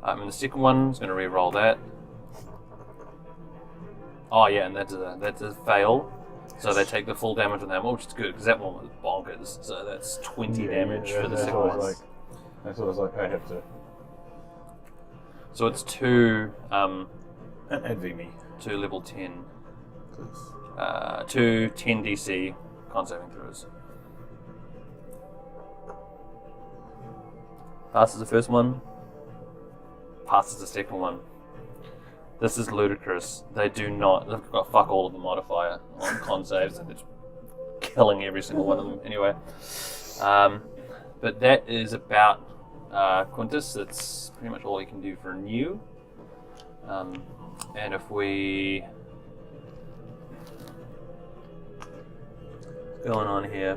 Speaker 1: And the second one is going to re-roll that. Oh yeah, and that's a fail. So they take the full damage on that one, which is good because that one was bonkers. So that's 20 damage for the
Speaker 5: that's
Speaker 1: second
Speaker 5: what I
Speaker 1: one.
Speaker 5: was like. That's what I was like. I have to.
Speaker 1: So it's two
Speaker 5: Envy me,
Speaker 1: level 10,
Speaker 5: please.
Speaker 1: 2 10 DC con saving throws. Passes the first one. Passes the second one. This is ludicrous. They do not. They've got fuck all of the modifier on con saves, and it's killing every single one of them anyway. But that is about Quintus. That's pretty much all he can do for new. And if we. What's going on here?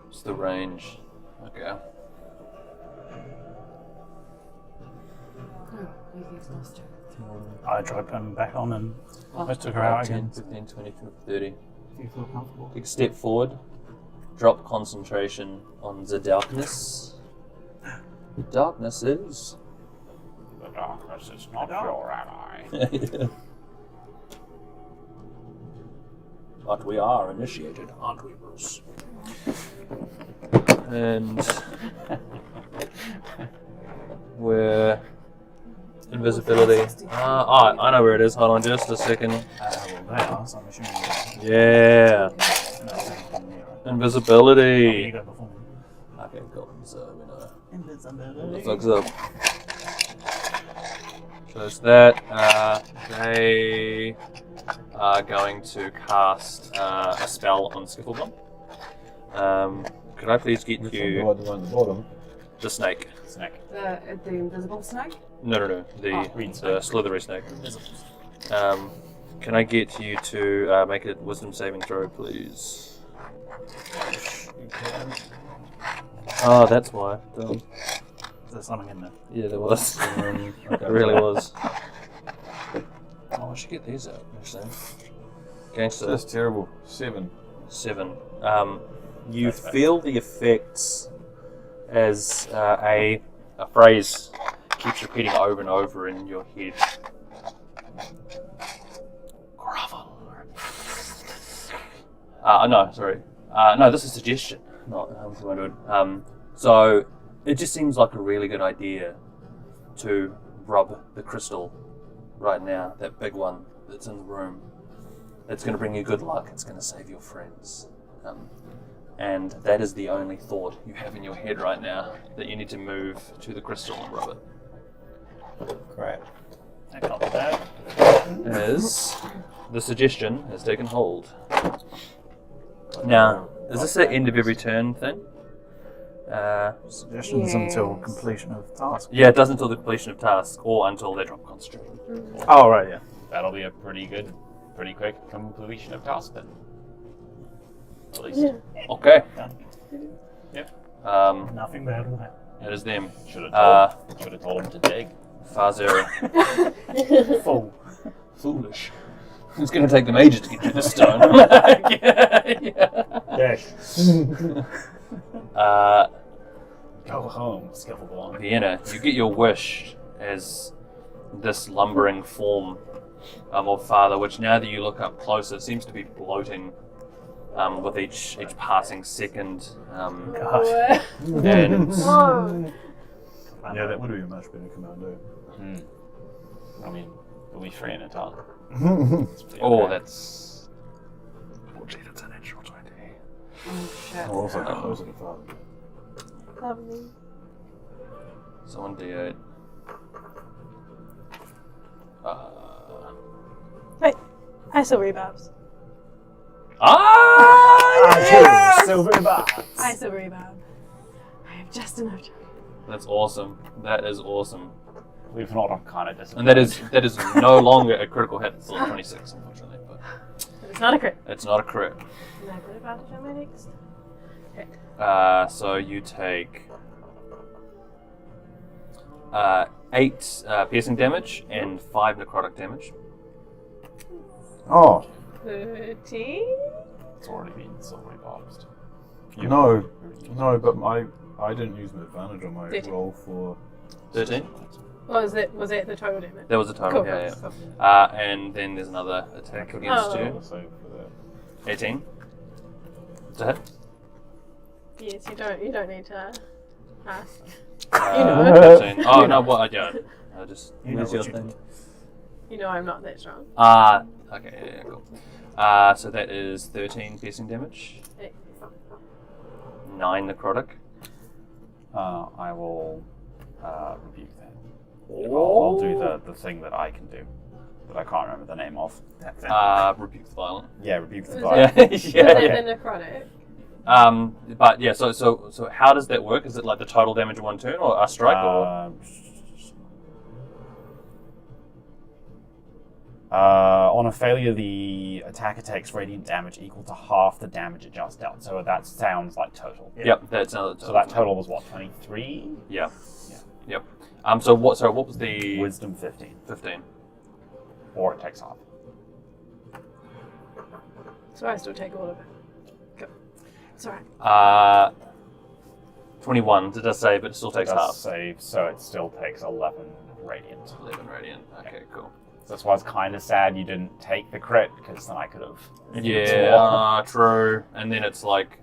Speaker 1: What's the range? Okay.
Speaker 6: Oh, you exhausted.
Speaker 3: I tried putting him back on and
Speaker 6: Oh.
Speaker 3: almost took her out
Speaker 1: 10,
Speaker 3: again.
Speaker 1: 15, 20, 30.
Speaker 3: If you feel comfortable.
Speaker 1: Take a step forward. Drop concentration on the darkness. The darkness is.
Speaker 2: The darkness is not your ally.
Speaker 1: But we are initiated, aren't we, Bruce? And we're invisibility. I know where it is. Hold on, just a second.
Speaker 3: Well, they are, so I'm assuming
Speaker 1: Yeah,
Speaker 3: you
Speaker 1: invisibility.
Speaker 3: go before me.
Speaker 1: Okay, cool. So we know what the
Speaker 3: Invisibility.
Speaker 1: fuck's up. So it's that. They are going to cast a spell on Skifflebomb. Could I please get
Speaker 5: Which
Speaker 1: you
Speaker 5: one? The one at the bottom.
Speaker 1: the snake?
Speaker 2: Snake.
Speaker 6: The invisible snake?
Speaker 1: No. The
Speaker 2: green
Speaker 1: slithery snake. Can I get you to make a wisdom saving throw, please?
Speaker 5: You can.
Speaker 1: Oh, that's why. Dumb.
Speaker 3: There's something in there.
Speaker 1: Yeah, there was.
Speaker 5: Okay.
Speaker 1: It really was. Oh, I should get these out, actually. Gangster.
Speaker 5: That's terrible. 7.
Speaker 1: 7. You feel the effects as a phrase keeps repeating over and over in your head. Grovel. No, sorry. No, this is suggestion. Not so it just seems like a really good idea to rub the crystal right now, that big one that's in the room. It's going to bring you good luck. It's going to save your friends. And that is the only thought you have in your head right now, that you need to move to the crystal and rub it.
Speaker 5: Crap.
Speaker 3: I can't do that.
Speaker 1: As the suggestion has taken hold. Now, is this the end of every turn thing?
Speaker 3: Suggestions until
Speaker 6: Yes.
Speaker 3: completion of task.
Speaker 1: Yeah, it does until the completion of task, or until they drop concentration.
Speaker 3: Oh, right, yeah.
Speaker 2: That'll be a pretty quick completion of task then. At least.
Speaker 4: Yeah.
Speaker 1: Okay.
Speaker 3: Done.
Speaker 2: Yep.
Speaker 3: Nothing bad will happen.
Speaker 1: It is them.
Speaker 2: Should have
Speaker 1: Uh,
Speaker 2: told him to dig.
Speaker 1: Fazera.
Speaker 3: Full.
Speaker 5: Foolish.
Speaker 1: It's going to take them ages to get through the stone.
Speaker 3: Yeah. Go home, skillful one.
Speaker 1: Vienna, you get your wish as this lumbering form of Father, which now that you look up closer seems to be bloating with each passing second.
Speaker 3: God.
Speaker 1: And
Speaker 4: Whoa.
Speaker 5: Yeah, that would be a much better commando.
Speaker 2: I mean, it'll be 3 in a ton.
Speaker 1: oh, that's unfortunately that's a natural 20.
Speaker 6: Oh shit.
Speaker 5: Oh, also closer to father.
Speaker 4: Lovely.
Speaker 1: So 1d8.
Speaker 4: Wait, I still rebabs.
Speaker 1: Yes!
Speaker 3: Silver bar.
Speaker 4: I still rebab. I have just enough time.
Speaker 1: That's awesome. That is awesome.
Speaker 2: Believe it or not, I'm kind of
Speaker 1: And
Speaker 2: disappointed.
Speaker 1: that is no longer a critical hit. It's still a 26, unfortunately. But
Speaker 4: But it's not a crit.
Speaker 1: it's not a crit.
Speaker 4: And I put advantage on my next hit.
Speaker 1: So you take 8 piercing damage and 5 necrotic damage.
Speaker 5: Oh,
Speaker 4: 13?
Speaker 2: It's already been silver boxed.
Speaker 5: no, but I didn't use my advantage on my
Speaker 4: 13.
Speaker 5: roll for.
Speaker 1: 13?
Speaker 4: Was it the total damage?
Speaker 1: That was a total,
Speaker 4: Cool.
Speaker 1: yeah.
Speaker 4: Cool.
Speaker 1: And then there's another attack against
Speaker 4: Oh.
Speaker 1: you.
Speaker 5: Save for that.
Speaker 1: 18. It's a hit.
Speaker 4: Yes, you don't need to ask.
Speaker 1: You
Speaker 4: know.
Speaker 1: 15. Oh, no, what? I just.
Speaker 3: You know
Speaker 1: where's your
Speaker 3: what you
Speaker 1: thing?
Speaker 4: You know I'm not that strong.
Speaker 1: Okay, yeah, cool. So that is 13 piercing damage,
Speaker 4: Hey.
Speaker 1: 9 necrotic.
Speaker 2: I will rebuke that. I'll do the thing that I can do, that I can't remember the name of.
Speaker 1: Rebuke the violent.
Speaker 2: Yeah, rebuke the
Speaker 4: Is
Speaker 2: vibe.
Speaker 1: Yeah,
Speaker 4: Is
Speaker 1: yeah.
Speaker 4: it the necrotic?
Speaker 1: But yeah, so how does that work? Is it like the total damage of one turn, or a strike, or?
Speaker 2: On a failure, the attacker takes radiant damage equal to half the damage it just dealt. So that sounds like total.
Speaker 1: Yep, that's another total.
Speaker 2: So that total was what, 23?
Speaker 1: Yeah.
Speaker 2: Yeah.
Speaker 1: Yep. So what? Sorry, what was the
Speaker 2: Wisdom 15.
Speaker 1: 15?
Speaker 2: Or it takes half.
Speaker 4: So I still take all of it. Go. It's alright.
Speaker 1: 21. It does save, but it still
Speaker 2: It
Speaker 1: takes
Speaker 2: does
Speaker 1: half.
Speaker 2: save, so it still takes 11 radiant.
Speaker 1: 11 radiant. Okay, cool.
Speaker 2: So that's why it's kind of sad you didn't take the crit, because then I could have.
Speaker 1: Yeah, true. And then it's like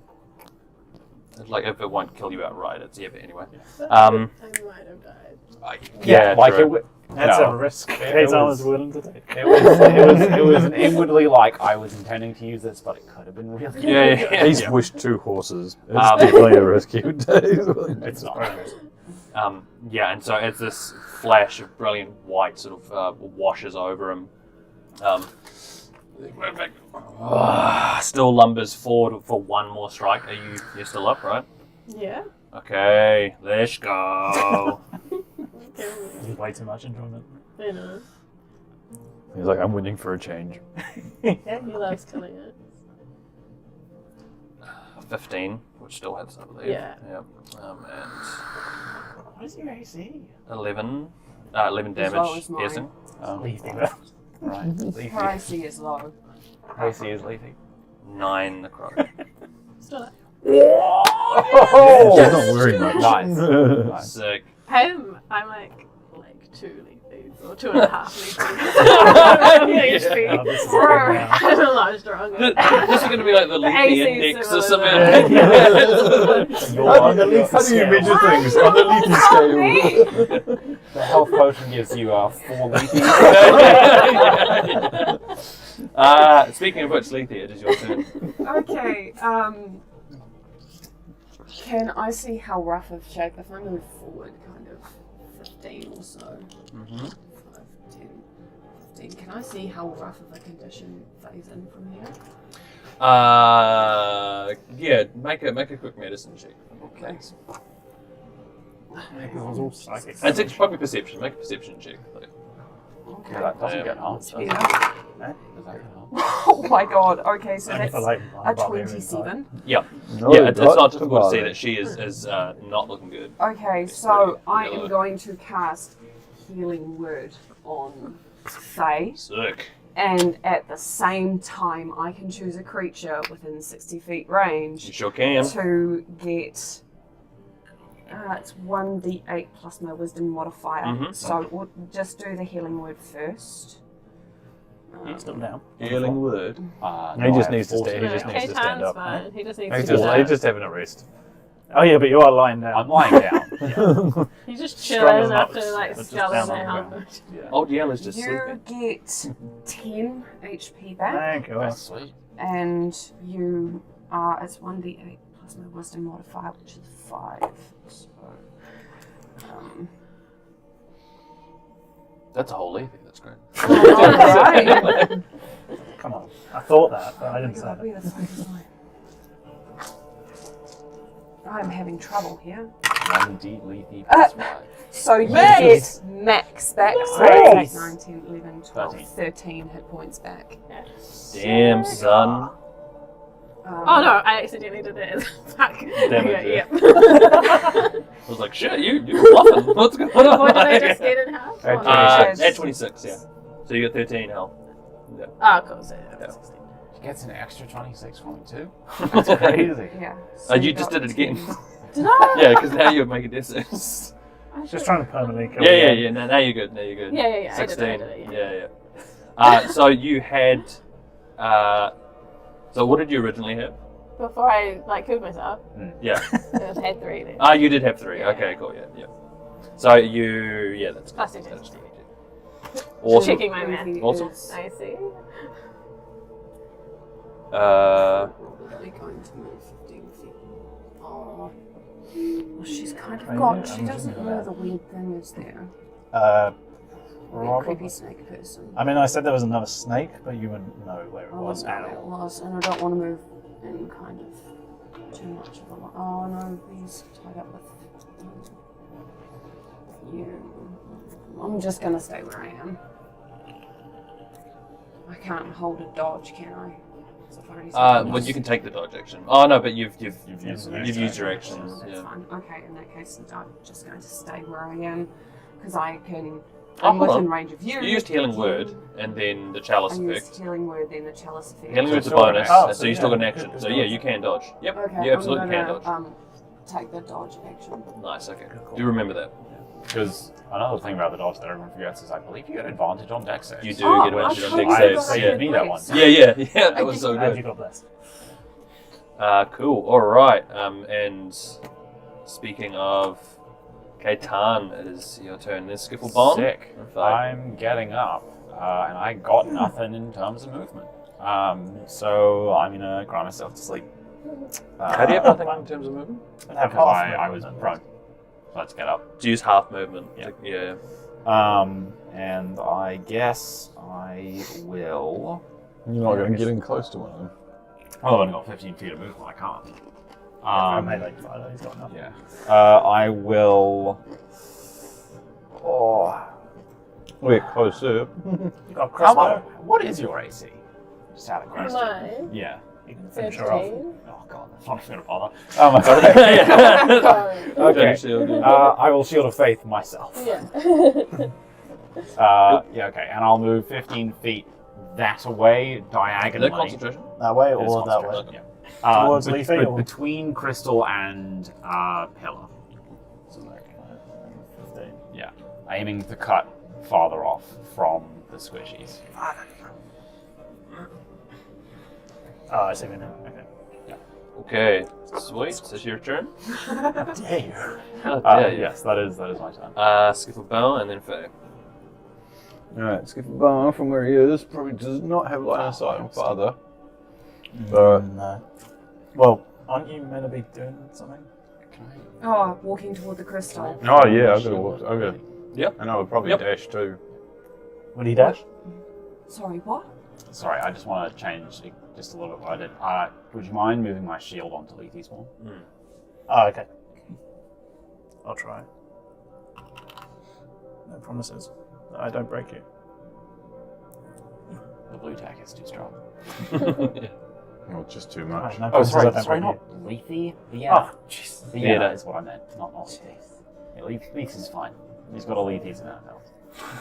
Speaker 1: if it won't kill you outright, it's but anyway.
Speaker 4: I might have died.
Speaker 1: Yeah,
Speaker 2: like
Speaker 1: true.
Speaker 2: it would.
Speaker 3: That's
Speaker 2: No.
Speaker 3: a risk
Speaker 2: It
Speaker 3: Kazan
Speaker 2: was-
Speaker 3: was willing to take.
Speaker 2: It was an inwardly like I was intending to use this, but it could have been really.
Speaker 1: Yeah.
Speaker 5: He's wished 2 horses. It's definitely a rescue day.
Speaker 2: It's not.
Speaker 1: Yeah, and so as this flash of brilliant white sort of washes over him, still lumbers forward for one more strike. You're still up, right?
Speaker 4: Yeah.
Speaker 1: Okay, let's go.
Speaker 3: Way too much enjoyment.
Speaker 4: I know.
Speaker 5: He's like, I'm winning for a change.
Speaker 4: He loves killing it.
Speaker 1: 15, which still hits, I believe.
Speaker 4: Yeah.
Speaker 1: Yep. And
Speaker 3: What is your AC?
Speaker 1: 11
Speaker 6: As low
Speaker 1: damage
Speaker 6: as mine.
Speaker 1: piercing.
Speaker 2: Right.
Speaker 6: Her AC is low.
Speaker 2: AC is leafy.
Speaker 1: 9 necrotic.
Speaker 4: Still up.
Speaker 5: Oh, he's not worried much.
Speaker 2: Nice.
Speaker 1: Sick.
Speaker 4: I'm like 2 leafies or 2.5 leafies.
Speaker 3: Oh,
Speaker 4: HP.
Speaker 3: this is
Speaker 4: Bro,
Speaker 3: good now.
Speaker 4: I'm a lot stronger.
Speaker 1: This is going to be like the leafy
Speaker 4: AC is
Speaker 1: index or
Speaker 4: similar.
Speaker 1: something.
Speaker 5: How do you measure things on the leafy scale?
Speaker 2: The health potion gives you 4 leafy.
Speaker 1: Speaking of which, Lethe, it is your turn.
Speaker 6: Okay, can I see how rough of shape, if I move forward kind of 15 or so, 5, 10, 15, can I see how rough of a condition phase in from here?
Speaker 1: Yeah, make a quick medicine check.
Speaker 6: Okay.
Speaker 3: It was all psychic.
Speaker 1: It's probably perception. Make a perception check.
Speaker 2: Yeah, that doesn't get hard.
Speaker 6: Yeah.
Speaker 2: Does that get hard?
Speaker 6: Oh my god, okay, so
Speaker 3: Only
Speaker 6: that's
Speaker 3: for like
Speaker 6: a
Speaker 3: barbarian
Speaker 6: 27.
Speaker 1: Yeah.
Speaker 5: No,
Speaker 1: Yeah, it's not difficult to see
Speaker 5: bother.
Speaker 1: that she is not looking good.
Speaker 6: Okay,
Speaker 1: It's
Speaker 6: so
Speaker 1: very
Speaker 6: I
Speaker 1: yellow.
Speaker 6: am going to cast healing word on Faye.
Speaker 1: Sick.
Speaker 6: And at the same time, I can choose a creature within 60 feet range
Speaker 1: You sure can.
Speaker 6: to get. It's 1d8 plus my wisdom modifier.
Speaker 1: Mhm.
Speaker 6: So we'll just do the healing word first.
Speaker 3: He's still down.
Speaker 5: Healing word.
Speaker 2: No,
Speaker 3: He just
Speaker 2: I have
Speaker 3: needs to
Speaker 2: 40.
Speaker 3: stay. He just needs to stand up.
Speaker 4: Fine. He just needs
Speaker 5: He's
Speaker 4: to
Speaker 5: just,
Speaker 4: get
Speaker 5: he's
Speaker 4: up.
Speaker 5: just having a rest.
Speaker 3: Oh yeah, but you are lying down.
Speaker 2: I'm lying down.
Speaker 4: He's just
Speaker 3: Strong
Speaker 4: chilling
Speaker 3: as
Speaker 4: after
Speaker 3: nuts,
Speaker 4: like
Speaker 3: but just
Speaker 4: sculling
Speaker 3: down
Speaker 4: their
Speaker 3: on the
Speaker 4: helmet.
Speaker 1: Old Yellow's just
Speaker 6: You
Speaker 1: sleeping.
Speaker 6: get 10 HP back,
Speaker 3: Thank you.
Speaker 2: That's sweet.
Speaker 6: and you are. It's 1d8 plus my wisdom modifier, which is 5. So.
Speaker 1: That's a whole leafy. That's great.
Speaker 6: Alright.
Speaker 3: Come on. I thought that, but I didn't say
Speaker 6: God,
Speaker 3: that.
Speaker 6: where the fuck is I'm having trouble here.
Speaker 2: 1d lethy plus 5.
Speaker 6: So you
Speaker 3: Max!
Speaker 6: get max back. So
Speaker 3: Nice.
Speaker 6: 9, 10, 11, 12,
Speaker 2: 13.
Speaker 6: 13 hit points back.
Speaker 1: Damn, son.
Speaker 4: Oh no, I accidentally did it. Fuck.
Speaker 1: Damn it,
Speaker 4: Okay, yep.
Speaker 1: I was like, shit, you're bluffing. What's going on?
Speaker 4: What did I just get in half?
Speaker 5: At
Speaker 4: What?
Speaker 5: 26.
Speaker 1: At 26, yeah. So you got 13 health. Yeah.
Speaker 4: Oh, cool. So
Speaker 1: Yeah.
Speaker 4: 16.
Speaker 2: She gets an extra 26 from it too. That's crazy.
Speaker 6: Yeah.
Speaker 1: Oh, you just did it again.
Speaker 4: Did I?
Speaker 1: Yeah, because now you're making distance.
Speaker 3: Just trying to permanently kill
Speaker 1: Yeah.
Speaker 3: you.
Speaker 1: Now you're good. Now you're good.
Speaker 4: Yeah. I did
Speaker 1: 16.
Speaker 4: it,
Speaker 1: Yeah. So you had. So what did you originally have?
Speaker 4: Before I killed myself,
Speaker 1: Yeah.
Speaker 4: I had 3 then.
Speaker 1: You did have 3.
Speaker 4: Yeah.
Speaker 1: Okay, cool. Yeah. So you. Yeah, that's
Speaker 4: Plus
Speaker 1: good.
Speaker 4: 2
Speaker 1: That's
Speaker 4: times.
Speaker 1: good. Awesome.
Speaker 4: Checking my math.
Speaker 1: Awesome.
Speaker 4: I see.
Speaker 6: Probably going to move 15 feet. Oh. Well, she's kind of
Speaker 3: Right,
Speaker 6: got.
Speaker 3: yeah,
Speaker 6: She
Speaker 3: I'm
Speaker 6: doesn't
Speaker 3: looking
Speaker 6: know
Speaker 3: at
Speaker 6: the weird thing is there.
Speaker 3: Uh,
Speaker 6: That creepy snake person.
Speaker 3: I mean, I said there was another snake, but you wouldn't know where it
Speaker 6: I
Speaker 3: was
Speaker 6: wouldn't
Speaker 3: at
Speaker 6: know where it
Speaker 3: all.
Speaker 6: was, and I don't want to move in kind of too much of a. Oh no, he's tied up with you. I'm just gonna stay where I am. I can't hold a dodge, can I? So I've already said
Speaker 1: Well, you can take the dodge action. Oh no, but you've
Speaker 2: You've used
Speaker 1: you've used your actions.
Speaker 6: That's
Speaker 1: Yeah.
Speaker 6: fine. Okay, in that case, I'm just going to stay where I am because I can.
Speaker 1: Oh,
Speaker 6: I'm
Speaker 1: hold
Speaker 6: within
Speaker 1: on.
Speaker 6: range of you.
Speaker 1: You used healing word and then the chalice
Speaker 6: I used
Speaker 1: effect.
Speaker 6: healing word, then the chalice effect.
Speaker 1: Healing word's a
Speaker 2: still an
Speaker 1: bonus,
Speaker 2: action.
Speaker 1: so you still got an
Speaker 3: yeah,
Speaker 1: action.
Speaker 3: good
Speaker 1: So
Speaker 3: to
Speaker 1: yeah,
Speaker 3: dodge.
Speaker 1: you can dodge. Yep,
Speaker 6: Okay,
Speaker 1: you absolutely
Speaker 6: I'm
Speaker 1: can
Speaker 6: gonna,
Speaker 1: dodge.
Speaker 6: take the dodge action.
Speaker 1: Nice. Okay. Do remember that.
Speaker 2: Because another thing about the dodge that everyone forgets is I believe you get advantage on dex saves.
Speaker 1: You do
Speaker 6: Oh,
Speaker 1: get
Speaker 6: I
Speaker 1: advantage on
Speaker 6: totally
Speaker 1: dex
Speaker 2: I
Speaker 1: saves.
Speaker 6: forgot
Speaker 2: saved
Speaker 1: Yeah.
Speaker 6: that.
Speaker 2: me that one.
Speaker 1: Yeah. That was so
Speaker 3: And you
Speaker 1: good.
Speaker 3: got blessed.
Speaker 1: Cool. All right. And speaking of Kaitan, it is your turn. This skiffle bomb.
Speaker 2: Sick. I'm getting up, and I got nothing in terms of movement. So I'm gonna cry myself to sleep.
Speaker 1: How do you have nothing in terms of movement?
Speaker 3: And have
Speaker 2: Because
Speaker 3: half
Speaker 2: I was
Speaker 3: movement.
Speaker 2: prone. Let's get up.
Speaker 1: To use half movement.
Speaker 2: Yeah.
Speaker 1: Yeah.
Speaker 2: And I guess I will.
Speaker 5: You're not going to get in close to one of them.
Speaker 2: Well, I've only got 15 feet of movement. I can't.
Speaker 3: I made like 5. He's got enough.
Speaker 2: Yeah. I will. Oh.
Speaker 5: We're closer.
Speaker 3: You got a
Speaker 2: How
Speaker 3: crossbow.
Speaker 2: much? What is your AC? Just out of question.
Speaker 4: Mine.
Speaker 2: Yeah.
Speaker 3: You can finish her off.
Speaker 4: 15.
Speaker 2: Oh god, that's not even gonna bother. Oh my god.
Speaker 1: Yeah.
Speaker 2: Okay.
Speaker 1: Shield, yeah.
Speaker 2: I will shield of faith myself.
Speaker 4: Yeah.
Speaker 2: Yeah. Okay, and I'll move 15 feet that away
Speaker 1: Is that
Speaker 2: diagonally.
Speaker 1: concentration?
Speaker 3: That way
Speaker 2: It is
Speaker 3: or that way?
Speaker 2: concentration, yeah.
Speaker 3: Towards Leafy or-
Speaker 2: between crystal and pillar.
Speaker 3: So like 15.
Speaker 2: Yeah, aiming to cut farther off from the squishies.
Speaker 3: Oh, I see what you mean. Okay.
Speaker 1: Okay. Sweet. Is this your turn?
Speaker 3: How dare you?
Speaker 1: How dare you?
Speaker 2: Yes, that is my turn.
Speaker 1: Skiffle Bell and then Faye.
Speaker 5: Alright, Skiffle Bomb from where he is probably does not have line of sight on father. But
Speaker 3: No. Well, aren't you meant to be doing something?
Speaker 6: Oh, walking toward the crystal.
Speaker 5: oh yeah, I've got to walk. Okay.
Speaker 1: Yep.
Speaker 5: And I would probably
Speaker 1: Yep.
Speaker 5: dash too.
Speaker 3: Would he dash?
Speaker 6: Sorry, what?
Speaker 2: Sorry, I just want to change it just a little bit what I did. Would you mind moving my shield onto Leafy's wall?
Speaker 3: Oh, okay. I'll try. No promises. I don't break you.
Speaker 2: The blue tack is too strong.
Speaker 5: Well, just too much.
Speaker 3: No
Speaker 2: Oh,
Speaker 3: promises I
Speaker 2: sorry,
Speaker 3: don't
Speaker 2: sorry,
Speaker 3: break
Speaker 2: not Leafy. Vienna.
Speaker 3: Oh, jeez.
Speaker 2: Vienna
Speaker 1: Vienna.
Speaker 2: is what I meant, not Leaf. Yeah, Leaf is fine. He's got a Leaf, he's in our health.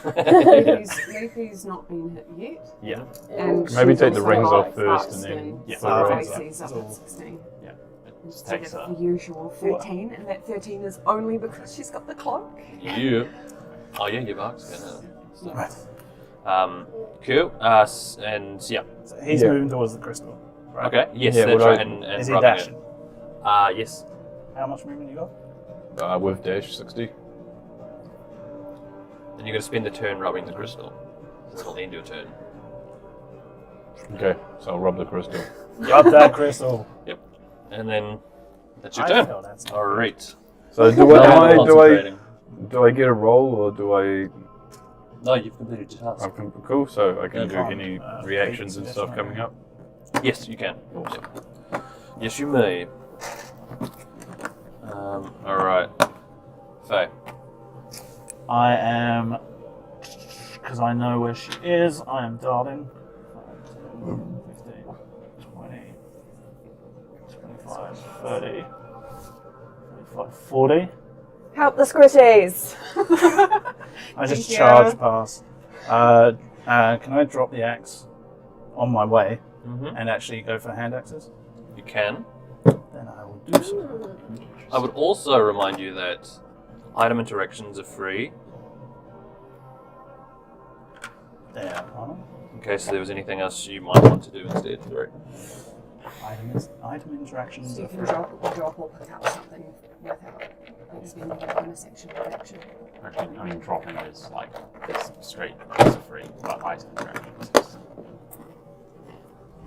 Speaker 6: Leafy's not been hit yet.
Speaker 2: Yeah.
Speaker 6: And
Speaker 5: Maybe
Speaker 6: she's
Speaker 5: take the
Speaker 6: also
Speaker 5: rings
Speaker 6: got
Speaker 5: off first and
Speaker 6: skin,
Speaker 5: then
Speaker 2: Yeah.
Speaker 6: so
Speaker 3: the
Speaker 6: the
Speaker 3: rings off.
Speaker 6: AC's up
Speaker 3: So-
Speaker 6: at 16.
Speaker 2: Yeah. It just
Speaker 6: Instead
Speaker 2: takes
Speaker 6: of
Speaker 2: a.
Speaker 6: the usual 13, and that 13 is only because she's got the cloak.
Speaker 1: Yeah. Oh yeah, your bugs. Yeah.
Speaker 3: Right.
Speaker 1: Cool. And yeah.
Speaker 3: So he's
Speaker 5: Yeah.
Speaker 3: moving towards the crystal. Right.
Speaker 1: Okay. Yes,
Speaker 5: Yeah,
Speaker 1: that's
Speaker 5: would I-
Speaker 1: right. And
Speaker 3: Is he
Speaker 1: rubbing
Speaker 3: dashing?
Speaker 1: it. Yes.
Speaker 3: How much movement you got?
Speaker 5: With dash 60.
Speaker 1: And you're going to spend the turn rubbing the crystal. This will end your turn.
Speaker 5: Okay, so I'll rub the crystal.
Speaker 3: Rub that crystal.
Speaker 1: And then that's your
Speaker 3: I
Speaker 1: turn.
Speaker 3: feel that's
Speaker 1: All right.
Speaker 5: So do I get a roll or do I?
Speaker 1: No, you've completed your task.
Speaker 5: Cool. So I can
Speaker 1: Yeah,
Speaker 5: do
Speaker 3: fine.
Speaker 5: any reactions and stuff coming up.
Speaker 1: Yes, you can. Yep. Yes, you may. All right. Faye.
Speaker 3: I am, because I know where she is, I am darting. 15, 20, 25, 30, 45, 40.
Speaker 6: Help the squishies!
Speaker 3: I just
Speaker 6: Thank you.
Speaker 3: charge past. Can I drop the axe on my way
Speaker 1: Mm-hmm.
Speaker 3: and actually go for hand axes?
Speaker 1: You can.
Speaker 3: Then I will do so.
Speaker 1: I would also remind you that item interactions are free.
Speaker 3: There.
Speaker 1: In case there was anything else you might want to do instead. Sorry.
Speaker 3: Item interactions
Speaker 6: So you
Speaker 3: are
Speaker 6: can
Speaker 3: free.
Speaker 6: drop or pick up something without spending a bonus action or action.
Speaker 2: I mean, dropping is like this straight piece of free, but item interactions is.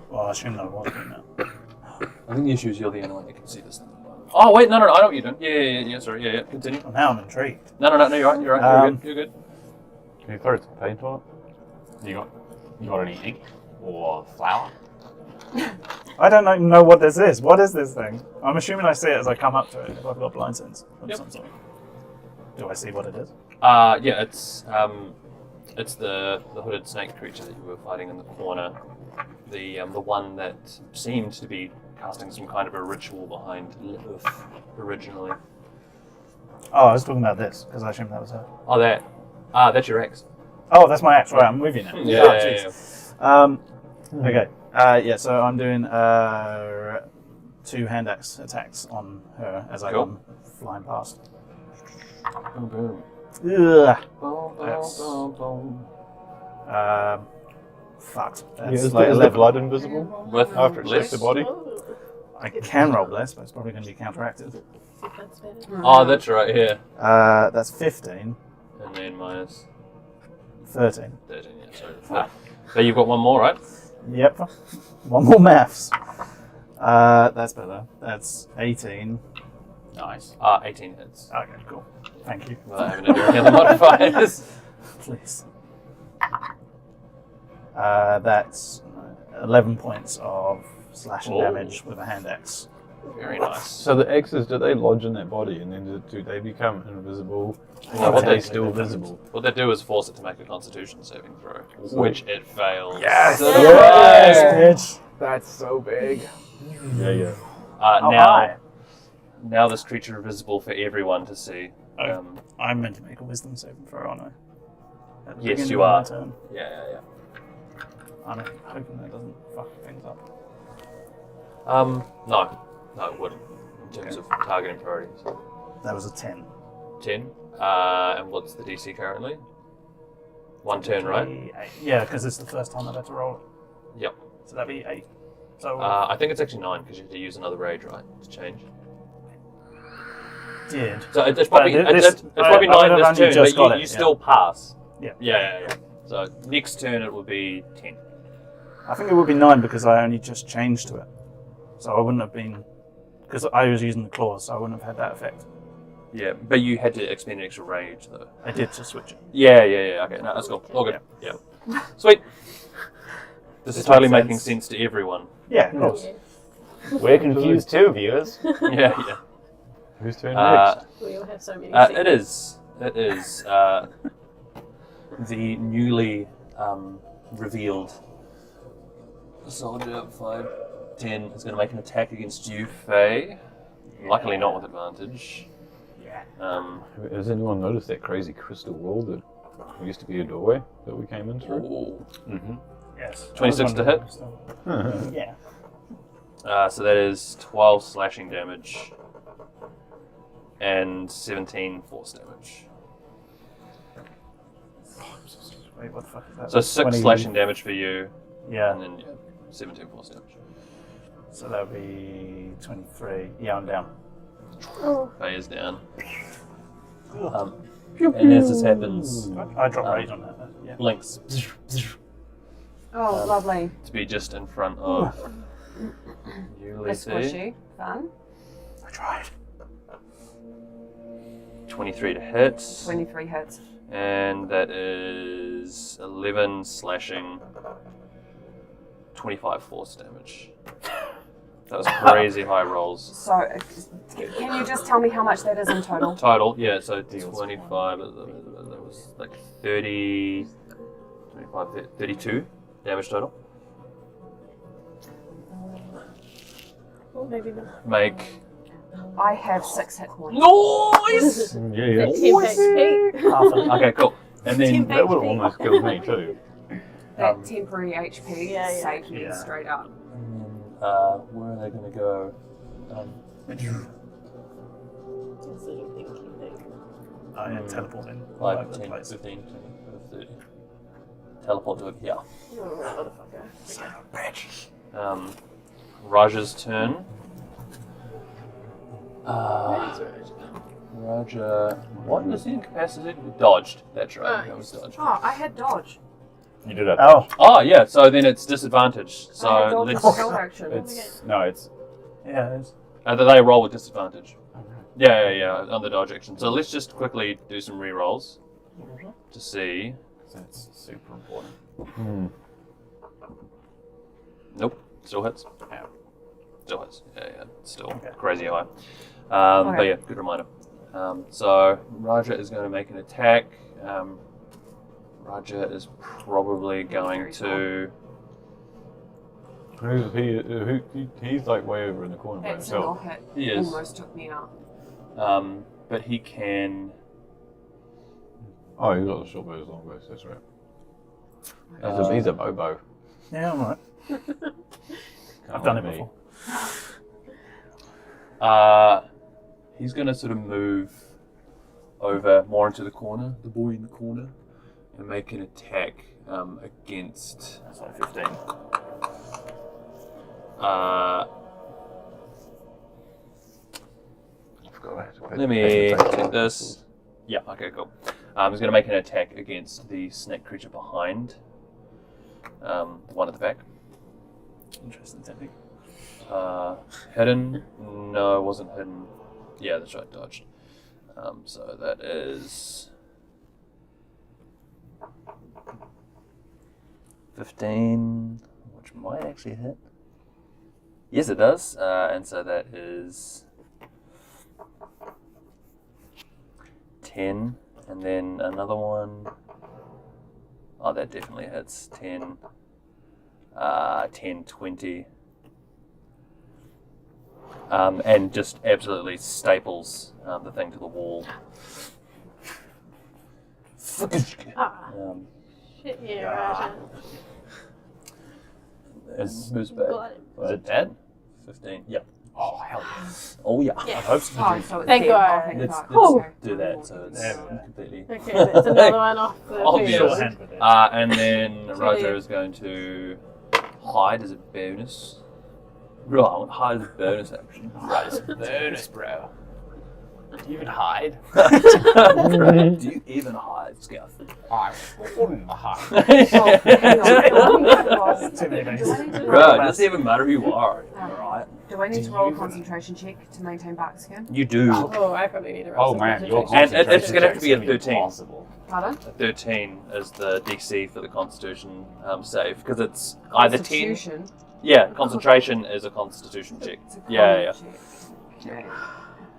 Speaker 3: Well, I assume that I was doing that.
Speaker 1: I think the issue is you're the only one that can see this thing. Oh wait, no, I know what you're doing. Yeah. Sorry, yeah. Continue.
Speaker 3: Well, now I'm intrigued.
Speaker 1: No, you're right. You're good. You're good.
Speaker 5: Can you throw some paint on
Speaker 2: You got any ink or flour?
Speaker 3: I don't even know what this is. What is this thing? I'm assuming I see it as I come up to it if I've got blind sense of
Speaker 1: Yep.
Speaker 3: some sort. Do I see what it is?
Speaker 1: Yeah, it's the hooded snake creature that you were fighting in the corner. The one that seemed to be casting some kind of a ritual behind Lilith originally.
Speaker 3: Oh, I was talking about this because I assumed that was her.
Speaker 1: Oh, that's your ex.
Speaker 3: Oh, that's my axe. Right, I'm with you now.
Speaker 1: Yeah,
Speaker 3: Oh,
Speaker 1: yeah,
Speaker 3: jeez. Okay. Yeah, so I'm doing 2 hand axe attacks on her as I
Speaker 1: Cool.
Speaker 3: come flying past.
Speaker 1: Boom, boom.
Speaker 3: Ugh.
Speaker 1: Boom,
Speaker 3: That's-
Speaker 1: boom, boom.
Speaker 3: Fucked.
Speaker 5: Yeah,
Speaker 3: That's
Speaker 5: is
Speaker 3: like
Speaker 5: the
Speaker 3: 11.
Speaker 5: blood invisible
Speaker 1: With
Speaker 5: after it leaves
Speaker 1: less?
Speaker 5: the body?
Speaker 3: I can roll less, but it's probably going to be counteracted.
Speaker 4: That's better.
Speaker 1: Oh, that's right. Yeah.
Speaker 3: That's 15,
Speaker 1: And then minus
Speaker 3: 13.
Speaker 1: 13. Yeah. Sorry. So you've got one more, right?
Speaker 3: Yep. One more maths. That's better. That's 18.
Speaker 2: Nice.
Speaker 1: 18 hits.
Speaker 3: Okay, cool. Thank you.
Speaker 1: Without having to do any other modifiers.
Speaker 3: Please. That's 11 points of slashing
Speaker 1: Oh.
Speaker 3: damage with a hand axe.
Speaker 1: Very nice.
Speaker 5: So the X's, do they lodge in that body and then do they become invisible?
Speaker 1: Well,
Speaker 5: Or
Speaker 1: what
Speaker 5: are they
Speaker 1: they-
Speaker 5: still visible?
Speaker 1: What they do is force it to make a Constitution saving throw,
Speaker 5: Sweet.
Speaker 1: which it fails.
Speaker 5: Yes!
Speaker 3: Yes, bitch!
Speaker 5: That's so big. Yeah.
Speaker 3: Oh,
Speaker 1: Now,
Speaker 3: hi.
Speaker 1: now this creature is visible for everyone to see.
Speaker 3: Oh. I'm meant to make a wisdom saving throw, aren't I? At the
Speaker 1: Yes,
Speaker 3: beginning
Speaker 1: you
Speaker 3: of my
Speaker 1: are.
Speaker 3: turn.
Speaker 1: Yeah.
Speaker 3: I'm hoping that doesn't fuck things up.
Speaker 1: No, it wouldn't. In terms of targeting priorities.
Speaker 3: That was a 10.
Speaker 1: 10. And what's the DC currently? 1 turn, right?
Speaker 3: 8. Yeah, because it's the first time I've had to roll it.
Speaker 1: Yep.
Speaker 3: So that'd be 8. So
Speaker 1: I think it's actually 9 because you have to use another rage, right, to change.
Speaker 3: did.
Speaker 1: So it's probably
Speaker 3: But this-
Speaker 1: it's probably
Speaker 3: I would
Speaker 1: 9
Speaker 3: have
Speaker 1: this
Speaker 3: only
Speaker 1: turn,
Speaker 3: just
Speaker 1: but
Speaker 3: got
Speaker 1: you
Speaker 3: it,
Speaker 1: still pass.
Speaker 3: Yeah.
Speaker 1: Yeah. So next turn it will be 10.
Speaker 3: I think it would be 9 because I only just changed to it. So I wouldn't have been... Because I was using the claws, so I wouldn't have had that effect.
Speaker 1: Yeah, but you had to expend an extra rage though.
Speaker 3: I did to switch it.
Speaker 1: Yeah. Okay, no, that's cool. All good. Yeah. Sweet. This is
Speaker 3: This
Speaker 1: totally
Speaker 3: makes
Speaker 1: making
Speaker 3: sense.
Speaker 1: sense to everyone.
Speaker 3: Yeah, of course.
Speaker 2: We're confused too, viewers.
Speaker 1: Yeah.
Speaker 5: Whose turn next?
Speaker 4: We all have so many
Speaker 1: It is the newly revealed soldier 5'10" is going to make an attack against you, Faye. Luckily not with advantage.
Speaker 3: Yeah.
Speaker 5: Has anyone noticed that crazy crystal wall that There used to be a doorway that we came in through.
Speaker 1: Ooh.
Speaker 2: Mm-hmm.
Speaker 3: Yes.
Speaker 1: 26 to hit.
Speaker 3: Yeah.
Speaker 1: So that is 12 slashing damage and 17 force damage.
Speaker 3: Wait, what the fuck is that?
Speaker 1: So 6 slashing damage for you,
Speaker 3: Yeah.
Speaker 1: and then 17 force damage.
Speaker 3: So that would be 23. Yeah, I'm down.
Speaker 1: Faye is down. And as this happens,
Speaker 3: I drop rage on that. Yeah.
Speaker 1: Blinks
Speaker 6: Oh, lovely.
Speaker 1: to be just in front of you,
Speaker 6: It's
Speaker 1: Lucy.
Speaker 6: squishy. Fun.
Speaker 3: I tried.
Speaker 1: 23 to hit,
Speaker 6: 23 hits.
Speaker 1: and that is 11 slashing, 25 force damage. That was crazy high rolls.
Speaker 6: So, can you just tell me how much that is in total?
Speaker 1: Total, yeah, so 25, that was like 30, 25, 32 damage total.
Speaker 4: Well, maybe not.
Speaker 1: Make.
Speaker 6: I have 6 hit points.
Speaker 1: Noise!
Speaker 5: Yeah.
Speaker 4: 10 HP.
Speaker 1: Okay, cool. And then
Speaker 5: That would have almost killed me too.
Speaker 6: That temporary HP
Speaker 4: Yeah, yeah.
Speaker 6: saved me
Speaker 3: Yeah.
Speaker 6: straight up.
Speaker 1: where are they going to go?
Speaker 3: I am teleporting.
Speaker 1: 5, 10, 15, 20, 30. Teleport to it, yeah.
Speaker 4: Motherfucker.
Speaker 1: Raja's turn. Raja, what was he incapacitated? Dodged. That's right. That was dodged.
Speaker 6: Oh, I had dodge.
Speaker 5: You did it.
Speaker 3: Oh,
Speaker 1: Oh yeah. So then it's disadvantage.
Speaker 6: I had
Speaker 1: So
Speaker 6: dodge
Speaker 1: let's.
Speaker 6: as a skill action.
Speaker 2: It's no, it's
Speaker 3: yeah, it is.
Speaker 1: They roll with disadvantage. Yeah, on the dodge action. So let's just quickly do some re-rolls to see.
Speaker 2: that's super important.
Speaker 1: Nope. Still hits.
Speaker 2: Yeah.
Speaker 1: Still hits. Yeah. Still
Speaker 3: Okay.
Speaker 1: crazy high. But
Speaker 6: Okay.
Speaker 1: yeah, good reminder. So Raja is going to make an attack. Raja is probably going to.
Speaker 5: He's like way over in the corner by
Speaker 6: That single
Speaker 5: himself.
Speaker 6: hit
Speaker 1: He is.
Speaker 6: almost took me out.
Speaker 1: But he can.
Speaker 5: Oh, he's got the short bows, long bows. That's right. He's a bobo.
Speaker 3: Yeah, I'm right. I've
Speaker 5: Can't
Speaker 3: done it
Speaker 5: like me.
Speaker 3: before.
Speaker 1: He's going to sort of move over more into the corner, the boy in the corner, and make an attack against.
Speaker 3: That's like 15.
Speaker 1: Let me check this. Yeah, okay, cool. He's going to make an attack against the snake creature behind. The one at the back.
Speaker 3: Interesting technique.
Speaker 1: Hidden? No, it wasn't hidden. Yeah, that's right, dodged. So that is 15, which might actually hit. Yes, it does. And so that is 10, and then another one. Oh, that definitely hits 10. 10, 20. And just absolutely staples the thing to the wall. Um,
Speaker 4: Shit, yeah, Raja.
Speaker 1: and moves back.
Speaker 4: Got it.
Speaker 1: Was it bad? 15. Yeah.
Speaker 2: Oh hell!
Speaker 1: Oh yeah.
Speaker 4: Yes.
Speaker 3: Hope so.
Speaker 6: Oh, so it's
Speaker 4: Thank
Speaker 6: dead.
Speaker 4: God.
Speaker 6: Oh, thank
Speaker 1: Let's,
Speaker 6: God.
Speaker 1: let's
Speaker 6: Okay.
Speaker 1: do that so it's
Speaker 3: There we go.
Speaker 1: completely.
Speaker 4: Okay, that's another one off the
Speaker 1: Obvious.
Speaker 4: field.
Speaker 3: Shorthand with it.
Speaker 1: And then Raja
Speaker 4: Brilliant.
Speaker 1: is going to hide as a bonus. Right, hide as a bonus action.
Speaker 2: Right, it's a bonus, bro. Do you even hide?
Speaker 1: Do you even hide, Scuff?
Speaker 2: I wouldn't hide.
Speaker 6: Oh, hang on.
Speaker 3: Too many
Speaker 6: Do I
Speaker 3: bases.
Speaker 6: need to
Speaker 1: Bro,
Speaker 6: roll-
Speaker 1: it doesn't even matter who you are. Alright?
Speaker 6: do I need to roll a concentration check to maintain bark skin?
Speaker 1: You do.
Speaker 4: Oh, I probably need to roll
Speaker 2: Oh
Speaker 4: some
Speaker 2: man, your
Speaker 4: concentration.
Speaker 1: And it's
Speaker 2: concentration
Speaker 1: gonna have to
Speaker 2: check's
Speaker 1: be a
Speaker 2: gonna
Speaker 1: 13.
Speaker 2: impossible.
Speaker 6: Pardon?
Speaker 1: 13 is the DC for the Constitution save because it's either 10.
Speaker 6: Constitution.
Speaker 1: Yeah, concentration is a Constitution check.
Speaker 6: It's a
Speaker 1: Yeah.
Speaker 6: con check.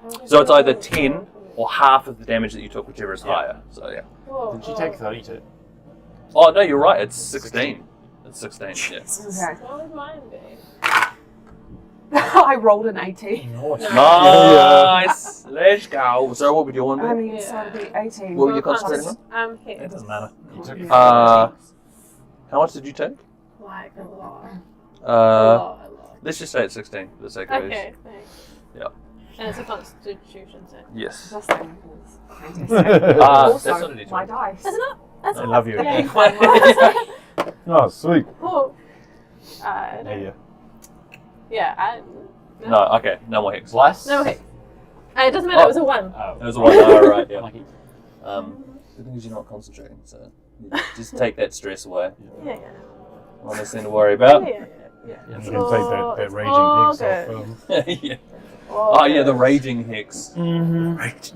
Speaker 6: Okay.
Speaker 1: So it's either 10 or half of the damage that you took, whichever is higher. So yeah.
Speaker 4: Whoa,
Speaker 2: Did you
Speaker 4: whoa.
Speaker 2: take 32?
Speaker 1: Oh no, you're right. It's 16. It's 16. Yeah.
Speaker 6: Okay.
Speaker 4: What would mine be?
Speaker 6: I rolled an 18.
Speaker 1: Nice. Let's go. So what would you want to
Speaker 6: I
Speaker 1: do?
Speaker 6: mean, so it'd be 18.
Speaker 1: What were you concentrating on?
Speaker 3: It
Speaker 4: Hex.
Speaker 3: doesn't matter.
Speaker 1: How much did you take?
Speaker 4: Like a lot.
Speaker 1: Uh,
Speaker 4: A lot.
Speaker 1: let's just say it's 16 for the sake of ease.
Speaker 4: Okay, thanks.
Speaker 1: Yeah.
Speaker 4: And it's a constitution save.
Speaker 1: Yes.
Speaker 6: This thing is fantastic.
Speaker 1: That's
Speaker 6: Also,
Speaker 1: not an
Speaker 6: my
Speaker 1: D20.
Speaker 6: dice.
Speaker 4: Is it not? That's
Speaker 3: I
Speaker 4: not.
Speaker 3: love you.
Speaker 4: Yeah.
Speaker 5: Oh, sweet.
Speaker 4: Oh.
Speaker 3: Yeah.
Speaker 4: Yeah,
Speaker 1: No, okay, no more hex.
Speaker 2: Less?
Speaker 4: No, okay. It doesn't matter, it was a 1.
Speaker 2: Oh.
Speaker 1: That was a 1. Alright, yeah.
Speaker 2: Lucky.
Speaker 1: The thing is you're not concentrating, so you just take that stress away.
Speaker 4: Yeah.
Speaker 1: One less thing to worry about.
Speaker 4: Yeah.
Speaker 3: You can take
Speaker 4: Oh,
Speaker 3: that
Speaker 4: it's
Speaker 3: raging
Speaker 4: all
Speaker 3: hex off.
Speaker 4: good.
Speaker 1: Yeah. Oh yeah, the raging hex.
Speaker 5: Rage.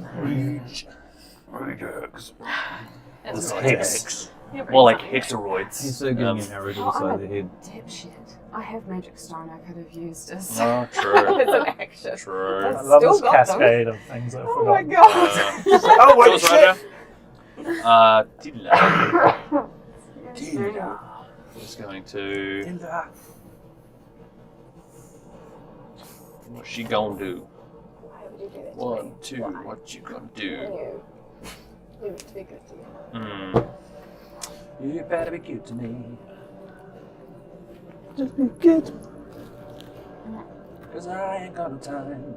Speaker 4: It's
Speaker 1: Hex.
Speaker 4: You're
Speaker 1: More like
Speaker 4: brilliant.
Speaker 1: hexeroids.
Speaker 5: He's so getting an arrow to the
Speaker 6: Oh,
Speaker 5: side
Speaker 6: I'm
Speaker 5: of the head.
Speaker 6: dipshit. I have magic stone I could have used as,
Speaker 1: Oh, true.
Speaker 6: as an action.
Speaker 1: True.
Speaker 3: I
Speaker 6: That's
Speaker 3: love
Speaker 6: Still
Speaker 3: this
Speaker 6: got them.
Speaker 3: cascade of things I've
Speaker 6: Oh my
Speaker 3: forgotten.
Speaker 6: god.
Speaker 3: Oh wait,
Speaker 1: Jules right there. Tila.
Speaker 6: Tila.
Speaker 1: Just going to. What's she gonna do?
Speaker 4: Why would you do that to
Speaker 1: 1,
Speaker 4: me?
Speaker 1: 2.
Speaker 4: Why?
Speaker 1: What you gonna do?
Speaker 4: You need to be good to me.
Speaker 1: You better be good to me.
Speaker 5: Just be good.
Speaker 1: Cause I ain't got no time.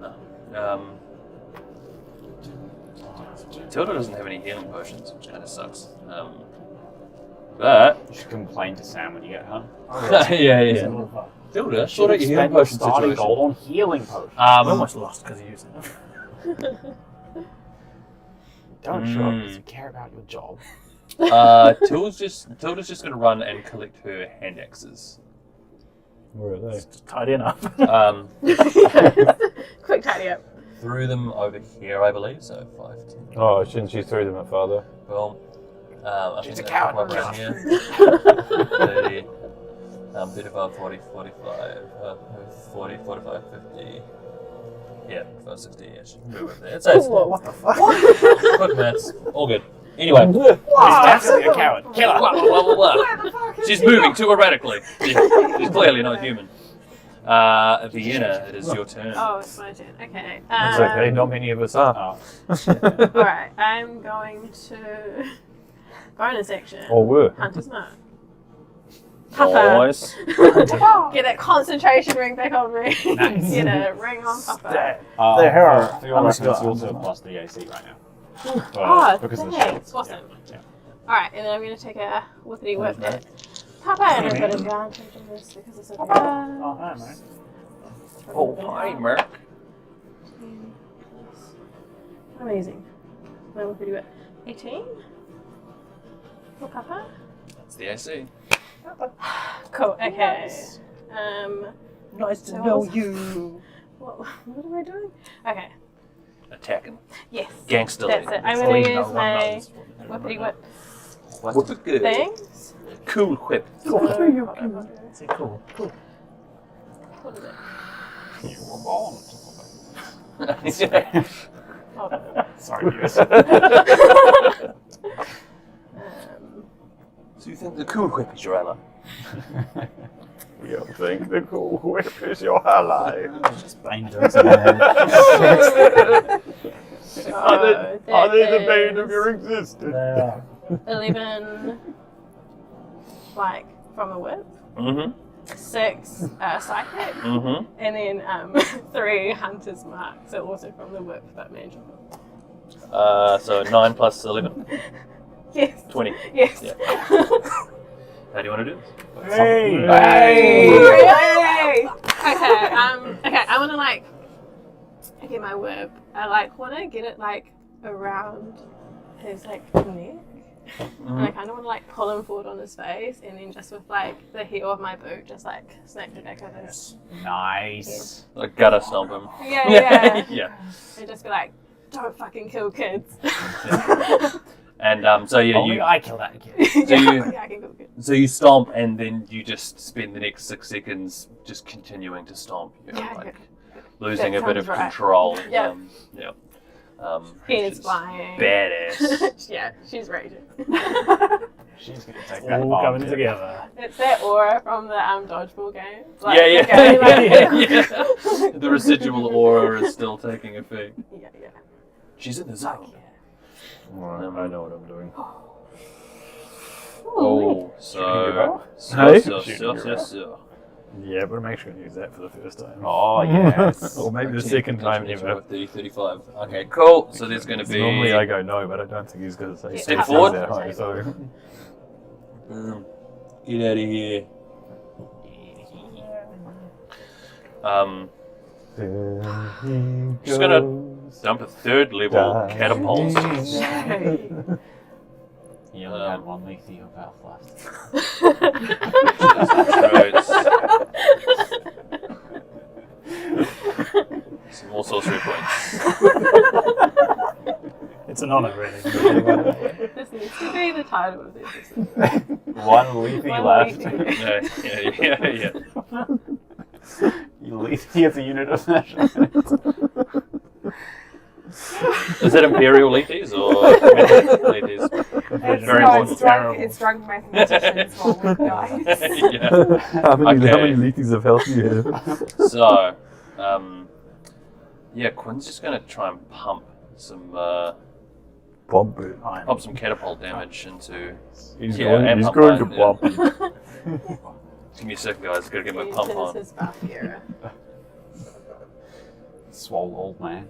Speaker 1: Tilda doesn't have any healing potions, which kind of sucks. But
Speaker 2: You should complain to Sam when you get home.
Speaker 1: yeah. Tilda, sort out your healing
Speaker 2: Spend your
Speaker 1: potion
Speaker 2: starting
Speaker 1: situation.
Speaker 2: gold on healing potions.
Speaker 3: I'm almost lost because of using them.
Speaker 2: Don't show up because you care about your job.
Speaker 1: Tilda's just gonna run and collect her hand axes.
Speaker 5: Where are they?
Speaker 3: Just tied in up.
Speaker 4: Quick tidy up.
Speaker 1: Threw them over here, I believe. So 5, 10.
Speaker 5: Oh, shouldn't you throw them at father?
Speaker 1: Boom. I
Speaker 2: She's
Speaker 1: think
Speaker 2: a
Speaker 1: that's
Speaker 2: coward.
Speaker 1: right here. 30. Bit above 40, 45, 40, 45, 50. Yeah, 60. Yeah, she can move over there. It's
Speaker 3: What the fuck?
Speaker 1: quick maths. All good. Anyway.
Speaker 2: He's definitely a coward. Kill her.
Speaker 1: Blah, blah, blah, blah, blah. She's moving too erratically. She's clearly not human. Vienna, it is your turn.
Speaker 4: Oh, it's my turn. Okay.
Speaker 5: It's okay, not many of us are.
Speaker 2: Oh.
Speaker 4: Alright, I'm going to. Bonus action.
Speaker 5: Or were.
Speaker 4: Hunter's Mark. Papa.
Speaker 1: Nice.
Speaker 4: Get that concentration ring back on me.
Speaker 2: Nice.
Speaker 4: Get a ring on Papa.
Speaker 3: The hero.
Speaker 2: For your reference, you also have plus 3 AC right now.
Speaker 4: Oh,
Speaker 2: because of the
Speaker 4: thanks.
Speaker 2: shield.
Speaker 4: Awesome.
Speaker 2: Yeah.
Speaker 4: Alright, and then I'm going to take a whippity whip at Papa, and I've got advantage on this because it's a
Speaker 3: Oh, hi, mate.
Speaker 1: Oh, hi, Merc.
Speaker 4: Amazing. My whippity whip. 18? For Papa?
Speaker 1: That's the AC.
Speaker 4: Cool, okay.
Speaker 1: Nice
Speaker 4: to know you. What am I doing? Okay,
Speaker 1: Attacking.
Speaker 4: yes.
Speaker 1: Gangster.
Speaker 4: That's it. I'm going to use my whippity whip
Speaker 1: Whip it good.
Speaker 4: things.
Speaker 1: Cool whip.
Speaker 3: Say cool.
Speaker 4: What is it?
Speaker 2: You were born.
Speaker 4: Hold on.
Speaker 2: Sorry, viewers.
Speaker 1: So you think the cool whip is your ally?
Speaker 5: We all think the cool whip is your ally.
Speaker 3: Just Bane jokes in my head.
Speaker 5: Are they the bane of your existence?
Speaker 4: 11, like, from a whip.
Speaker 1: Mm-hmm.
Speaker 4: 6, psychic.
Speaker 1: Mm-hmm.
Speaker 4: And then 3, hunter's mark. So also from the whip, but magical.
Speaker 1: So 9 plus 11.
Speaker 4: Yes.
Speaker 1: 20.
Speaker 4: Yes.
Speaker 1: Yeah. How do you want to do this?
Speaker 3: Hey!
Speaker 4: Hooray! Okay, I want to like get my whip. I like want to get it like around his like neck. And I kind of want to like pull him forward on his face, and then just with like the heel of my boot, just like smack the back of his.
Speaker 2: Nice.
Speaker 1: Like, gotta stomp him.
Speaker 4: Yeah.
Speaker 1: Yeah.
Speaker 4: And just be like, don't fucking kill kids.
Speaker 1: And so yeah,
Speaker 2: Only
Speaker 1: you
Speaker 2: I kill that kid.
Speaker 1: So you-
Speaker 4: yeah, I can kill kids.
Speaker 1: so you stomp, and then you just spend the next 6 seconds just continuing to stomp. You're
Speaker 4: Yeah,
Speaker 1: like
Speaker 4: yeah.
Speaker 1: losing
Speaker 4: That
Speaker 1: a bit of
Speaker 4: sounds right.
Speaker 1: control.
Speaker 4: Yeah.
Speaker 1: Yeah.
Speaker 4: Penis
Speaker 1: She's
Speaker 4: flying.
Speaker 1: Badass.
Speaker 4: Yeah, she's raging.
Speaker 2: She's gonna take that
Speaker 3: All
Speaker 2: bomb.
Speaker 3: coming
Speaker 2: tip.
Speaker 3: together.
Speaker 4: It's that aura from the dodgeball game.
Speaker 1: Yeah.
Speaker 4: Okay,
Speaker 1: The residual aura is still taking effect.
Speaker 4: yeah.
Speaker 1: She's in the zone.
Speaker 5: Alright, I know what I'm doing.
Speaker 1: Oh,
Speaker 5: Hey?
Speaker 1: so.
Speaker 5: Yeah, but I'm actually going to use that for the first time.
Speaker 2: Oh yes.
Speaker 5: Or maybe the second time ever.
Speaker 1: 30, 35. Okay, cool. So there's going to be.
Speaker 5: Normally I go no, but I don't think he's going to say
Speaker 1: Step
Speaker 5: step
Speaker 1: forward.
Speaker 5: that high, so.
Speaker 1: Get out of here. Just gonna dump a third level catapult.
Speaker 2: You only had one lethal health left.
Speaker 1: Some more sorcery points.
Speaker 3: It's an honor, really.
Speaker 4: This needs to be the title of the episode.
Speaker 2: One lethal
Speaker 4: One
Speaker 2: left.
Speaker 4: lethal.
Speaker 1: Yeah.
Speaker 2: You lethal as a unit of measurement.
Speaker 1: Is it Imperial Lethies or Lethies? Very important.
Speaker 6: It's drunk mathematicians rolling dice.
Speaker 1: Yeah.
Speaker 5: How many
Speaker 1: Okay.
Speaker 5: liters of health do you have?
Speaker 1: So, yeah, Quinn's just gonna try and pump some catapult damage into.
Speaker 5: He's
Speaker 1: Yeah,
Speaker 5: going,
Speaker 1: and
Speaker 5: he's
Speaker 1: pump
Speaker 5: going to
Speaker 1: mine, yeah.
Speaker 5: pump.
Speaker 1: Give me a second, guys. Gotta get my
Speaker 4: This
Speaker 1: pump
Speaker 4: is
Speaker 1: on.
Speaker 4: his buff era.
Speaker 2: Swole old man.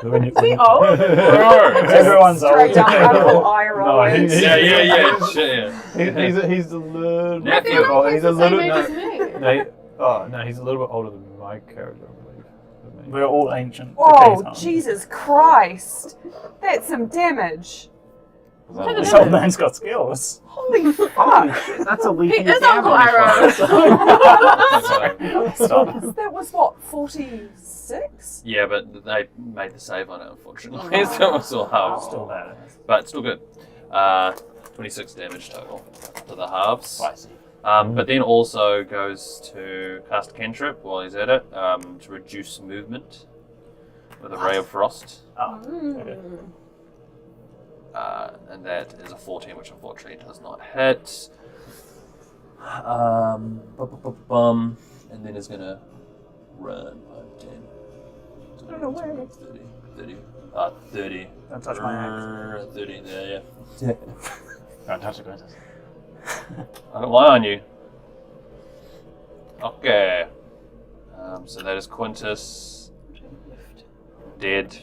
Speaker 4: We old?
Speaker 3: Everyone's old.
Speaker 6: Straight up Uncle eye rolling.
Speaker 1: Yeah. Shit, yeah.
Speaker 5: He's a little.
Speaker 1: Nephew.
Speaker 5: Oh, he's a
Speaker 4: the same
Speaker 5: little.
Speaker 4: age
Speaker 5: No,
Speaker 4: as me.
Speaker 5: no, he's a little bit older than my character, I believe. than me.
Speaker 3: We're all ancient.
Speaker 6: Oh,
Speaker 3: decades on.
Speaker 6: Jesus Christ. That's some damage.
Speaker 3: This old man's got skills.
Speaker 6: Holy fuck.
Speaker 2: That's a
Speaker 4: He
Speaker 2: lethal
Speaker 4: is Uncle Iroh.
Speaker 6: That was what, 46?
Speaker 1: Yeah, but they made the save on it, unfortunately. So it's still halves.
Speaker 3: Still bad.
Speaker 1: But still good. 26 damage total to the halves.
Speaker 2: Spicy.
Speaker 1: But then also goes to cast a cantrip while he's at it to reduce movement with a Ray of Frost.
Speaker 3: Oh, okay.
Speaker 1: And that is a 14, which unfortunately does not hit. And then is going to run 5, 10, 20, 25, 30. 30.
Speaker 3: Don't touch my axe.
Speaker 1: 30, yeah.
Speaker 2: Don't touch the Quintus.
Speaker 1: I don't lie on you. Okay. So that is Quintus. Dead.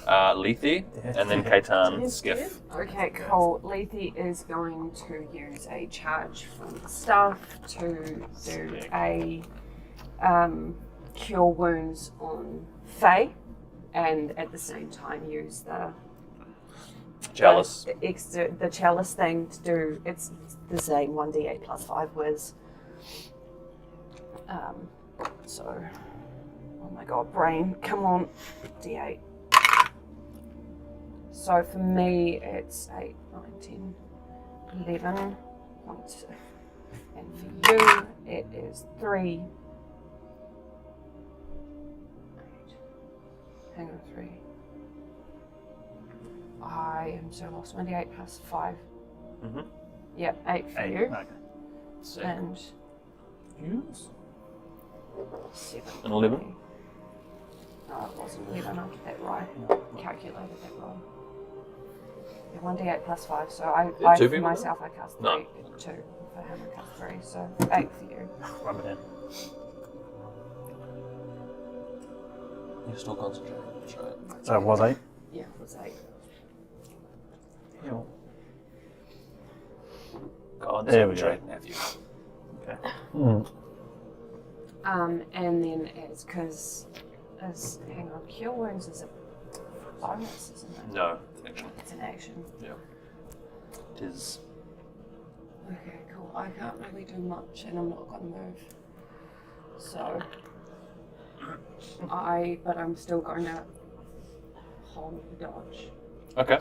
Speaker 1: Lethe, and then Kaitan, Skiff.
Speaker 6: Okay, cool. Lethe is going to use a charge from the staff to do a cure wounds on Faye, and at the same time use the
Speaker 1: Chalice.
Speaker 6: the chalice thing to do. It's the same 1d8 plus 5 whiz. So, oh my god, brain, come on, d8. So for me, it's 8, 9, 10, 11. 1, 2. And for you, it is 3. 8. Hang on, 3. I am so lost. 28 plus 5.
Speaker 1: Mm-hmm.
Speaker 6: Yep, 8 for
Speaker 3: 8.
Speaker 6: you.
Speaker 3: Okay.
Speaker 1: Sick.
Speaker 6: And
Speaker 3: Yes.
Speaker 6: 7.
Speaker 1: And 11?
Speaker 6: No, it wasn't 11. I'll get that right. Calculated that wrong. Yeah, 1d8 plus 5. So I
Speaker 1: two
Speaker 6: for
Speaker 1: people?
Speaker 6: myself, I cast 3.
Speaker 1: No.
Speaker 6: 2. For him, I cast 3. So 8 for you.
Speaker 3: Rub it in.
Speaker 1: You're still concentrating. That's right.
Speaker 3: So it was 8.
Speaker 6: Yeah, it was 8.
Speaker 3: There we go.
Speaker 1: Concentrate, nephew.
Speaker 3: Okay.
Speaker 6: And then it's because, hang on, cure wounds is a bonus, isn't it?
Speaker 1: No, action.
Speaker 6: It's an action.
Speaker 1: Yeah. It is.
Speaker 6: Okay, cool. I can't really do much, and I'm not gonna move. So, but I'm still going to hold the dodge.
Speaker 1: Okay.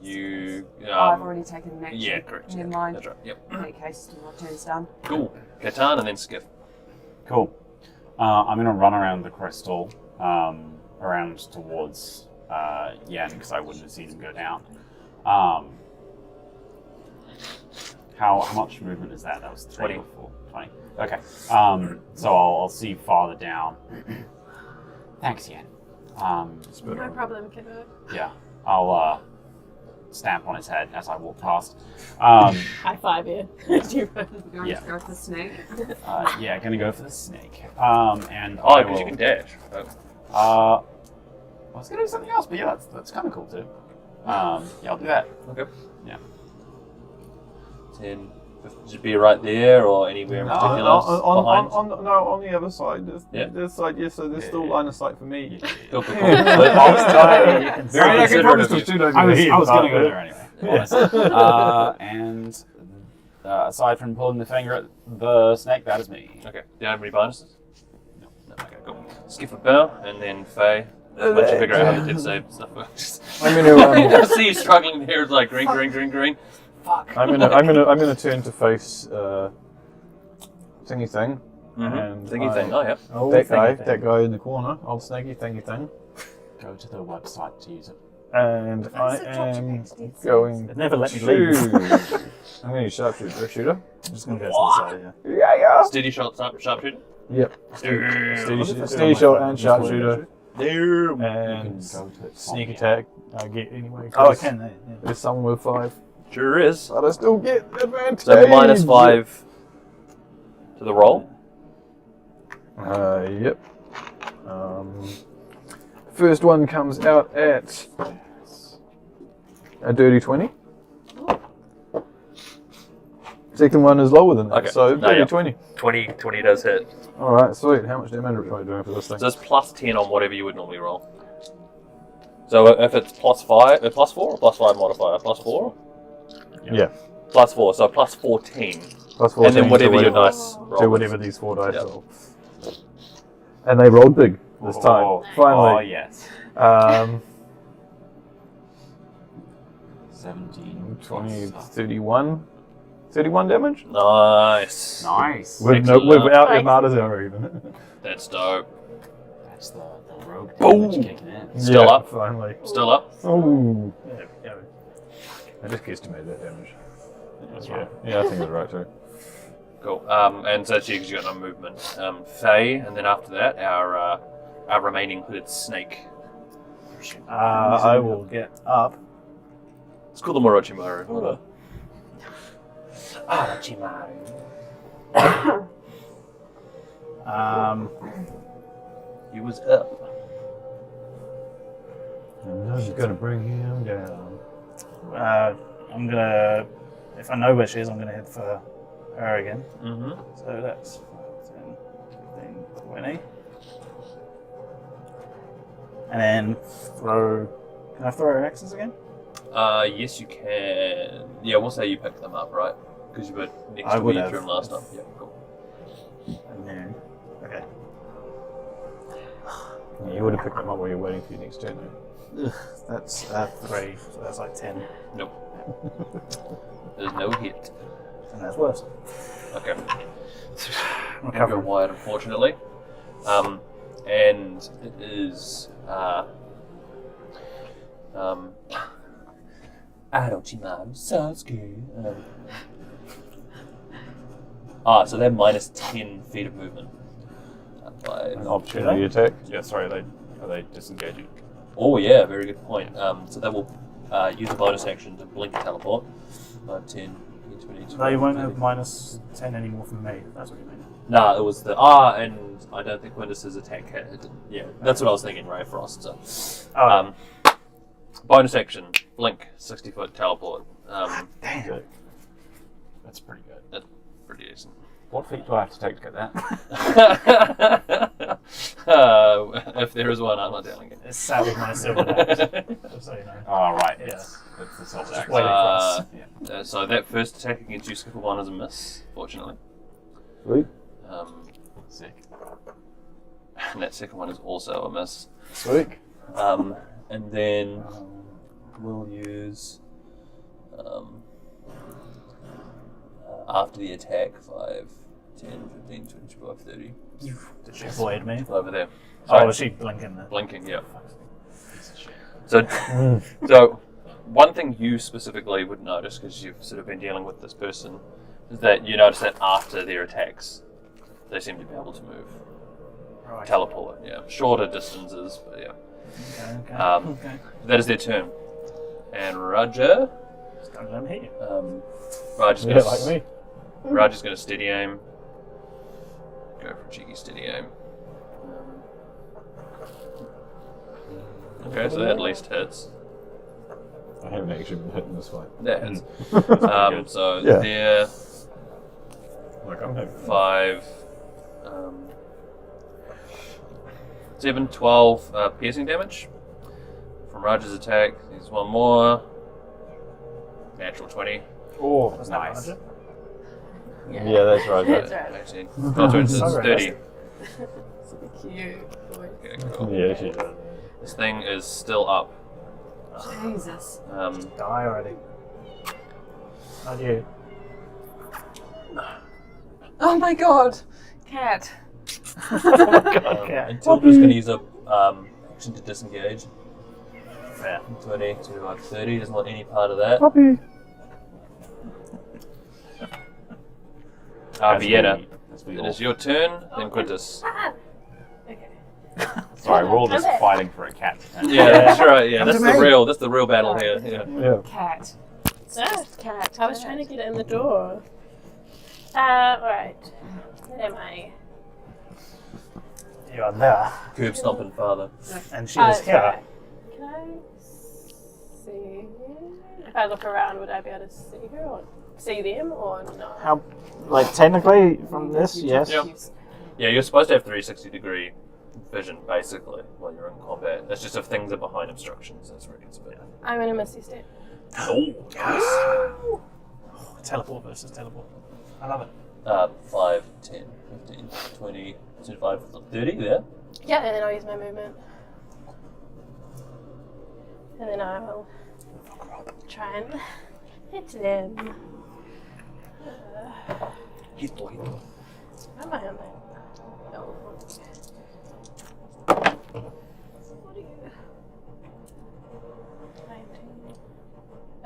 Speaker 1: You.
Speaker 6: I've already taken an action.
Speaker 1: Yeah, correct.
Speaker 6: Never
Speaker 1: yeah.
Speaker 6: mind.
Speaker 1: That's right. Yep.
Speaker 6: In that case, my turn's done.
Speaker 1: Cool. Kaitan and then Skiff.
Speaker 2: Cool. I'm going to run around the crystal, around towards Yen, because I wouldn't have seen him go down. How much movement is that? That was 3 or 4? 20. Okay. So I'll see farther down. Thanks, Yen.
Speaker 4: No problem, kiddo.
Speaker 2: Yeah. I'll stamp on his head as I walk past.
Speaker 4: High five you. As you run.
Speaker 6: Going
Speaker 2: Yeah.
Speaker 6: to go for the snake.
Speaker 2: Yeah, gonna go for the snake. And I
Speaker 1: because
Speaker 2: will,
Speaker 1: you can dash.
Speaker 2: I was gonna do something else, but yeah, that's kind of cool too. Yeah, I'll do that.
Speaker 1: Okay.
Speaker 2: Yeah.
Speaker 1: 10, just be right there or anywhere in particular behind.
Speaker 5: on the other side. There's side, yes, so there's still line of sight for me.
Speaker 1: Cool, cool, cool.
Speaker 3: You can see.
Speaker 1: Very considerate of you.
Speaker 2: I was gonna go there anyway. Honestly. And aside from pulling the finger at the snake, that is me.
Speaker 1: Okay. Do you have any bonuses? No. Okay, cool. Skip a bow and then Faye. Once you figure out how the death save stuff works.
Speaker 5: I'm gonna
Speaker 1: See you struggling there, it's like green. Fuck.
Speaker 5: I'm gonna turn to face thingy thing. And
Speaker 1: Thingy thing. Oh yeah.
Speaker 3: Oh,
Speaker 5: that guy in the corner, old snaky thingy thing.
Speaker 2: Go to the website to use it.
Speaker 5: And I am going
Speaker 3: It never let me
Speaker 5: to...
Speaker 3: leave.
Speaker 5: I'm going to use sharpshooter.
Speaker 3: I'm just going to go to the side, yeah.
Speaker 5: Yeah.
Speaker 1: Steady shot, sharpshooter.
Speaker 5: Yep.
Speaker 1: Steady
Speaker 5: Steady shot and sharpshooter.
Speaker 1: There.
Speaker 5: And sneak attack. I get anyway.
Speaker 3: Oh, I can, yeah.
Speaker 5: There's someone with 5.
Speaker 1: Sure is.
Speaker 5: But I still get advantage.
Speaker 1: So -5 to the roll.
Speaker 5: Yep. First one comes out at a dirty 20. Second one is lower than that,
Speaker 1: Okay.
Speaker 5: so
Speaker 1: No,
Speaker 5: dirty
Speaker 1: yeah.
Speaker 5: 20.
Speaker 1: 20 does hit.
Speaker 5: Alright, sweet. How much damage are we doing for this thing?
Speaker 1: So it's +10 on whatever you would normally roll. So if it's +4 or +5 modifier? +4?
Speaker 5: Yeah.
Speaker 1: +4, so +14.
Speaker 5: Plus 14
Speaker 1: And then whatever
Speaker 5: to
Speaker 1: your dice roll.
Speaker 5: to whatever these 4 dice
Speaker 1: Yep.
Speaker 5: roll. And they rolled big this time.
Speaker 2: Oh,
Speaker 5: Finally.
Speaker 2: yes. 17,
Speaker 5: 20,
Speaker 2: plus,
Speaker 5: 31. 31 damage?
Speaker 1: Nice.
Speaker 2: Nice.
Speaker 1: Excellent.
Speaker 5: Without
Speaker 4: Nice.
Speaker 5: Armada's arrow even.
Speaker 1: That's dope.
Speaker 2: That's the rogue
Speaker 1: Boom.
Speaker 2: damage kicking in.
Speaker 1: Still up.
Speaker 5: Finally.
Speaker 1: Still up.
Speaker 5: Oh.
Speaker 3: Yeah.
Speaker 5: I just guesstimated that damage.
Speaker 2: That's
Speaker 5: Yeah,
Speaker 2: right.
Speaker 5: yeah, I think it was right too.
Speaker 1: Cool. And so she got no movement. Faye, and then after that, our remaining hooded snake.
Speaker 3: I will get up.
Speaker 1: It's called the Morochimaru. Orochimaru. He was up.
Speaker 5: And I'm just gonna bring him down.
Speaker 3: I'm gonna, if I know where she is, I'm gonna head for her again.
Speaker 1: Mm-hmm.
Speaker 3: So that's 10, 15, 20. And then throw. Can I throw her axes again?
Speaker 1: Yes, you can. Yeah, we'll say you picked them up, right? Because you were next
Speaker 3: I
Speaker 1: to
Speaker 3: would
Speaker 1: me
Speaker 3: have.
Speaker 1: during last time. Yeah, cool.
Speaker 3: And then. Okay.
Speaker 5: Yeah, you would have picked them up while you're waiting for your next turn. Though.
Speaker 3: That's 3, so that's like 10.
Speaker 1: Nope. There's no hit.
Speaker 3: And that's worse.
Speaker 1: Okay.
Speaker 3: I'm
Speaker 1: Go
Speaker 3: recovering.
Speaker 1: wide, unfortunately. And it is Orochimaru Sasuke. So they're minus 10 feet of movement.
Speaker 5: An opportunity attack.
Speaker 2: Yeah, sorry, are they disengaging?
Speaker 1: Oh yeah, very good point. So they will use a bonus action to blink and teleport. 5, 10, 20,
Speaker 3: They won't have minus 10 anymore from me. That's what you mean.
Speaker 1: Nah, it was the and I don't think Windus's attack hit. It didn't. Yeah, that's what I was thinking. Ray of Frost. So, bonus action, blink, 60-foot teleport.
Speaker 3: Damn.
Speaker 2: Good. That's pretty good.
Speaker 1: That's pretty decent.
Speaker 2: What feat do I have to take to get that?
Speaker 1: If there is one, I'm not telling you.
Speaker 3: It's sad with my silver axe, just so you know.
Speaker 2: Oh, right.
Speaker 3: Yeah.
Speaker 2: It's the silver
Speaker 3: Just
Speaker 2: axe.
Speaker 3: waiting for us.
Speaker 1: So that first attack against you, Skipper 1, is a miss, fortunately.
Speaker 5: Sweet.
Speaker 2: Sick.
Speaker 1: And that second one is also a miss.
Speaker 5: Sweet.
Speaker 1: And then we'll use after the attack 5, 10, 15, 20, 25, 30.
Speaker 3: Did she avoid me?
Speaker 1: Over there.
Speaker 3: Oh, was she blinking there?
Speaker 1: Blinking, yeah.
Speaker 2: Piece of shit.
Speaker 1: So one thing you specifically would notice, because you've sort of been dealing with this person, is that you notice that after their attacks, they seem to be able to move.
Speaker 3: Right.
Speaker 1: Teleport, yeah. Shorter distances, but yeah.
Speaker 3: Okay. Okay.
Speaker 1: That is their turn. And Roger...
Speaker 3: Just don't let them hit you.
Speaker 1: Roger's
Speaker 5: Yeah,
Speaker 1: gonna
Speaker 5: like me.
Speaker 1: Roger's going to steady aim. Go for a cheeky steady aim. Okay, so that at least hits.
Speaker 5: I haven't actually been hitting this fight.
Speaker 1: That hits. So
Speaker 5: Yeah.
Speaker 1: they're
Speaker 5: Like I'm having
Speaker 1: 5, 7, 12 piercing damage from Roger's attack. There's one more. Natural 20.
Speaker 2: Oh,
Speaker 3: That's
Speaker 2: nice.
Speaker 3: not
Speaker 5: Yeah, that's right.
Speaker 4: That's right.
Speaker 1: 18. Oh, so it's
Speaker 3: So
Speaker 1: 30.
Speaker 4: Cute boy.
Speaker 1: Okay, cool.
Speaker 5: Yeah, she does.
Speaker 1: This thing is still up.
Speaker 6: Jesus.
Speaker 3: Die already. Not you.
Speaker 6: Oh my god. Cat.
Speaker 3: Okay.
Speaker 1: And Tilda's going to use a action to disengage.
Speaker 3: Fair.
Speaker 1: 20 to like 30. Doesn't want any part of that.
Speaker 5: Puppy.
Speaker 1: Vienna.
Speaker 5: That's me.
Speaker 1: It is your turn, then Quintus.
Speaker 4: Okay.
Speaker 2: Sorry, we're all just
Speaker 4: Okay.
Speaker 2: fighting for a cat.
Speaker 1: Yeah, that's right. Yeah,
Speaker 3: Come
Speaker 1: that's
Speaker 3: to
Speaker 1: the
Speaker 3: me.
Speaker 1: real battle here. Yeah.
Speaker 5: Yeah.
Speaker 6: Cat.
Speaker 4: Cat. I was trying to get it in the door. Alright. Where am I?
Speaker 3: You are there.
Speaker 1: Curb stomping father.
Speaker 3: And she is here.
Speaker 4: right. Can I see? If I look around, would I be able to see her or see them or not?
Speaker 3: How, like, technically, from this, yes.
Speaker 1: Yeah. Yeah, you're supposed to have 360-degree vision, basically, while you're in combat. That's just if things are behind obstructions, that's where it gets a bit.
Speaker 4: I'm gonna miss you, Step.
Speaker 1: Oh,
Speaker 3: Teleport versus teleport. I love it.
Speaker 1: 5, 10, 15, 20, 25, 30 there.
Speaker 4: Yeah, and then I'll use my movement. And then I will try and hit them.
Speaker 1: Hito.
Speaker 4: Where am I on that? Oh. What are you?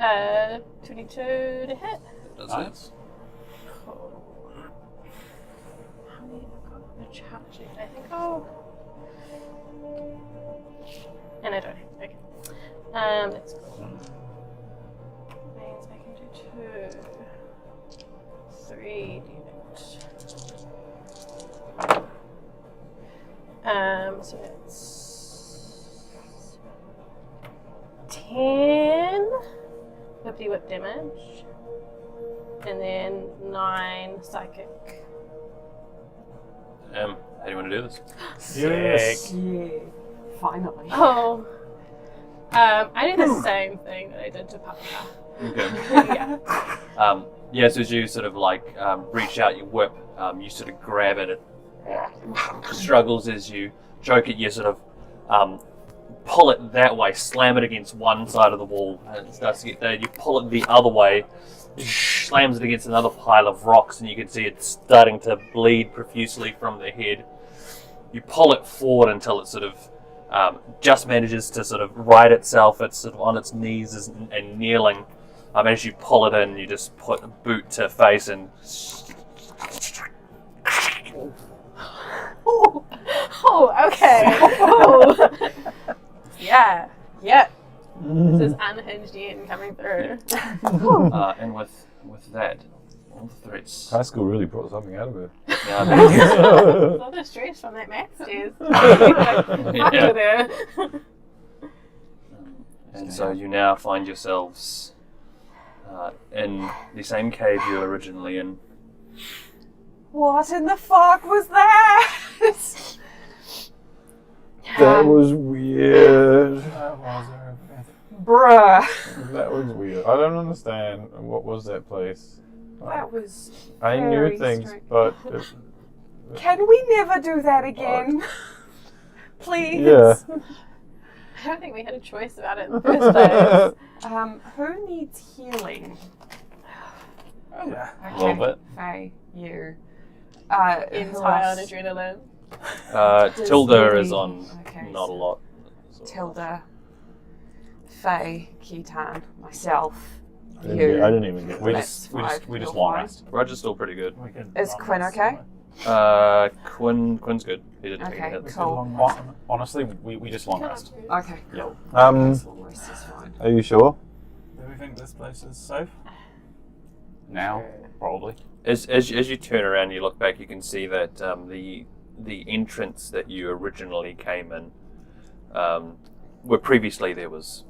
Speaker 4: 19. 22 to hit.
Speaker 1: Does
Speaker 2: Nice.
Speaker 4: Cool. How many have I got on the charge sheet? I think I'll... And I don't. Okay. That's cool. Means I can do 2, 3 damage. So it's 10 whippity whip damage, and then 9 psychic.
Speaker 1: How do you want to do this?
Speaker 3: Yes.
Speaker 6: Yeah. Finally.
Speaker 4: Oh. I do the same thing that I did to Papa.
Speaker 1: Okay.
Speaker 4: Yeah.
Speaker 1: Yeah, so as you sort of like reach out your whip, you sort of grab it. It struggles as you choke it. You sort of pull it that way, slam it against one side of the wall, and it starts to get there. You pull it the other way, slams it against another pile of rocks, and you can see it starting to bleed profusely from the head. You pull it forward until it sort of just manages to sort of right itself. It's sort of on its knees and kneeling. As you pull it in, you just put a boot to face and...
Speaker 4: Oh, okay. Oh. Yeah. Yeah. This is unhinged Ian coming through.
Speaker 1: and with that, all the threats...
Speaker 5: High school really brought something out of her.
Speaker 4: All the stress from that math test.
Speaker 1: Yeah.
Speaker 4: There.
Speaker 1: And so you now find yourselves in the same cave you were originally in.
Speaker 6: What in the fuck was that?
Speaker 5: That was weird.
Speaker 6: Bruh.
Speaker 5: That was weird. I don't understand. What was that place?
Speaker 6: That was.
Speaker 5: I knew
Speaker 6: very
Speaker 5: things,
Speaker 6: strange.
Speaker 5: but
Speaker 6: Can we never do that again? Please.
Speaker 5: yeah.
Speaker 4: I don't think we had a choice about it in the first place.
Speaker 6: Who needs healing?
Speaker 3: Yeah.
Speaker 1: A little bit.
Speaker 6: Faye, you.
Speaker 4: Ian's
Speaker 6: who
Speaker 4: high on
Speaker 6: else?
Speaker 4: adrenaline.
Speaker 1: Tilda is
Speaker 6: Lily-
Speaker 1: on
Speaker 6: okay,
Speaker 1: not a
Speaker 6: so-
Speaker 1: lot.
Speaker 6: Tilda. Faye, Keaton, myself,
Speaker 5: I
Speaker 6: you.
Speaker 5: didn't even get.
Speaker 2: We
Speaker 6: That's
Speaker 2: just
Speaker 6: five.
Speaker 2: long rest.
Speaker 1: Roger's still pretty good.
Speaker 3: We can
Speaker 6: Is
Speaker 3: long
Speaker 6: Quinn
Speaker 3: rest
Speaker 6: okay?
Speaker 3: somewhere.
Speaker 1: Quinn's good. He didn't take
Speaker 6: Okay,
Speaker 1: any hits.
Speaker 6: cool.
Speaker 3: Long rest somewhere.
Speaker 2: Honestly, we just long rest.
Speaker 6: Okay,
Speaker 2: Yeah.
Speaker 6: cool.
Speaker 5: Um,
Speaker 6: Long rest is fine.
Speaker 5: Are you sure?
Speaker 3: Do we think this place is safe?
Speaker 2: Now, probably.
Speaker 1: As you turn around, you look back, you can see that the entrance that you originally came in, where previously there was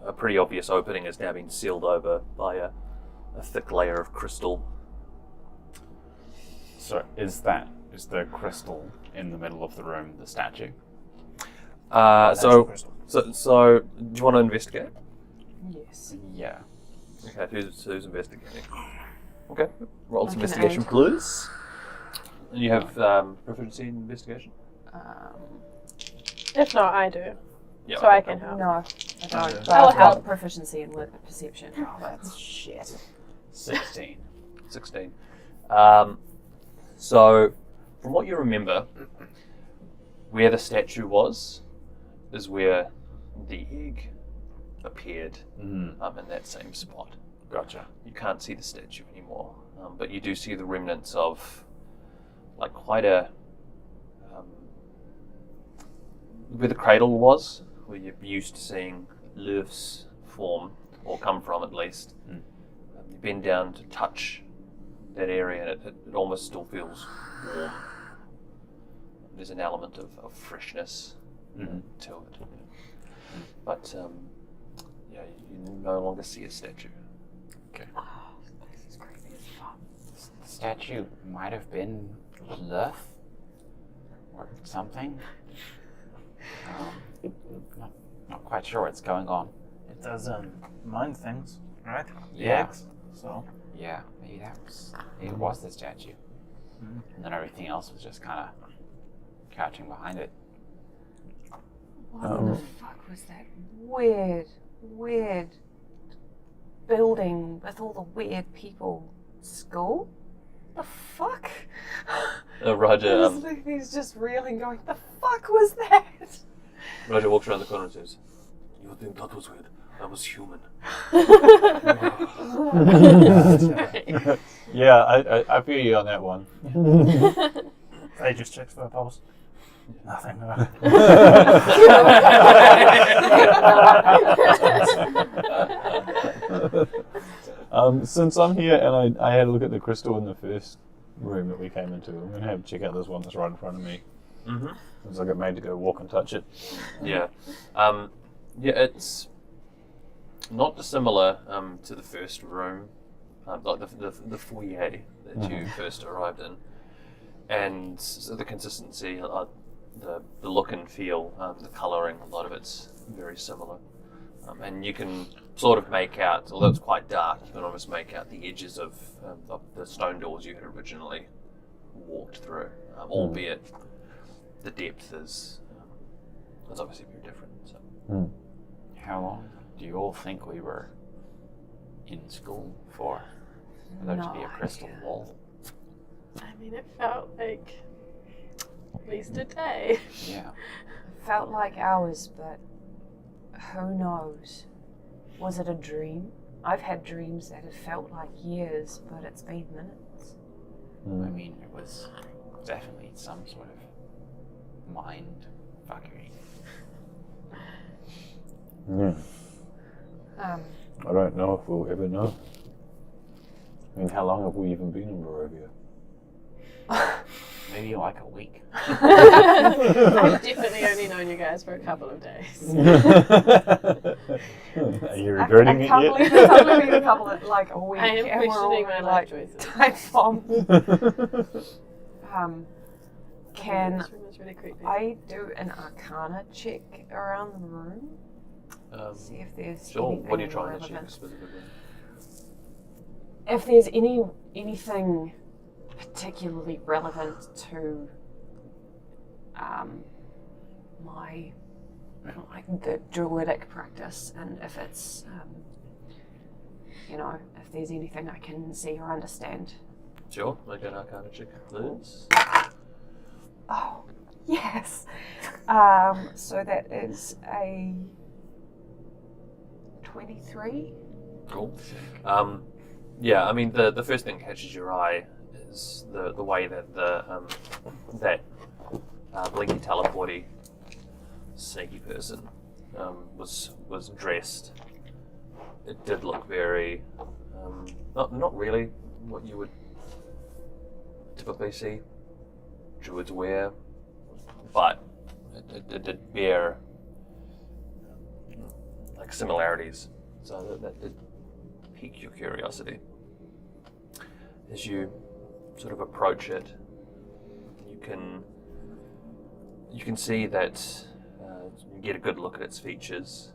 Speaker 1: a pretty obvious opening, has now been sealed over by a thick layer of crystal.
Speaker 2: So is the crystal in the middle of the room the statue?
Speaker 1: So
Speaker 3: Crystal.
Speaker 1: do you want to investigate?
Speaker 6: Yes.
Speaker 2: Yeah.
Speaker 1: Okay, who's investigating? Okay, roll some
Speaker 6: Like an
Speaker 1: investigation,
Speaker 6: eight.
Speaker 1: please. And you have proficiency in investigation.
Speaker 4: If not, I do.
Speaker 1: Yeah.
Speaker 4: So I can help.
Speaker 6: No, I don't.
Speaker 3: I
Speaker 6: But
Speaker 3: do.
Speaker 4: I'll
Speaker 6: I've
Speaker 4: help.
Speaker 6: got proficiency in perception.
Speaker 2: Oh, that's shit. 16.
Speaker 1: 16. So, from what you remember, where the statue was is where the egg appeared in that same spot.
Speaker 2: Gotcha.
Speaker 1: You can't see the statue anymore, but you do see the remnants of, like, quite a where the cradle was, where you're used to seeing Lurf's form, or come from at least. You bend down to touch that area, and it almost still feels warm. There's an element of freshness to it. But yeah, you no longer see a statue.
Speaker 2: Okay.
Speaker 6: This is creepy as fuck.
Speaker 2: The statue might have been Lurf or something. Not quite sure what's going on.
Speaker 3: It does mind things, right? The
Speaker 2: Yeah.
Speaker 3: eggs. So
Speaker 2: Yeah, maybe it was the statue. And then everything else was just kind of crouching behind it.
Speaker 6: What the fuck was that weird building with all the weird people? School? The fuck?
Speaker 1: Roger,
Speaker 6: He's just reeling, going, the fuck was that?
Speaker 1: Roger walks around the corner and says, "You think that was weird? I was human."
Speaker 5: Yeah, I feel you on that one.
Speaker 3: they just checks for a pulse. Nothing.
Speaker 5: Since I'm here and I had a look at the crystal in the first room that we came into, I'm going to have to check out this one that's right in front of me.
Speaker 1: Mm-hmm.
Speaker 5: Since I got made to go walk and touch it.
Speaker 1: Yeah. Yeah, it's not dissimilar to the first room, like the foyer that you first arrived in. And so the consistency, the look and feel, the colouring, a lot of it's very similar. And you can sort of make out, although it's quite dark, you can almost make out the edges of the stone doors you had originally walked through, albeit the depth is obviously very different. So.
Speaker 2: How long do you all think we were in school for there to be a crystal wall?
Speaker 4: I mean, it felt like at least a day.
Speaker 2: Yeah.
Speaker 6: Felt like hours, but who knows? Was it a dream? I've had dreams that have felt like years, but it's been minutes.
Speaker 2: I mean, it was definitely some sort of mind fuckery.
Speaker 5: Yeah.
Speaker 6: Um,
Speaker 5: I don't know if we'll ever know. I mean, how long have we even been in Barovia?
Speaker 2: Maybe like a week.
Speaker 4: I've definitely only known you guys for a couple of days.
Speaker 5: Are you regretting
Speaker 6: I
Speaker 5: it
Speaker 6: can't
Speaker 5: yet?
Speaker 6: believe it's only been a couple of, like, a week.
Speaker 4: I am
Speaker 6: and we're
Speaker 4: questioning my
Speaker 6: already,
Speaker 4: life
Speaker 6: like,
Speaker 4: choices.
Speaker 6: time bombs. Can
Speaker 4: This room is really creepy.
Speaker 6: I do an Arcana check around the room? See if there's
Speaker 1: Sure.
Speaker 6: anything
Speaker 1: What are you trying to
Speaker 6: relevant.
Speaker 1: check specifically?
Speaker 6: If there's anything particularly relevant to the druidic practice, and if it's if there's anything I can see or understand.
Speaker 1: Sure. Make an Arcana check, please.
Speaker 6: Oh, yes. So that is a 23.
Speaker 1: Cool. Yeah, I mean the first thing that catches your eye is the way that that blinky teleporty sneaky person was dressed. It did look very not really what you would typically see druids wear, but it did bear like similarities, so that did pique your curiosity. As you sort of approach it, you can see that you get a good look at its features.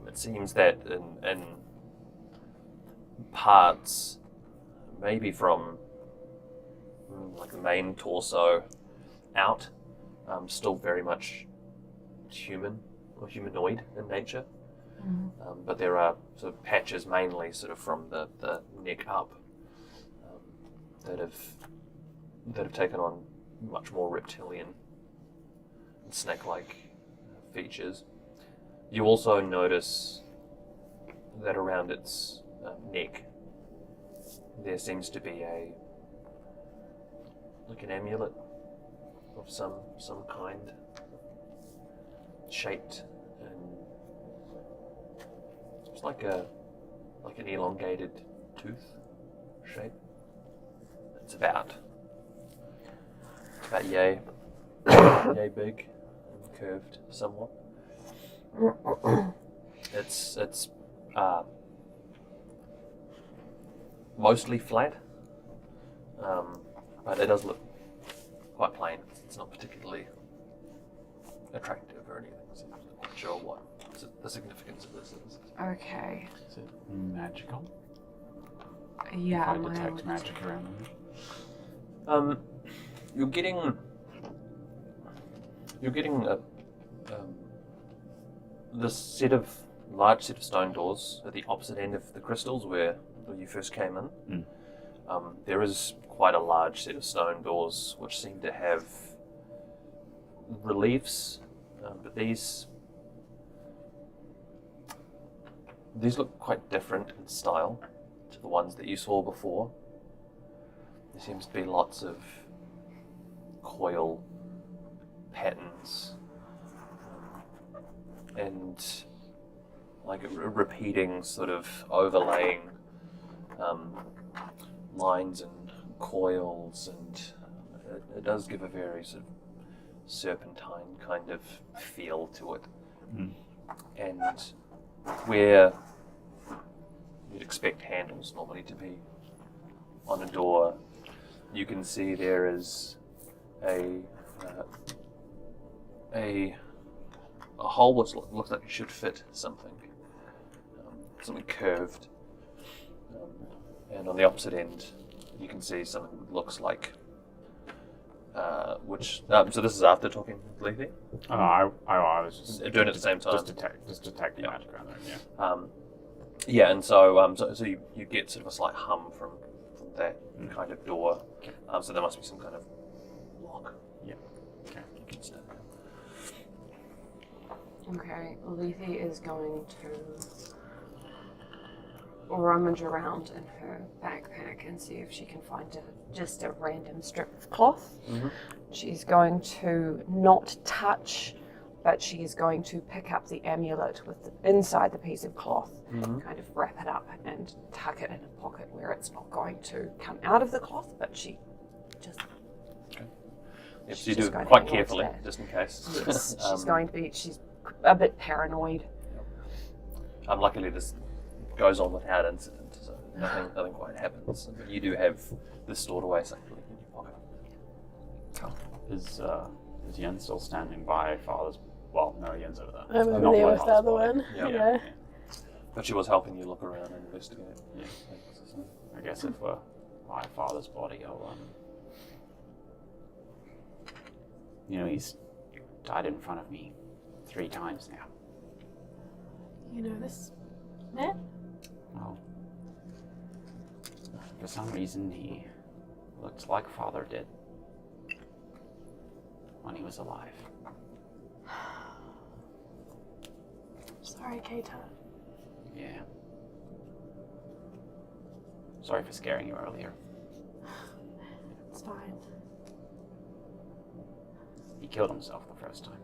Speaker 1: It seems that in parts, maybe from like the main torso out, still very much human or humanoid in nature. But there are sort of patches mainly sort of from the neck up that have taken on much more reptilian and snake-like features. You also notice that around its neck there seems to be an amulet of some kind, shaped and it's like an elongated tooth shape. It's about yay big and curved somewhat. It's mostly flat, but it does look quite plain. It's not particularly attractive or anything, so I'm not sure what the significance of this is.
Speaker 6: Okay.
Speaker 2: Is it magical?
Speaker 6: Yeah,
Speaker 2: Can I detect magic around them?
Speaker 1: You're getting this large set of stone doors at the opposite end of the crystals where you first came in. There is quite a large set of stone doors which seem to have reliefs, but these look quite different in style to the ones that you saw before. There seems to be lots of coil patterns and like a repeating sort of overlaying lines and coils, and it does give a very sort of serpentine kind of feel to it. And where you'd expect handles normally to be on a door, you can see there is a hole which looks like it should fit something curved, and on the opposite end you can see something that looks like so this is after talking with Lethe?
Speaker 2: I was just
Speaker 1: doing it at the same time.
Speaker 2: Just detect the magic around there. Yeah.
Speaker 1: Yeah, and so you get sort of a slight hum from that kind of door. So there must be some kind of lock.
Speaker 2: Yeah. Okay.
Speaker 1: You can step in.
Speaker 6: Okay, Lethe is going to rummage around in her backpack and see if she can find just a random strip of cloth. She's going to not touch, but she is going to pick up the amulet inside the piece of cloth, kind of wrap it up and tuck it in a pocket where it's not going to come out of the cloth, but she just...
Speaker 1: Okay. Yes, so you do it quite carefully, just in case.
Speaker 6: Yes, she's a bit paranoid.
Speaker 1: Luckily this goes on without incident, so nothing quite happens. But you do have this stored away safely in your pocket.
Speaker 2: Is Yen still standing by Father's? Well, no, Yen's over there.
Speaker 4: I'm over
Speaker 2: Not
Speaker 4: there
Speaker 2: by
Speaker 4: with the
Speaker 2: Father's
Speaker 4: other
Speaker 2: body.
Speaker 4: one.
Speaker 1: Yeah. But she was helping you look around and investigate.
Speaker 2: Yeah. I guess if we're by Father's body, I'll he's died in front of me 3 times now.
Speaker 4: You know this man?
Speaker 2: Well, for some reason he looked like Father did when he was alive.
Speaker 4: Sorry, Keita.
Speaker 2: Yeah. Sorry for scaring you earlier.
Speaker 4: It's fine.
Speaker 2: He killed himself the first time.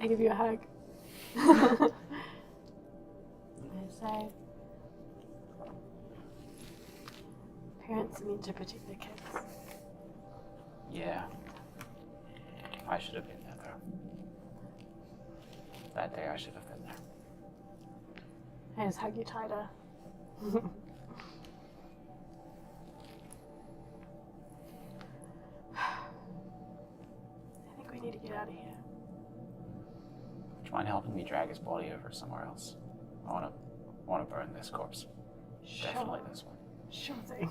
Speaker 4: I give you a hug. I say, parents are meant to protect their kids.
Speaker 2: Yeah. I should have been there, though. That day I should have been there.
Speaker 4: I just hug you tighter. I think we need to get out of here.
Speaker 2: Would you mind helping me drag his body over somewhere else? I wanna burn this corpse. Definitely this one.
Speaker 4: Sure thing.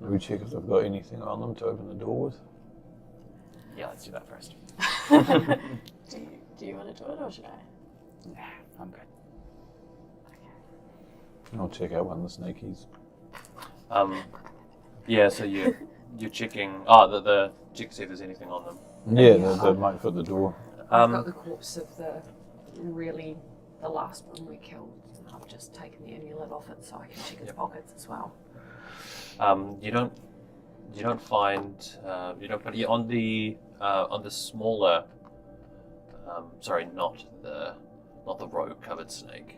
Speaker 5: Do we check if they've got anything on them to open the door with?
Speaker 2: Yeah, let's do that first.
Speaker 4: Do you want to do it or should I?
Speaker 2: Nah, I'm good.
Speaker 5: I'll check out one of the snakies.
Speaker 1: Yeah, so you're checking. Oh, the check to see if there's anything on them.
Speaker 5: Yeah, they might fit the door.
Speaker 6: I've got the corpse of the last one we killed. I've just taken the amulet off it so I can check his pockets as well.
Speaker 1: You don't find but on the smaller sorry, not the rogue covered snake,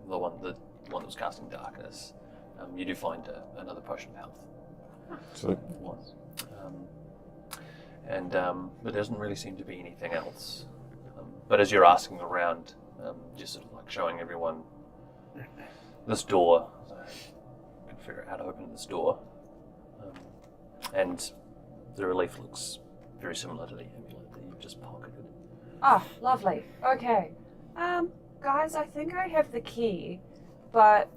Speaker 1: the one that was casting darkness. You do find another potion of health.
Speaker 5: So,
Speaker 1: There doesn't really seem to be anything else. But as you're asking around, just sort of like showing everyone this door, I can figure out how to open this door. And the relief looks very similar to the amulet that you've just pocketed.
Speaker 6: Ah, lovely. Okay. Guys, I think I have the key, but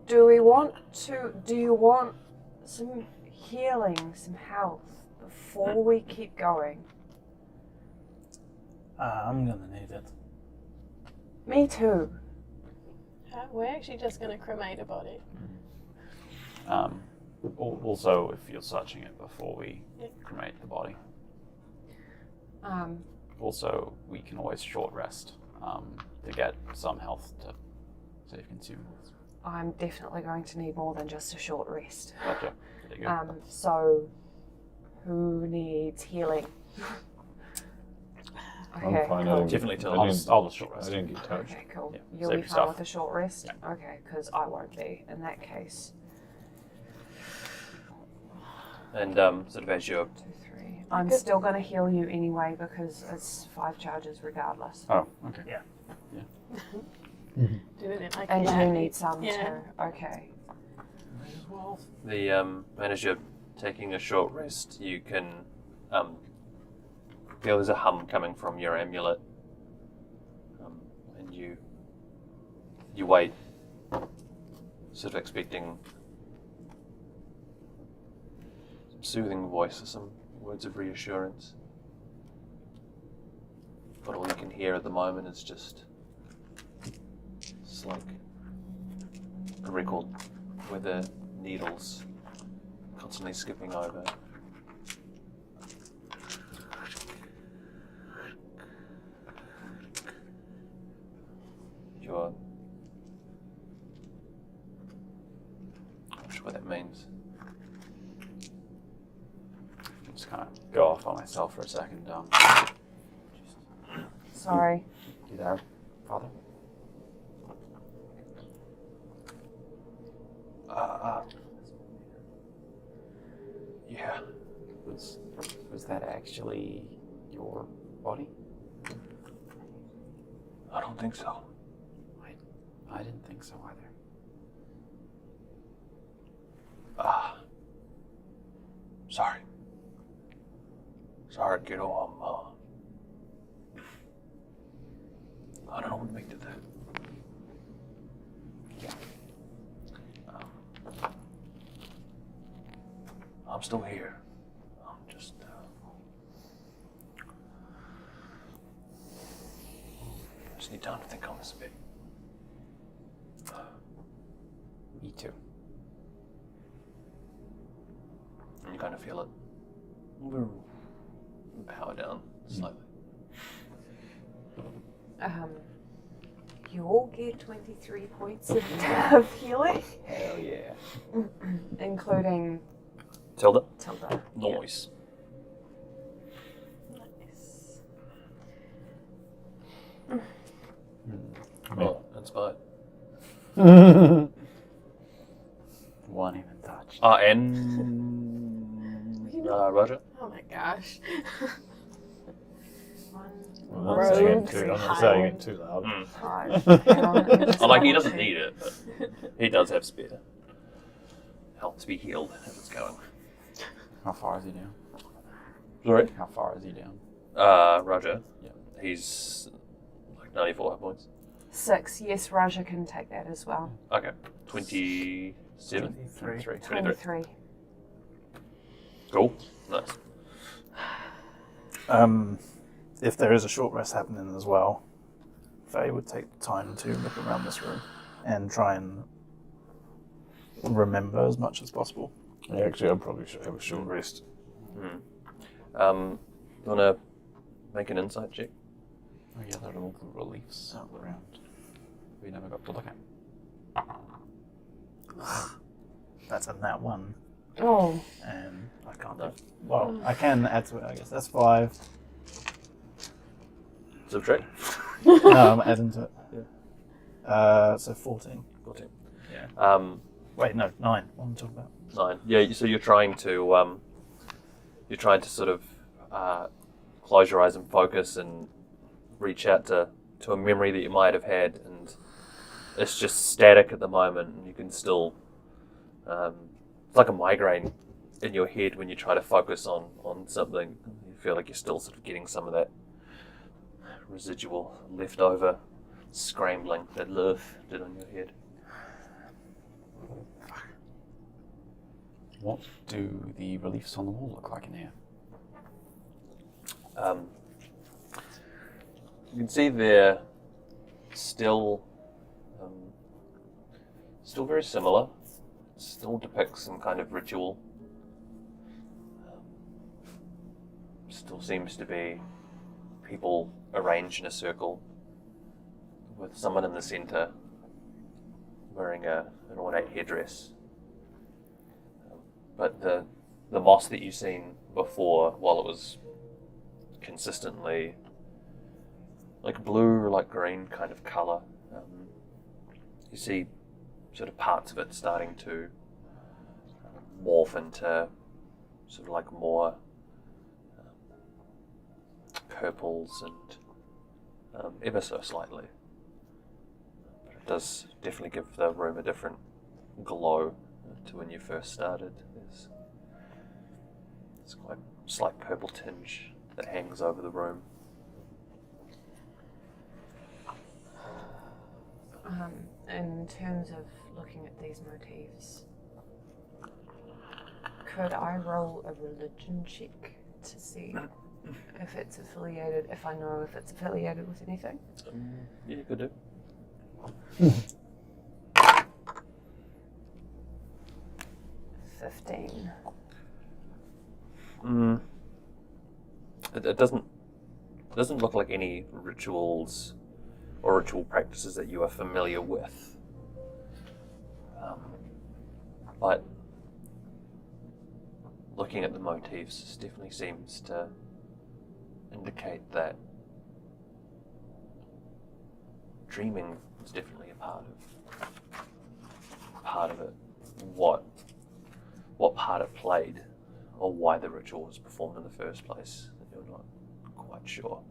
Speaker 6: do you want some healing, some health before we keep going?
Speaker 3: I'm gonna need it.
Speaker 6: Me too.
Speaker 4: We're actually just going to cremate a body.
Speaker 2: Also, if you're searching it before we cremate the body. Also, we can always short rest to get some health to save consumables.
Speaker 6: I'm definitely going to need more than just a short rest.
Speaker 2: Gotcha. There you go.
Speaker 6: So, who needs healing? Okay,
Speaker 5: I'm fine.
Speaker 6: cool.
Speaker 1: Definitely tell
Speaker 2: I'll
Speaker 1: us.
Speaker 2: just short
Speaker 5: I
Speaker 2: rest.
Speaker 5: didn't get touched.
Speaker 6: Okay, cool.
Speaker 2: Yeah,
Speaker 6: You'll
Speaker 2: save
Speaker 6: be
Speaker 2: your
Speaker 6: fine
Speaker 2: stuff.
Speaker 6: with a short rest?
Speaker 2: Yeah.
Speaker 6: Okay, because I won't be in that case.
Speaker 1: And sort of as you're
Speaker 6: 2, 3. I'm still going to heal you anyway because it's 5 charges regardless.
Speaker 2: Oh, okay.
Speaker 4: Do it like
Speaker 6: And
Speaker 4: that.
Speaker 6: you need some
Speaker 4: Yeah.
Speaker 6: too. Okay.
Speaker 1: and as you're taking a short rest, you can feel there's a hum coming from your amulet, and you wait, sort of expecting some soothing voice or some words of reassurance. But all you can hear at the moment is just it's like a record with the needles constantly skipping over. You're not sure what that means.
Speaker 2: Just kind of go off on myself for a second.
Speaker 6: Sorry.
Speaker 2: You there, Father?
Speaker 1: Yeah.
Speaker 2: Was that actually your body?
Speaker 1: I don't think so.
Speaker 2: I didn't think so either.
Speaker 1: Sorry. Sorry, kiddo. I don't know what make did that. I'm still here. I'm just need time to think on this a bit.
Speaker 2: Me too.
Speaker 1: And you kind of feel it. We're power down slightly.
Speaker 6: You all get 23 points of healing,
Speaker 2: Hell yeah.
Speaker 6: including
Speaker 1: Tilda?
Speaker 6: Tilda.
Speaker 1: Noise.
Speaker 4: Nice.
Speaker 1: Oh, inspired.
Speaker 2: Won't even touch.
Speaker 1: And Roger?
Speaker 4: Oh my gosh.
Speaker 5: I'm not saying it
Speaker 6: Rogues
Speaker 5: too, I'm
Speaker 6: and
Speaker 5: not saying it
Speaker 6: hide.
Speaker 5: too loud.
Speaker 6: Hang on, let me just
Speaker 1: Oh, like he
Speaker 6: double
Speaker 1: doesn't
Speaker 6: check.
Speaker 1: need it, but he does have spare. Help to be healed as it's going.
Speaker 2: How far is he down?
Speaker 1: Sorry?
Speaker 2: How far is he down?
Speaker 1: Roger.
Speaker 2: Yeah.
Speaker 1: He's like 94 hit points.
Speaker 6: 6. Yes, Raja can take that as well.
Speaker 1: Okay. 27?
Speaker 3: 23.
Speaker 6: 23.
Speaker 1: Cool. Nice.
Speaker 3: If there is a short rest happening as well, Faye would take the time to look around this room and try and remember as much as possible.
Speaker 5: Yeah, actually, I probably should have a short rest.
Speaker 1: You want to make an insight check?
Speaker 2: Oh yeah, there are all the reliefs around. We never got to look at.
Speaker 3: That's a nat 1,
Speaker 6: Oh,
Speaker 3: and I can't do. Well, I can add to it, I guess. That's 5.
Speaker 1: Subtract?
Speaker 3: No, I'm adding to it. So 14.
Speaker 1: 14.
Speaker 3: Yeah. Wait, no, 9. What am I talking about?
Speaker 1: 9. Yeah, so you're trying to sort of close your eyes and focus and reach out to a memory that you might have had, and it's just static at the moment, and you can still it's like a migraine in your head when you try to focus on something. You feel like you're still sort of getting some of that residual leftover scrambling that Lurf did on your head.
Speaker 2: What do the reliefs on the wall look like in here?
Speaker 1: You can see they're still very similar. Still depicts some kind of ritual. Still seems to be people arranged in a circle with someone in the center wearing an ornate headdress. But the moss that you've seen before, while it was consistently like blue or like green kind of colour, you see sort of parts of it starting to morph into sort of like more purples and ever so slightly. But it does definitely give the room a different glow to when you first started. There's quite a slight purple tinge that hangs over the room.
Speaker 6: in terms of looking at these motifs, could I roll a religion check to see if it's affiliated, if I know if it's affiliated with anything?
Speaker 1: Yeah, you could do.
Speaker 6: 15.
Speaker 1: It doesn't look like any rituals or ritual practices that you are familiar with. But looking at the motifs definitely seems to indicate that dreaming is definitely a part of it. What part it played, or why the ritual was performed in the first place, you're not quite sure.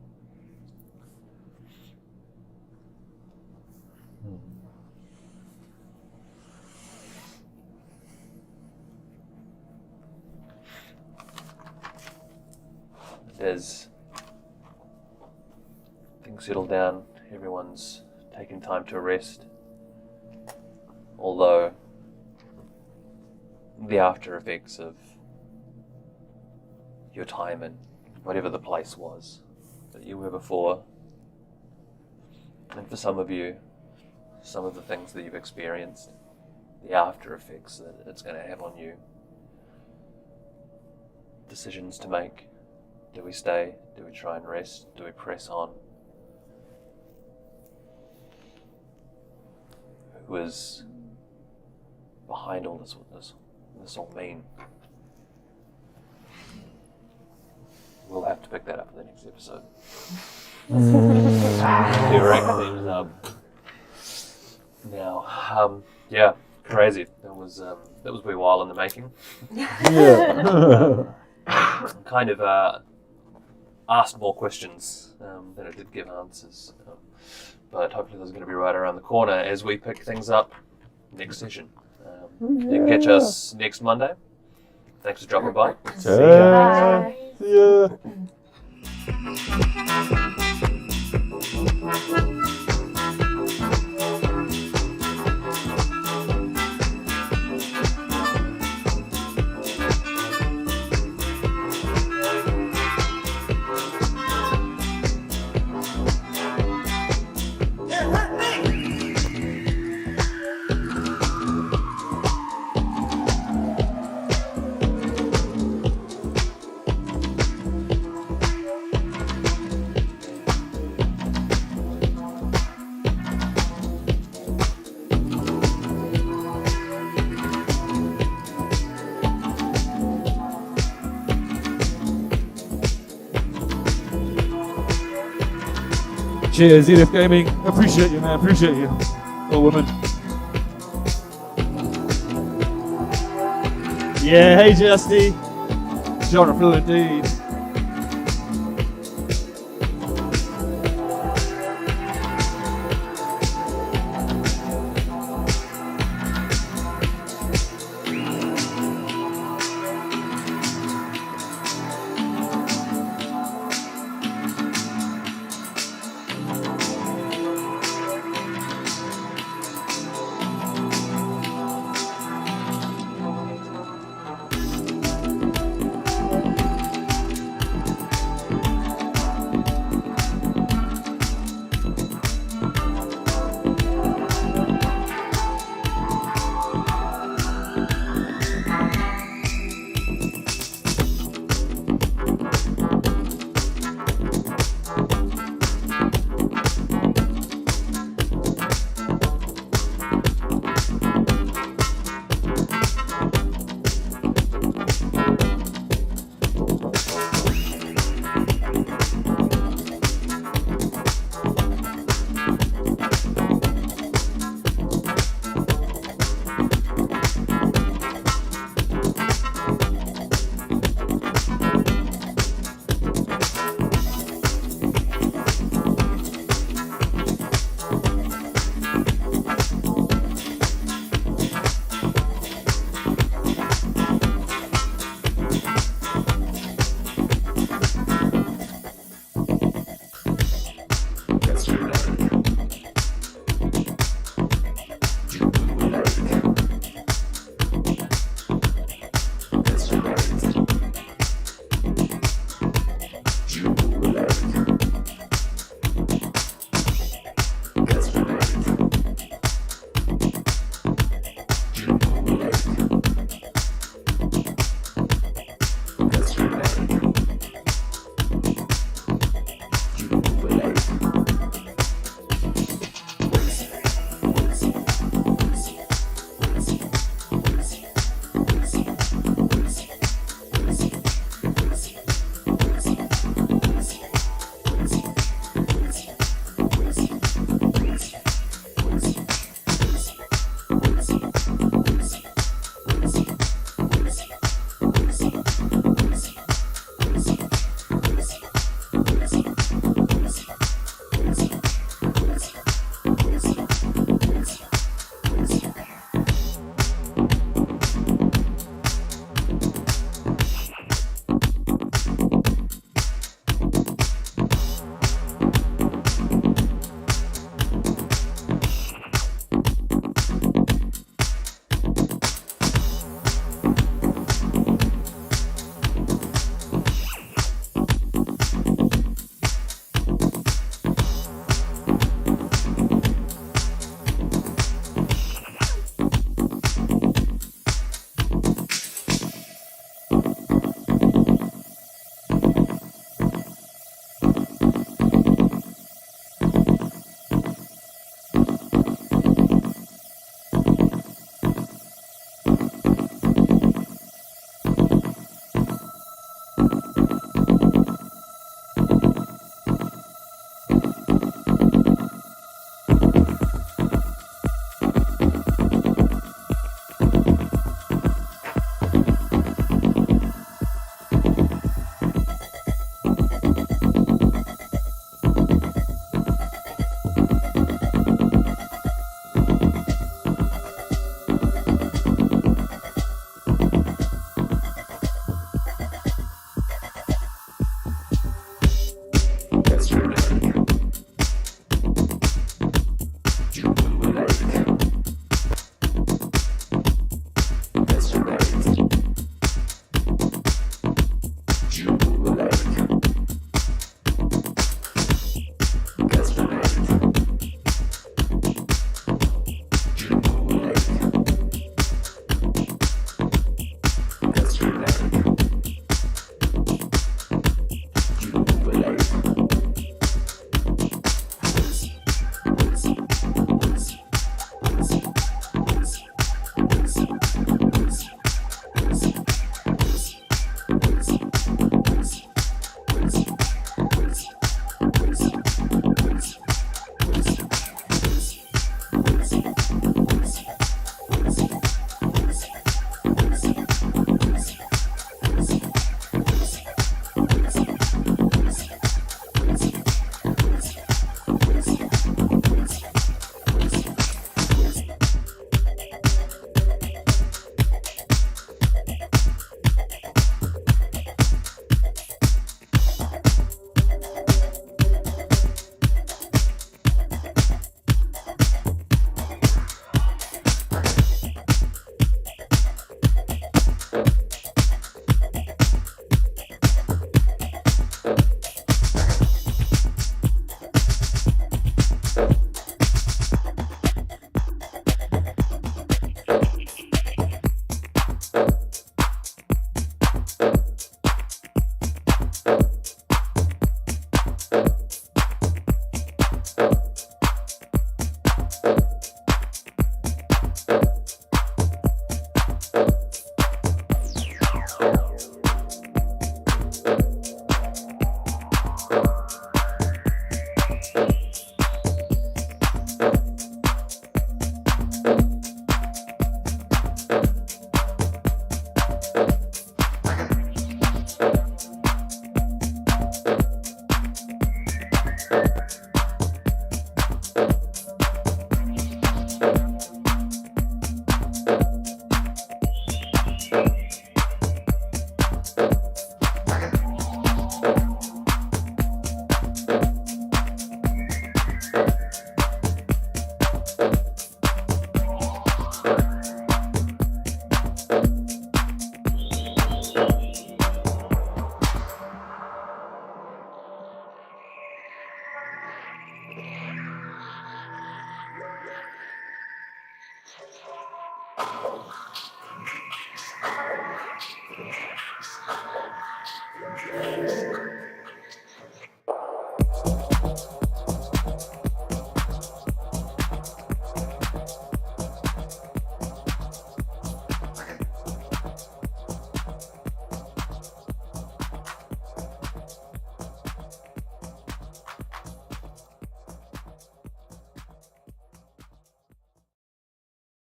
Speaker 1: As things settle down, everyone's taken time to rest. Although the after effects of your time in whatever the place was that you were before, and for some of you, some of the things that you've experienced, the after effects that it's going to have on you, decisions to make, Do we stay? Do we try and rest? Do we press on? Who is behind all this? What does this all mean? We'll have to pick that up in the next episode. We wrap things up. Now, yeah, crazy. That was a wee while in the making.
Speaker 5: Yeah.
Speaker 1: Kind of asked more questions than it did give answers. But hopefully those are going to be right around the corner as we pick things up next session. You can catch us next Monday. Thanks for dropping by.
Speaker 4: Bye.
Speaker 5: Yeah. Cheers, EDF Gaming. Appreciate you, man. Appreciate you. Oh, woman. Yeah, hey, Justy. Jonathan, indeed.